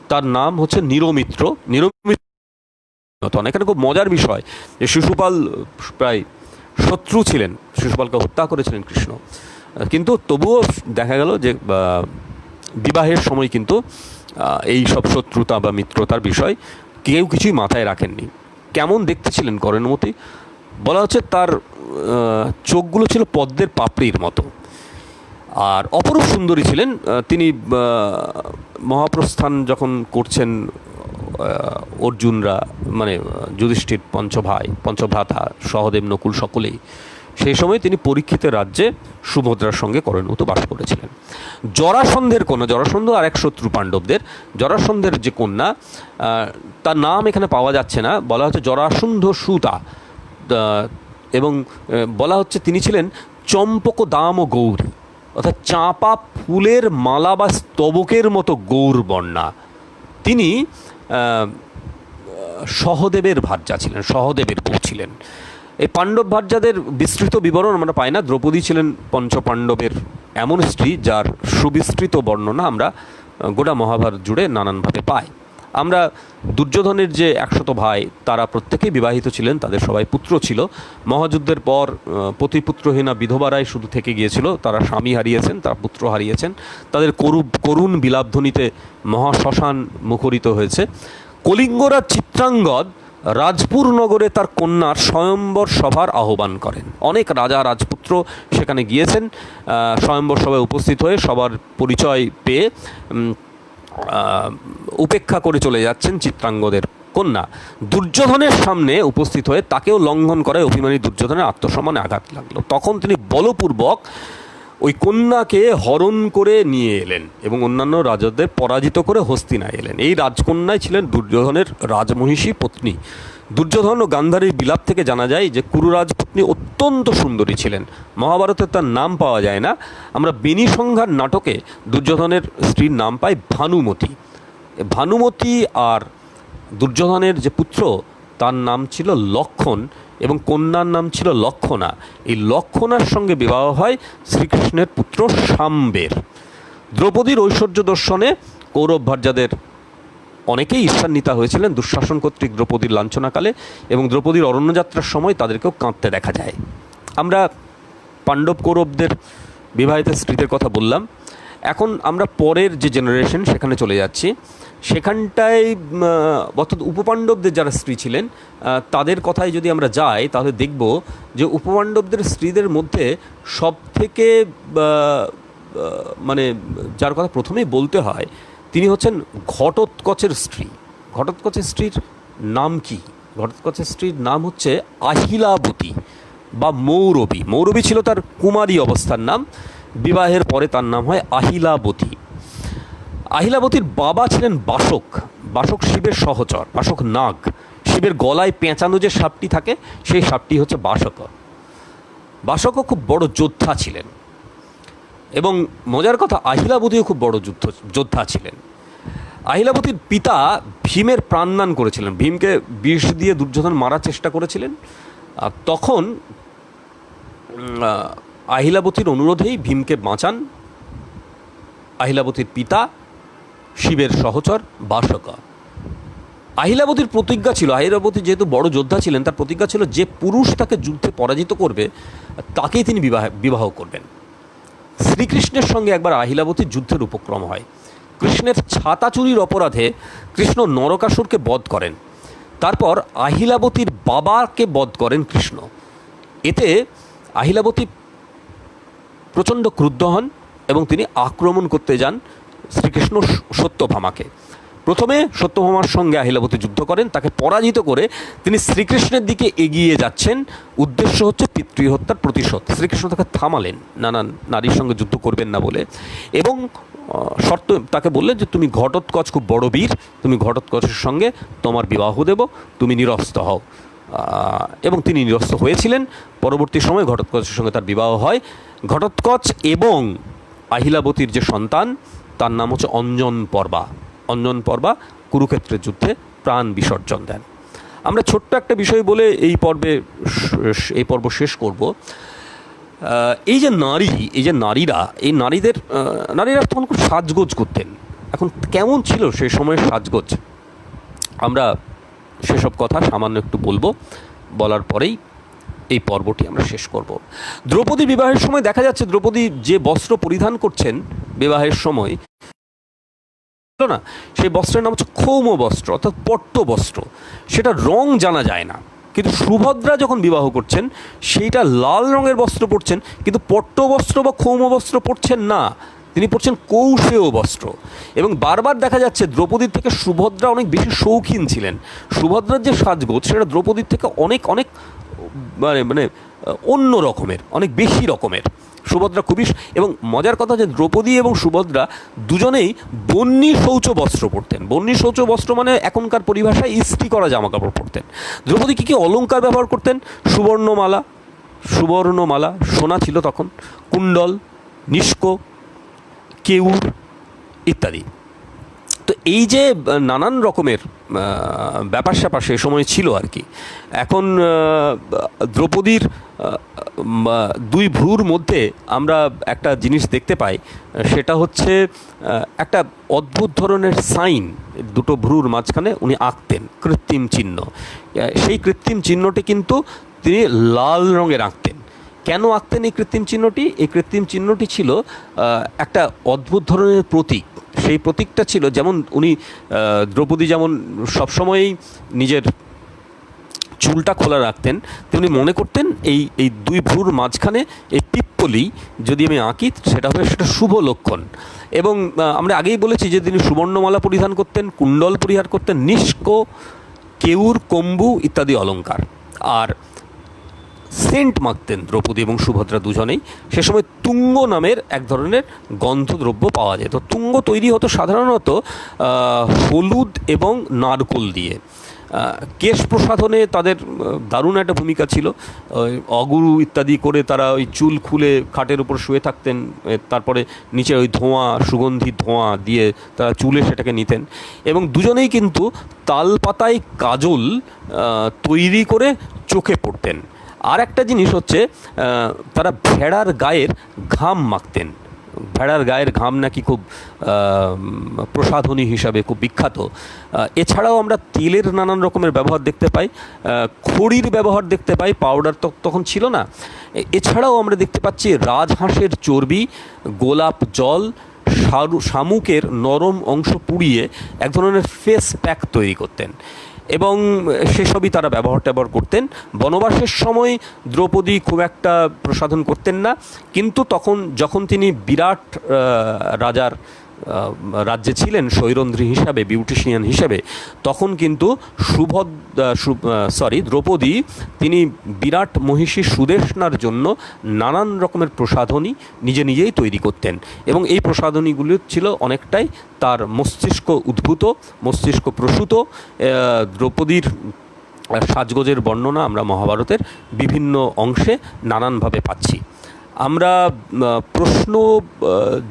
তার নাম হচ্ছে নিরমিত্র। এখানে খুব মজার বিষয় যে শিশুপাল প্রায় শত্রু ছিলেন, শিশুপালকে হত্যা করেছিলেন কৃষ্ণ, কিন্তু তবুও দেখা গেল যে বিবাহের সময় কিন্তু এই সব শত্রুতা বা মিত্রতার বিষয় কেউ কিছুই মাথায় রাখেননি। কেমন দেখতে ছিলেন করেনুমতি? বলা হচ্ছে তার চোখগুলো ছিল পদ্মের পাপড়ির মতো, আর অপরূপ সুন্দরী ছিলেন। তিনি মহাপ্রস্থান যখন করছেন অর্জুনরা, মানে যুধিষ্ঠির পঞ্চভ্রাতা সহদেব নকুল সকলেই, সেই সময় তিনি পরীক্ষিতের রাজ্যে সুভদ্রার সঙ্গে করেনুমতি বাস করেছিলেন। জরাসন্ধের কন্যা, জরাসন্ধ আর এক শত্রু পাণ্ডবদের, জরাসন্ধের যে কন্যা, তার নাম এখানে পাওয়া যাচ্ছে না, বলা হচ্ছে জরাসন্ধ সুতা, এবং বলা হচ্ছে তিনি ছিলেন চম্পক দাম ও গৌরী, অর্থাৎ চাঁপা ফুলের মালা বা স্তবকের মতো গৌরবর্ণা। তিনি সহদেবের ভার্যা ছিলেন, সহদেবের বউ ছিলেন। এই পাণ্ডব ভার্যাদের বিস্তৃত বিবরণ আমরা পাই না। দ্রৌপদী ছিলেন পঞ্চপাণ্ডবের এমন স্ত্রী যার সুবিস্তৃত বর্ণনা আমরা গোটা মহাভারত জুড়ে নানানভাবে পাই। আমরা দুর্যোধনের যে 100 ভাই, তারা প্রত্যেকেই বিবাহিত ছিলেন, তাদের সবাই পুত্র ছিল। মহাযুদ্ধের পর পতিপুত্রহীনা বিধবারাই শুধু থেকে গিয়েছিল, তারা স্বামী হারিয়েছেন, তারা পুত্র হারিয়েছেন। তাদের করুণ বিলাপধ্বনিতে মহাশ্মশান মুখরিত হয়েছে। কলিঙ্গরাজ চিত্রাঙ্গদ রাজপুর নগরে তার কন্যার স্বয়ম্বর সভার আহ্বান করেন। অনেক রাজা রাজপুত্র সেখানে গিয়েছেন, স্বয়ম্বর সভায় উপস্থিত হয়ে সবার পরিচয় পেয়ে উপেক্ষা করে চলে যাচ্ছেন চিত্রাঙ্গদের কন্যা। দুর্যোধনের সামনে উপস্থিত হয়ে তাকেও লঙ্ঘন করে অভিমানী দুর্যোধনের আত্মসম্মানে আঘাত লাগলো। তখন তিনি বলপূর্বক ওই কন্যাকে হরণ করে নিয়ে এলেন এবং অন্যান্য রাজাদের পরাজিত করে হস্তিনায় এলেন। এই রাজকন্যাই ছিলেন দুর্যোধনের রাজমহিষী পত্নী। দুর্যোধন ও গান্ধারীর বিলাপ থেকে জানা যায় যে কুরুরাজপত্নী অত্যন্ত সুন্দরী ছিলেন। মহাভারতে তার নাম পাওয়া যায় না। আমরা বেনি সংহার নাটকে দুর্যোধনের স্ত্রীর নাম পাই ভানুমতি। ভানুমতি আর দুর্যোধনের যে পুত্র, তার নাম ছিল লক্ষণ এবং কন্যার নাম ছিল লক্ষণা। এই লক্ষণার সঙ্গে বিবাহ হয় শ্রীকৃষ্ণের পুত্র শাম্বের। দ্রৌপদীর ঐশ্বর্য দর্শনে কৌরব ভার্যাদের অনেকেই ঈর্ষান্বিতা হয়েছিলেন দুঃশাসন কর্তৃক দ্রৌপদীর লাঞ্ছনাকালে, এবং দ্রৌপদীর অরণ্যযাত্রার সময় তাদেরকেও কাঁদতে দেখা যায়। আমরা পাণ্ডব কৌরবদের বিবাহিত স্ত্রীদের কথা বললাম। এখন আমরা পরের যে জেনারেশন সেখানে চলে যাচ্ছি। সেখানটায় অর্থাৎ উপপাণ্ডবদের যারা স্ত্রী ছিলেন তাদের কথায় যদি আমরা যাই, তাহলে দেখব যে উপপাণ্ডবদের স্ত্রীদের মধ্যে সব থেকে মানে যার কথা প্রথমেই বলতে হয়, তিনি হচ্ছেন ঘটোৎকচের স্ত্রী। ঘটোৎকচের স্ত্রীর নাম কি? ঘটোৎকচের স্ত্রীর নাম হচ্ছে আহিলাবতী বা মৌরবী। মৌরবী ছিল তার কুমারী অবস্থার নাম। বিবাহের পরে তার নাম হয় আহিলাবতী। আহিলাবতীর বাবা ছিলেন বাসক। বাসক শিবের সহচর, বাসক নাগ। শিবের গলায় পেঁচানো যে সাপটি থাকে, সেই সাপটি হচ্ছে বাসক। বাসকও খুব বড় যোদ্ধা ছিলেন, এবং মজার কথা আহিলাবতীও খুব বড় যোদ্ধা ছিলেন। আহিলাবতীর পিতা ভীমের প্রাণদান করেছিলেন। ভীমকে বিষ দিয়ে দুর্যোধন মারার চেষ্টা করেছিলেন। তখন আহিলাবতীর অনুরোধেই ভীমকে বাঁচান আহিলাবতীর পিতা শিবের সহচর বাসকা। আহিলাবতীর প্রতিজ্ঞা ছিল, আহিলাবতী যেহেতু বড় যোদ্ধা ছিলেন, তার প্রতিজ্ঞা ছিল যে পুরুষ তাকে যুদ্ধে পরাজিত করবে তাকেই তিনি বিবাহ করবেন। শ্রীকৃষ্ণের সঙ্গে একবার আহিলাবতীর যুদ্ধের উপক্রম হয়। কৃষ্ণের ছাতা চুরির অপরাধে কৃষ্ণ নরকাসুরকে বধ করেন। তারপর আহিলাবতীর বাবাকে বধ করেন কৃষ্ণ। এতে আহিলাবতী প্রচণ্ড ক্রুদ্ধ হন এবং তিনি আক্রমণ করতে যান শ্রীকৃষ্ণ সত্যভামাকে। প্রথমে সত্যভামার সঙ্গে আহিলাবতী যুদ্ধ করেন, তাকে পরাজিত করে তিনি শ্রীকৃষ্ণের দিকে এগিয়ে যাচ্ছেন। উদ্দেশ্য হচ্ছে পিতৃহত্যার প্রতিশোধ। শ্রীকৃষ্ণ তাকে থামালেন নানান নারীর সঙ্গে যুদ্ধ করবেন না বলে, এবং শর্ত তাকে বললেন যে তুমি ঘটোৎকচ খুব বড় বীর, তুমি ঘটোৎকচের সঙ্গে তোমার বিবাহ দেব, তুমি নিরস্ত হও। এবং তিনি নিরস্ত হয়েছিলেন। পরবর্তী সময় ঘটোৎকচের সঙ্গে তার বিবাহ হয়। ঘটোৎকচ এবং আহিলাবতীর যে সন্তান তার নাম হচ্ছে অঞ্জন পর্বা। অঞ্জন পর্বা কুরুক্ষেত্রের যুদ্ধে প্রাণ বিসর্জন দেন। আমরা ছোট্ট একটা বিষয় বলে এই পর্ব শেষ করব। এই যে নারী, এই যে নারীরা, এই নারীরা তখন খুব সাজগোজ করতেন। এখন কেমন ছিল সেই সময়ের সাজগোজ, আমরা সেসব কথা সামান্য একটু বলবো, বলার পরেই এই পর্বটি আমরা শেষ করব। দ্রৌপদী বিবাহের সময় দেখা যাচ্ছে দ্রৌপদী যে বস্ত্র পরিধান করছেন বিবাহের সময় না, সেই বস্ত্রের নাম হচ্ছে ক্ষৌম বস্ত্র, অর্থাৎ পট্ট বস্ত্র। সেটা রং জানা যায় না। কিন্তু সুভদ্রা যখন বিবাহ করছেন সেইটা লাল রঙের বস্ত্র পরছেন, কিন্তু পট্ট বস্ত্র বা ক্ষৌম বস্ত্র পরছেন না, তিনি পরছেন কৌশেয় বস্ত্র। এবং বারবার দেখা যাচ্ছে দ্রৌপদীর থেকে সুভদ্রা অনেক বেশি শৌখিন ছিলেন। সুভদ্রার যে সাজগোজ সেটা দ্রৌপদীর থেকে অনেক অনেক মানে অন্য রকমের, অনেক বেশি রকমের। সুভদ্রা খুবই, এবং মজার কথা যে দ্রৌপদী এবং সুভদ্রা দুজনেই বন্যী শৌচ বস্ত্র পরতেন। বন্যী শৌচ বস্ত্র মানে এখনকার পরিভাষায় ইস্ত্রি করা জামা কাপড় পরতেন। দ্রৌপদী কী কী অলঙ্কার ব্যবহার করতেন? সুবর্ণমালা, সোনা ছিল তখন, কুণ্ডল, নিষ্ক, কেউর ইত্যাদি। তো এই যে নানান রকমের ব্যাপার স্যাপার সেই সময় ছিল আর কি। এখন দ্রৌপদীর দুই ভ্রুর মধ্যে আমরা একটা জিনিস দেখতে পাই, সেটা হচ্ছে একটা অদ্ভুত ধরনের সাইন দুটো ভ্রুর মাঝখানে উনি আঁকতেন, কৃত্রিম চিহ্ন। সেই কৃত্রিম চিহ্নটি কিন্তু তিনি লাল রঙের আঁকতেন। কেন আঁকতেন এই কৃত্রিম চিহ্নটি? এই কৃত্রিম চিহ্নটি ছিল একটা অদ্ভুত ধরনের প্রতীক। সেই প্রতীকটা ছিল, যেমন উনি দ্রৌপদী যেমন সবসময়ই নিজের চুলটা খোলা রাখতেন, তেমনি মনে করতেন এই দুই ভ্রুর মাঝখানে এই পিপ্পলি যদি আমি আঁকি সেটা শুভ লক্ষণ। এবং আমরা আগেই বলেছি যে তিনি সুবর্ণমালা পরিধান করতেন, কুণ্ডল পরিহার করতেন, নিষ্ক, কেউর, কম্বু ইত্যাদি অলঙ্কার। আর সেন্ট মাখতেন দ্রৌপদী এবং সুভদ্রা দুজনেই। সে সময় তুঙ্গ নামের এক ধরনের গন্ধদ্রব্য পাওয়া যেত। তুঙ্গ তৈরি হতো সাধারণত হলুদ এবং নারকোল দিয়ে। কেশ প্রসাধনে তাদের দারুণ একটা ভূমিকা ছিল। অগুরু ইত্যাদি করে তারা ওই চুল খুলে খাটের উপর শুয়ে থাকতেন, তারপরে নিচে ওই ধোঁয়া, সুগন্ধি ধোঁয়া দিয়ে তারা চুলে সেটাকে নিতেন। এবং দুজনেই কিন্তু তাল পাতায় কাজল তৈরি করে চোখে পড়তেন। আর একটা জিনিস হচ্ছে তারা ভেড়ার গায়ের ঘাম মাখতেন। ভেড়ার গায়ের ঘাম নাকি খুব প্রসাধনী হিসাবে খুব বিখ্যাত। এছাড়াও আমরা তেলের নানান রকমের ব্যবহার দেখতে পাই, খড়ির ব্যবহার দেখতে পাই, পাউডার তো তখন ছিল না। এছাড়াও আমরা দেখতে পাচ্ছি রাজহাঁসের চর্বি, গোলাপ জল, শামুকের নরম অংশ পুড়িয়ে এক ধরনের ফেস প্যাক তৈরি করতেন। এবং সেসবই তারা ব্যবহার করতেন। বনবাসের সময় দ্রৌপদী খুব একটা প্রসাধন করতেন না, কিন্তু যখন তিনি বিরাট রাজার রাজ্যে ছিলেন সৈরন্ধ্রী হিসাবে, বিউটিশিয়ান হিসাবে, তখন কিন্তু দ্রৌপদী তিনি বিরাট মহিষী সুদেষ্ণার জন্য নানান রকমের প্রসাধনী নিজেই তৈরি করতেন। এবং এই প্রসাধনীগুলি ছিল অনেকটাই তার মস্তিষ্ক উদ্ভূত, মস্তিষ্ক প্রসূত। দ্রৌপদীর সাজগোজের বর্ণনা আমরা মহাভারতের বিভিন্ন অংশে নানানভাবে পাচ্ছি। আমরা প্রশ্ন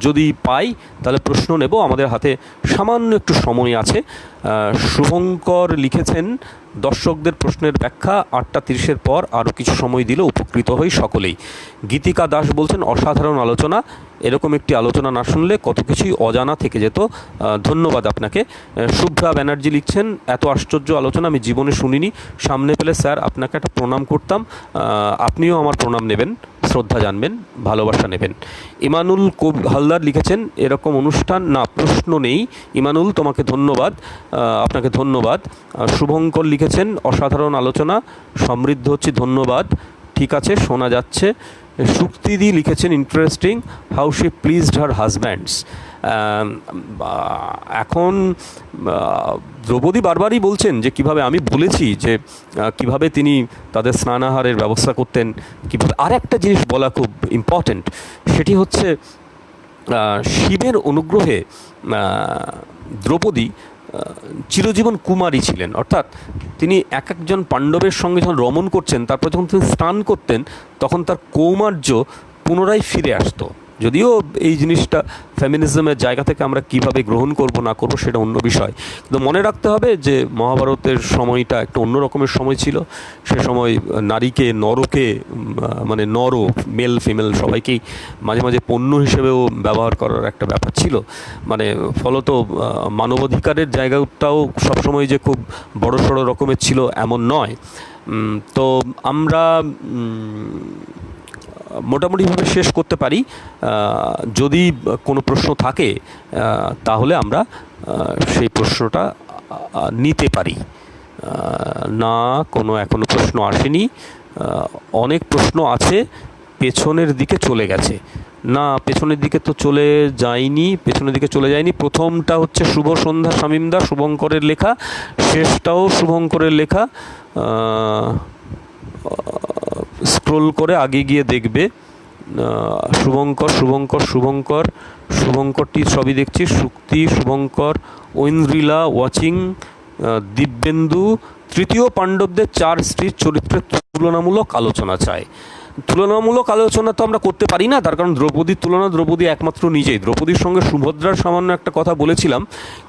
যদি পাই তাহলে প্রশ্ন নেব, আমাদের হাতে সামান্য একটু সময় আছে। শুভঙ্কর লিখেছেন, দর্শকদের প্রশ্নের ব্যাখ্যা 8:30 পর আরও কিছু সময় দিলে উপকৃত হই সকলেই। গীতিকা দাস বলছেন, অসাধারণ আলোচনা, এরকম একটি আলোচনা না শুনলে কত কিছুই অজানা থেকে যেত। ধন্যবাদ আপনাকে। শুভ্রা ব্যানার্জি লিখছেন, এত আশ্চর্য আলোচনা আমি জীবনে শুনিনি, সামনে পেলে স্যার আপনাকে একটা প্রণাম করতাম। আপনিও আমার প্রণাম নেবেন, শ্রদ্ধা জানবেন, ভালোবাসা নেবেন। ইমানুল হালদার লিখেছেন, এরকম অনুষ্ঠান না, প্রশ্ন নেই। ইমানুল, তোমাকে ধন্যবাদ, আপনাকে ধন্যবাদ। শুভঙ্কর লিখেছেন, অসাধারণ আলোচনা, সমৃদ্ধ হচ্ছে, ধন্যবাদ। ঠিক আছে, শোনা যাচ্ছে। সুক্তিদি লিখেছেন, interesting how she pleased her husbands. এখন দ্রৌপদী বারবারই বলছেন যে কিভাবে আমি বলেছি যে কিভাবে তিনি তাদের স্নানাহারের ব্যবস্থা করতেন, কীভাবে। আর একটা জিনিস বলা খুব ইম্পর্ট্যান্ট, সেটি হচ্ছে শিবের অনুগ্রহে দ্রৌপদী চিরজীবন কুমারী ছিলেন। অর্থাৎ তিনি এক একজন পাণ্ডবের সঙ্গে যখন রমণ করছেন, তারপর যখন তিনি স্নান করতেন, তখন তার কৌমার্য পুনরায় ফিরে আসতো। যদিও এই জিনিসটা ফেমিনিজমের জায়গা থেকে আমরা কিভাবে গ্রহণ করব না করব সেটা অন্য বিষয়, কিন্তু মনে রাখতে হবে যে মহাভারতের সময়টা একটা অন্য রকমের সময় ছিল। সে সময় নারীকে নরকে, মানে নর, মেল ফিমেল সবাইকেই মাঝে মাঝে পণ্য হিসেবেও ব্যবহার করার একটা ব্যাপার ছিল। মানে ফলত মানবাধিকারের জায়গাটাও সবসময় যে খুব বড়সড় রকমের ছিল এমন নয়। তো আমরা মোটামুটিভাবে শেষ করতে পারি। যদি কোনো প্রশ্ন থাকে তাহলে আমরা সেই প্রশ্নটা নিতে পারি। না, কোনো এখনো প্রশ্ন আসেনি। অনেক প্রশ্ন আছে, পেছনের দিকে চলে গেছে। না, পেছনের দিকে তো চলে যায়নি, পেছনের দিকে চলে যায়নি। প্রথমটা হচ্ছে শুভ সন্ধ্যা শামীমদা, শুভঙ্করের লেখা। শেষটাও শুভঙ্করের লেখা। স্ক্রোল করে আগে গিয়ে দেখবে। শুভঙ্কর শুভঙ্কর শুভঙ্কর শুভঙ্করটি সবই দেখছি। শুক্তি, শুভঙ্কর, ঐন্দ্রিলা ওয়াচিং, দিব্যেন্দু। তৃতীয় পাণ্ডবদের 4 স্ত্রীর চরিত্রের তুলনামূলক আলোচনা চায়। তুলনামূলক আলোচনা তো আমরা করতে পারি না, তার কারণ দ্রৌপদীর তুলনা দ্রৌপদী একমাত্র নিজেই। দ্রৌপদীর সঙ্গে সুভদ্রার সামান্য একটা কথা বলেছিলাম,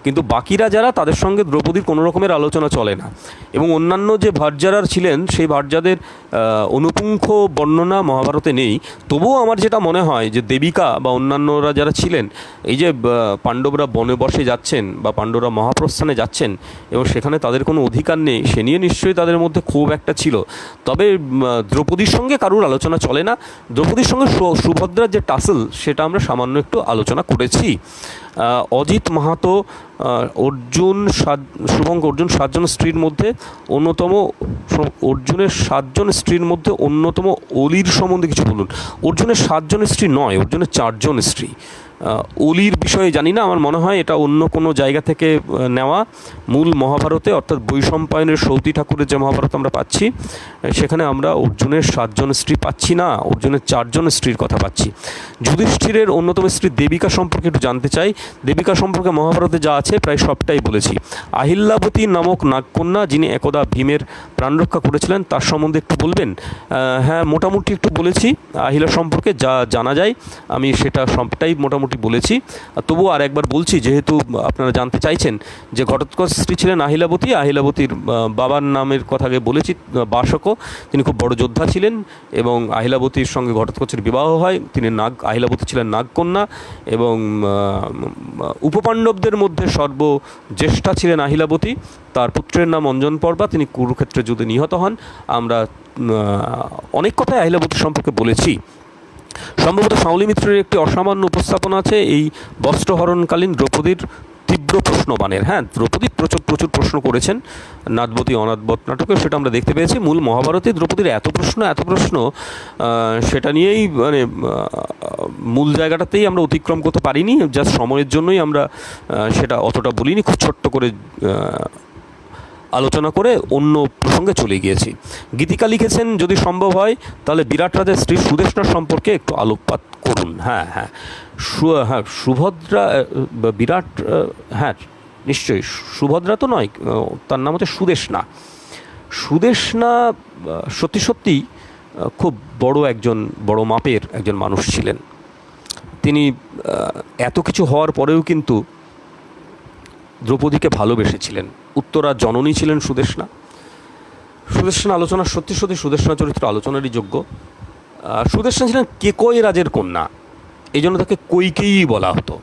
কিন্তু বাকিরা যারা, তাদের সঙ্গে দ্রৌপদীর কোনো রকমের আলোচনা চলে না। এবং অন্যান্য যে ভার্যারা ছিলেন, সেই ভার্যাদের অনুপুঙ্খ বর্ণনা মহাভারতে নেই। তবুও আমার যেটা মনে হয় যে দেবিকা বা অন্যান্যরা যারা ছিলেন, এই যে পাণ্ডবরা বনবাসে যাচ্ছেন বা পাণ্ডবরা মহাপ্রস্থানে যাচ্ছেন এবং সেখানে তাদের কোনো অধিকার নেই, সে নিয়ে নিশ্চয়ই তাদের মধ্যে ক্ষোভ একটা ছিল। তবে দ্রৌপদীর সঙ্গে কারুর আলোচনা চলে না। দ্রৌপদীর সঙ্গে সুভদ্রার যে টাসেল, সেটা আমরা সামান্য একটু আলোচনা করেছি। অজিত মাহাতো, অর্জুন 7 জন স্ত্রীর মধ্যে অন্যতম, অর্জুনের 7 জন স্ত্রীর মধ্যে অন্যতম অলির সম্বন্ধে কিছু বলুন। অর্জুনের 7 জন স্ত্রী নয়, অর্জুনের 4 জন স্ত্রী। অলির বিষয়ে জানি না, আমার মনে হয় এটা অন্য কোনো জায়গা থেকে নেওয়া। মূল মহাভারতে, অর্থাৎ বৈশম্পায়নের সৌতী ঠাকুরের যে মহাভারত আমরা পাচ্ছি, সেখানে আমরা অর্জুনের 7 জন স্ত্রী পাচ্ছি না, অর্জুনের 4 জন স্ত্রীর কথা পাচ্ছি। যুধিষ্ঠিরের অন্যতম স্ত্রী দেবিকা সম্পর্কে একটু জানতে চাই। দেবিকা সম্পর্কে মহাভারতে যা আছে প্রায় সবটাই বলেছি। আহিল্যাবতী নামক নাগকন্যা, যিনি একদা ভীমের প্রাণ রক্ষা করেছিলেন, তার সম্বন্ধে একটু বলবেন? হ্যাঁ, মোটামুটি একটু বলেছি। আহিলা সম্পর্কে যা জানা যায় আমি সেটা সবটাই মোটামুটি বলেছি। তবুও আর একবার বলছি, যেহেতু আপনারা জানতে চাইছেন যে ঘটোৎকচ স্ত্রী ছিলেন আহিলাবতী। আহিলাবতীর বাবার নামের কথা আগে বলেছি, বাসক। তিনি খুব বড় যোদ্ধা ছিলেন এবং আহিলাবতীর সঙ্গে ঘটোৎকচের বিবাহ হয়। তিনি আহিলাবতী ছিলেন নাগকন্যা এবং উপপাণ্ডবদের মধ্যে সর্বজ্যেষ্ঠা ছিলেন আহিলাবতী। তার পুত্রের নাম অঞ্জনপর্বা, তিনি কুরুক্ষেত্রে যুদ্ধে নিহত হন। আমরা অনেক কথাই আহিলাবতী সম্পর্কে বলেছি। সম্ভবত শাওলি মিত্রের একটি অসামান্য উপস্থাপনা আছে এই বস্ত্রহরণকালীন দ্রৌপদীর তীব্র প্রশ্নবাণের। হ্যাঁ, দ্রৌপদী প্রচুর প্রশ্ন করেছেন নাদবতী অনাদবত নাটকে, সেটা আমরা দেখতে পেয়েছি। মূল মহাভারতে দ্রৌপদীর এত প্রশ্ন সেটা নিয়েই, মানে মূল জায়গাটাতেই আমরা অতিক্রম করতে পারিনি। জাস্ট সময়ের জন্যই আমরা সেটা অতটা বলিনি, খুব ছোট্ট করে আলোচনা করে অন্য প্রসঙ্গে চলে গিয়েছি। গীতিকা লিখেছেন, যদি সম্ভব হয় তাহলে বিরাট রাজার স্ত্রী সুদেষ্ণার সম্পর্কে একটু আলোকপাত করুন। হ্যাঁ, সুভদ্রা, বিরাট, হ্যাঁ নিশ্চয়ই। সুভদ্রা তো নয়, তার নাম হচ্ছে সুদেষ্ণা। সুদেষ্ণা সত্যি খুব বড় মাপের একজন মানুষ ছিলেন। তিনি এত কিছু হওয়ার পরেও কিন্তু দ্রৌপদীকে ভালোবেসেছিলেন। উত্তরার জননী ছিলেন সুদেষ্ণা। আলোচনা সত্যি সুদেষ্ণা চরিত্র আলোচনারই যোগ্য। সুদেষ্ণা ছিলেন কেকই রাজের কন্যা, এই জন্য তাকে কৈকেয়ী বলা হতো।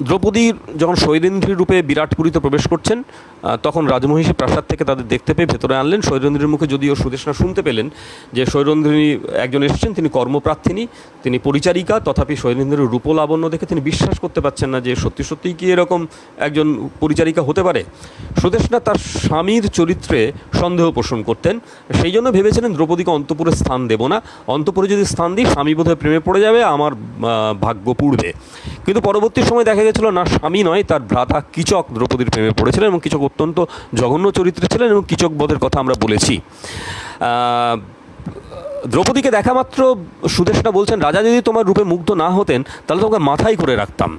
দ্রৌপদী যখন শৈলেন্দ্রী রূপে বিরাটপুরীতে প্রবেশ করছেন, তখন রাজমহিষী প্রাসাদ থেকে তাদের দেখতে পেয়ে ভেতরে আনলেন। শৈলেন্দ্রীর মুখে যদিও সুদেষ্ণা শুনতে পেলেন যে শৈলেন্দ্রী একজন এসেছেন, তিনি কর্মপ্রার্থিনী, তিনি পরিচারিকা, তথাপি শৈলেন্দ্রের রূপলাবণ্য দেখে তিনি বিশ্বাস করতে পারছেন না যে সত্যি সত্যিই কি এরকম একজন পরিচারিকা হতে পারে। সুদেষ্ণা তার স্বামীর চরিত্রে সন্দেহ পোষণ করতেন, সেই জন্য ভেবেছিলেন দ্রৌপদীকে অন্তঃপুরে স্থান দেব না, অন্তঃপুরে যদি স্থান দিই স্বামী বোধহয় প্রেমে পড়ে যাবে, আমার ভাগ্য পুড়বে। কিন্তু পরবর্তী সময় দেখা গেছিল না, স্বামী নয়, তার ভ্রাতা কীচক দ্রৌপদীর প্রেমে পড়েছিলেন এবং কীচক অত্যন্ত জঘন্য চরিত্রে ছিলেন এবং কীচক বধের কথা আমরা বলেছি। দ্রৌপদীকে দেখা মাত্র সুদেষ্ণা বলছেন, রাজা যদি তোমার রূপে মুগ্ধ না হতেন তাহলে তোমাকে মাথায় করে রাখতাম,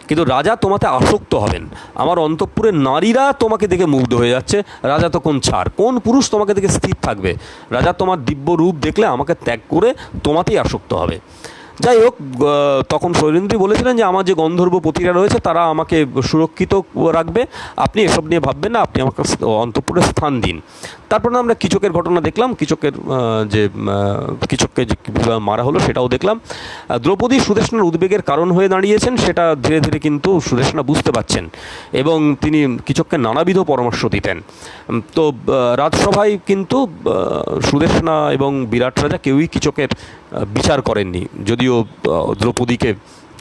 কিন্তু রাজা তোমাতে আসক্ত হবেন, আমার অন্তঃপুরের নারীরা তোমাকে দেখে মুগ্ধ হয়ে যাচ্ছে, রাজা তো কোন ছাড়, কোন পুরুষ তোমাকে দেখে স্থির থাকবে, রাজা তোমার দিব্য রূপ দেখলে আমাকে ত্যাগ করে তোমাতেই আসক্ত হবে। যাই হোক, তখন শৈলেন্দ্রী বলেছিলেন যে আমার যে গন্ধর্ব পতিরা রয়েছে তারা আমাকে সুরক্ষিত রাখবে, আপনি এসব নিয়ে ভাববেন না, আপনি আমাকে অন্তঃপুরে স্থান দিন। তারপরে আমরা কীচকের ঘটনা দেখলাম, কীচককে যে মারা হলো সেটাও দেখলাম। দ্রৌপদী সুদেষ্ণার উদ্বেগের কারণ হয়ে দাঁড়িয়েছেন সেটা ধীরে ধীরে কিন্তু সুদেষ্ণা বুঝতে পারছেন এবং তিনি কীচককে নানাবিধ পরামর্শ দিতেন। তো রাজসভায় কিন্তু সুদেষ্ণা এবং বিরাট রাজা কেউই কীচকের বিচার করেননি, যদিও দ্রৌপদীকে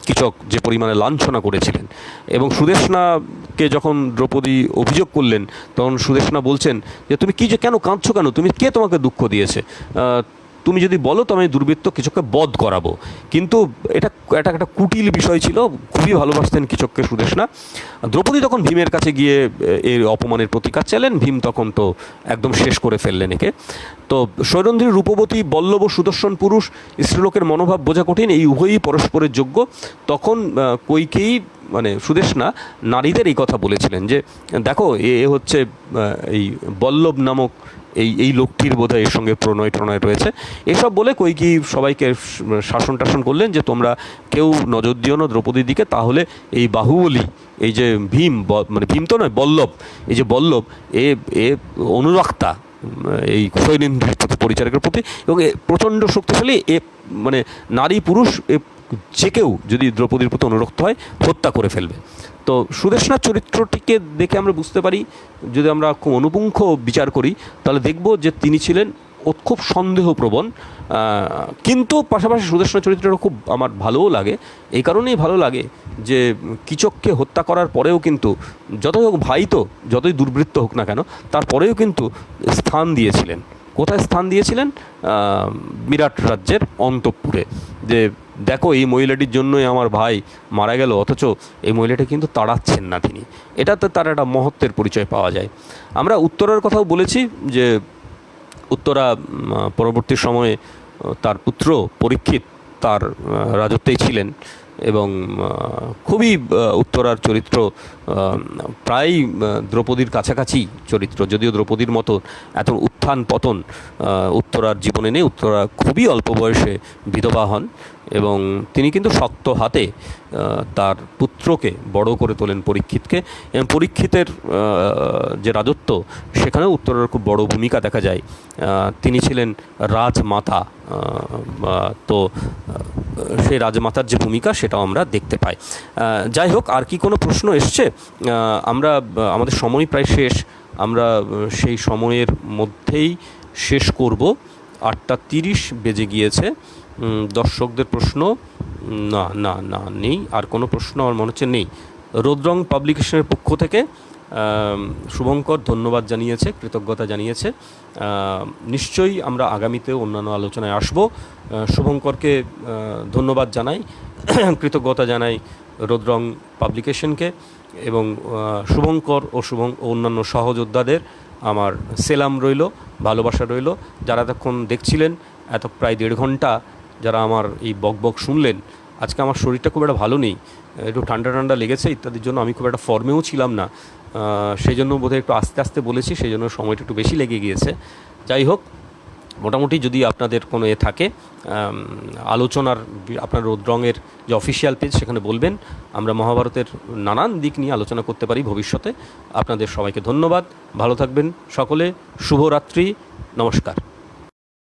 কীচক যে পরিমাণে লাঞ্ছনা করেছিলেন। এবং সুদেষ্ণাকে যখন দ্রৌপদী অভিযোগ করলেন তখন সুদেষ্ণা বলছেন যে তুমি কেন কাঁদছো, কেন তুমি, কে তোমাকে দুঃখ দিয়েছে, তুমি যদি বলো তো আমি দুর্বৃত্ত কীচককে বধ করাবো। কিন্তু এটা একটা কুটিল বিষয় ছিল, খুবই ভালোবাসতেন কীচককে সুদেষ্ণা। দ্রৌপদী তখন ভীমের কাছে গিয়ে এর অপমানের প্রতিকার চাইলেন, ভীম তখন তো একদম শেষ করে ফেললেন একে। তো শৈলেন্দ্রী রূপবতী, বল্লভ সুদর্শন পুরুষ, স্ত্রীলোকের মনোভাব বোঝা কঠিন, এই উভয়ই পরস্পরের যোগ্য। তখন কইকেয়ী মানে সুদেষ্ণা নারীদের এই কথা বলেছিলেন যে দেখো এ হচ্ছে এই বল্লভ নামক এই লোকটির বোধহয় এর সঙ্গে প্রণয় রয়েছে। এসব বলে কইকেয়ী সবাইকে শাসন টাসন করলেন যে তোমরা কেউ নজর দিও না দ্রৌপদীর দিকে, তাহলে এই বাহুবলী, এই যে ভীম, মানে ভীম তো নয় বল্লভ, এই যে বল্লভ এ অনুরক্তা এই শৈলেন্দ্রীর প্রতি, পরিচারকের প্রতি, এবং প্রচণ্ড শক্তিশালী, এ মানে নারী পুরুষ যে কেউ যদি দ্রৌপদীর প্রতি অনুরক্ত হয় হত্যা করে ফেলবে। তো সুদেষ্ণার চরিত্রটিকে দেখে আমরা বুঝতে পারি, যদি আমরা খুব অনুপুঙ্খ বিচার করি তাহলে দেখব যে তিনি ছিলেন খুব সন্দেহপ্রবণ, কিন্তু পাশাপাশি সুদেষ্ণার চরিত্রটা খুব আমার ভালোও লাগে। এই কারণেই ভালো লাগে যে কীচককে হত্যা করার পরেও কিন্তু যতই হোক ভাই তো, যতই দুর্বৃত্ত হোক না কেন, তারপরেও কিন্তু স্থান দিয়েছিলেন। কোথায় স্থান দিয়েছিলেন? বিরাট রাজ্যের অন্তঃপুরে। যে দেখো এই মহিলাটির জন্যই আমার ভাই মারা গেল, অথচ এই মহিলাটি কিন্তু তাড়াচ্ছেন না তিনি, এটাতে তার একটা মহত্বের পরিচয় পাওয়া যায়। আমরা উত্তরার কথাও বলেছি যে উত্তরা পরবর্তী সময়ে তার পুত্র পরীক্ষিত তার রাজত্বেই ছিলেন এবং খুবই উত্তরার চরিত্র প্রায় দ্রৌপদীর কাছাকাছি চরিত্র, যদিও দ্রৌপদীর মতো এত উত্থান পতন উত্তরার জীবনে নেই। উত্তরা খুবই অল্প বয়সে বিধবা হন এবং তিনি কিন্তু শক্ত হাতে তার পুত্রকে বড় করে তোলেন, পরীক্ষিতকে, এবং পরীক্ষিতের যে রাজত্ব সেখানেও উত্তরার খুব বড় ভূমিকা দেখা যায়। তিনি ছিলেন রাজমাতা, তো সেই রাজমাতার যে ভূমিকা সেটাও আমরা দেখতে পাই। যাই হোক, আর কি কোনো প্রশ্ন এসছে? আমাদের সময় প্রায় শেষ, আমরা সেই সময়ের মধ্যেই শেষ করব। 8:30 বেজে গিয়েছে। দর্শকদের প্রশ্ন না না না নেই, আর কোনো প্রশ্ন আমার মনে হচ্ছে নেই। রোদ্রং পাবলিকেশনের পক্ষ থেকে শুভঙ্কর ধন্যবাদ জানিয়েছে, কৃতজ্ঞতা জানিয়েছে। নিশ্চয়ই আমরা আগামীতেও অন্যান্য আলোচনায় আসব। শুভঙ্করকে ধন্যবাদ জানাই, কৃতজ্ঞতা জানাই রোদ্রং পাবলিকেশনকে, এবং শুভঙ্কর ও অন্যান্য সহযোদ্ধাদের আমার সেলাম রইল, ভালোবাসা রইল। যারা এতক্ষণ দেখছিলেন, এত প্রায় 1.5 ঘন্টা যারা আমার এই বকবক শুনলেন। আজকে আমার শরীরটা খুব একটা ভালো নেই, একটু ঠান্ডা লেগেছে ইত্যাদির জন্য আমি খুব একটা ফর্মেও ছিলাম না, সেই জন্য বোধহয় একটু আস্তে আস্তে বলেছি, সেই জন্য সময়টা একটু বেশি লেগে গিয়েছে। যাই হোক, মোটামুটি যদি আপনাদের কোনো থাকে আলোচনার, আপনার রোদ্রঙের যে অফিসিয়াল পেজ সেখানে বলবেন, আমরা মহাভারতের নানান দিক নিয়ে আলোচনা করতে পারি ভবিষ্যতে। আপনাদের সবাইকে ধন্যবাদ, ভালো থাকবেন সকলে, শুভরাত্রি, নমস্কার।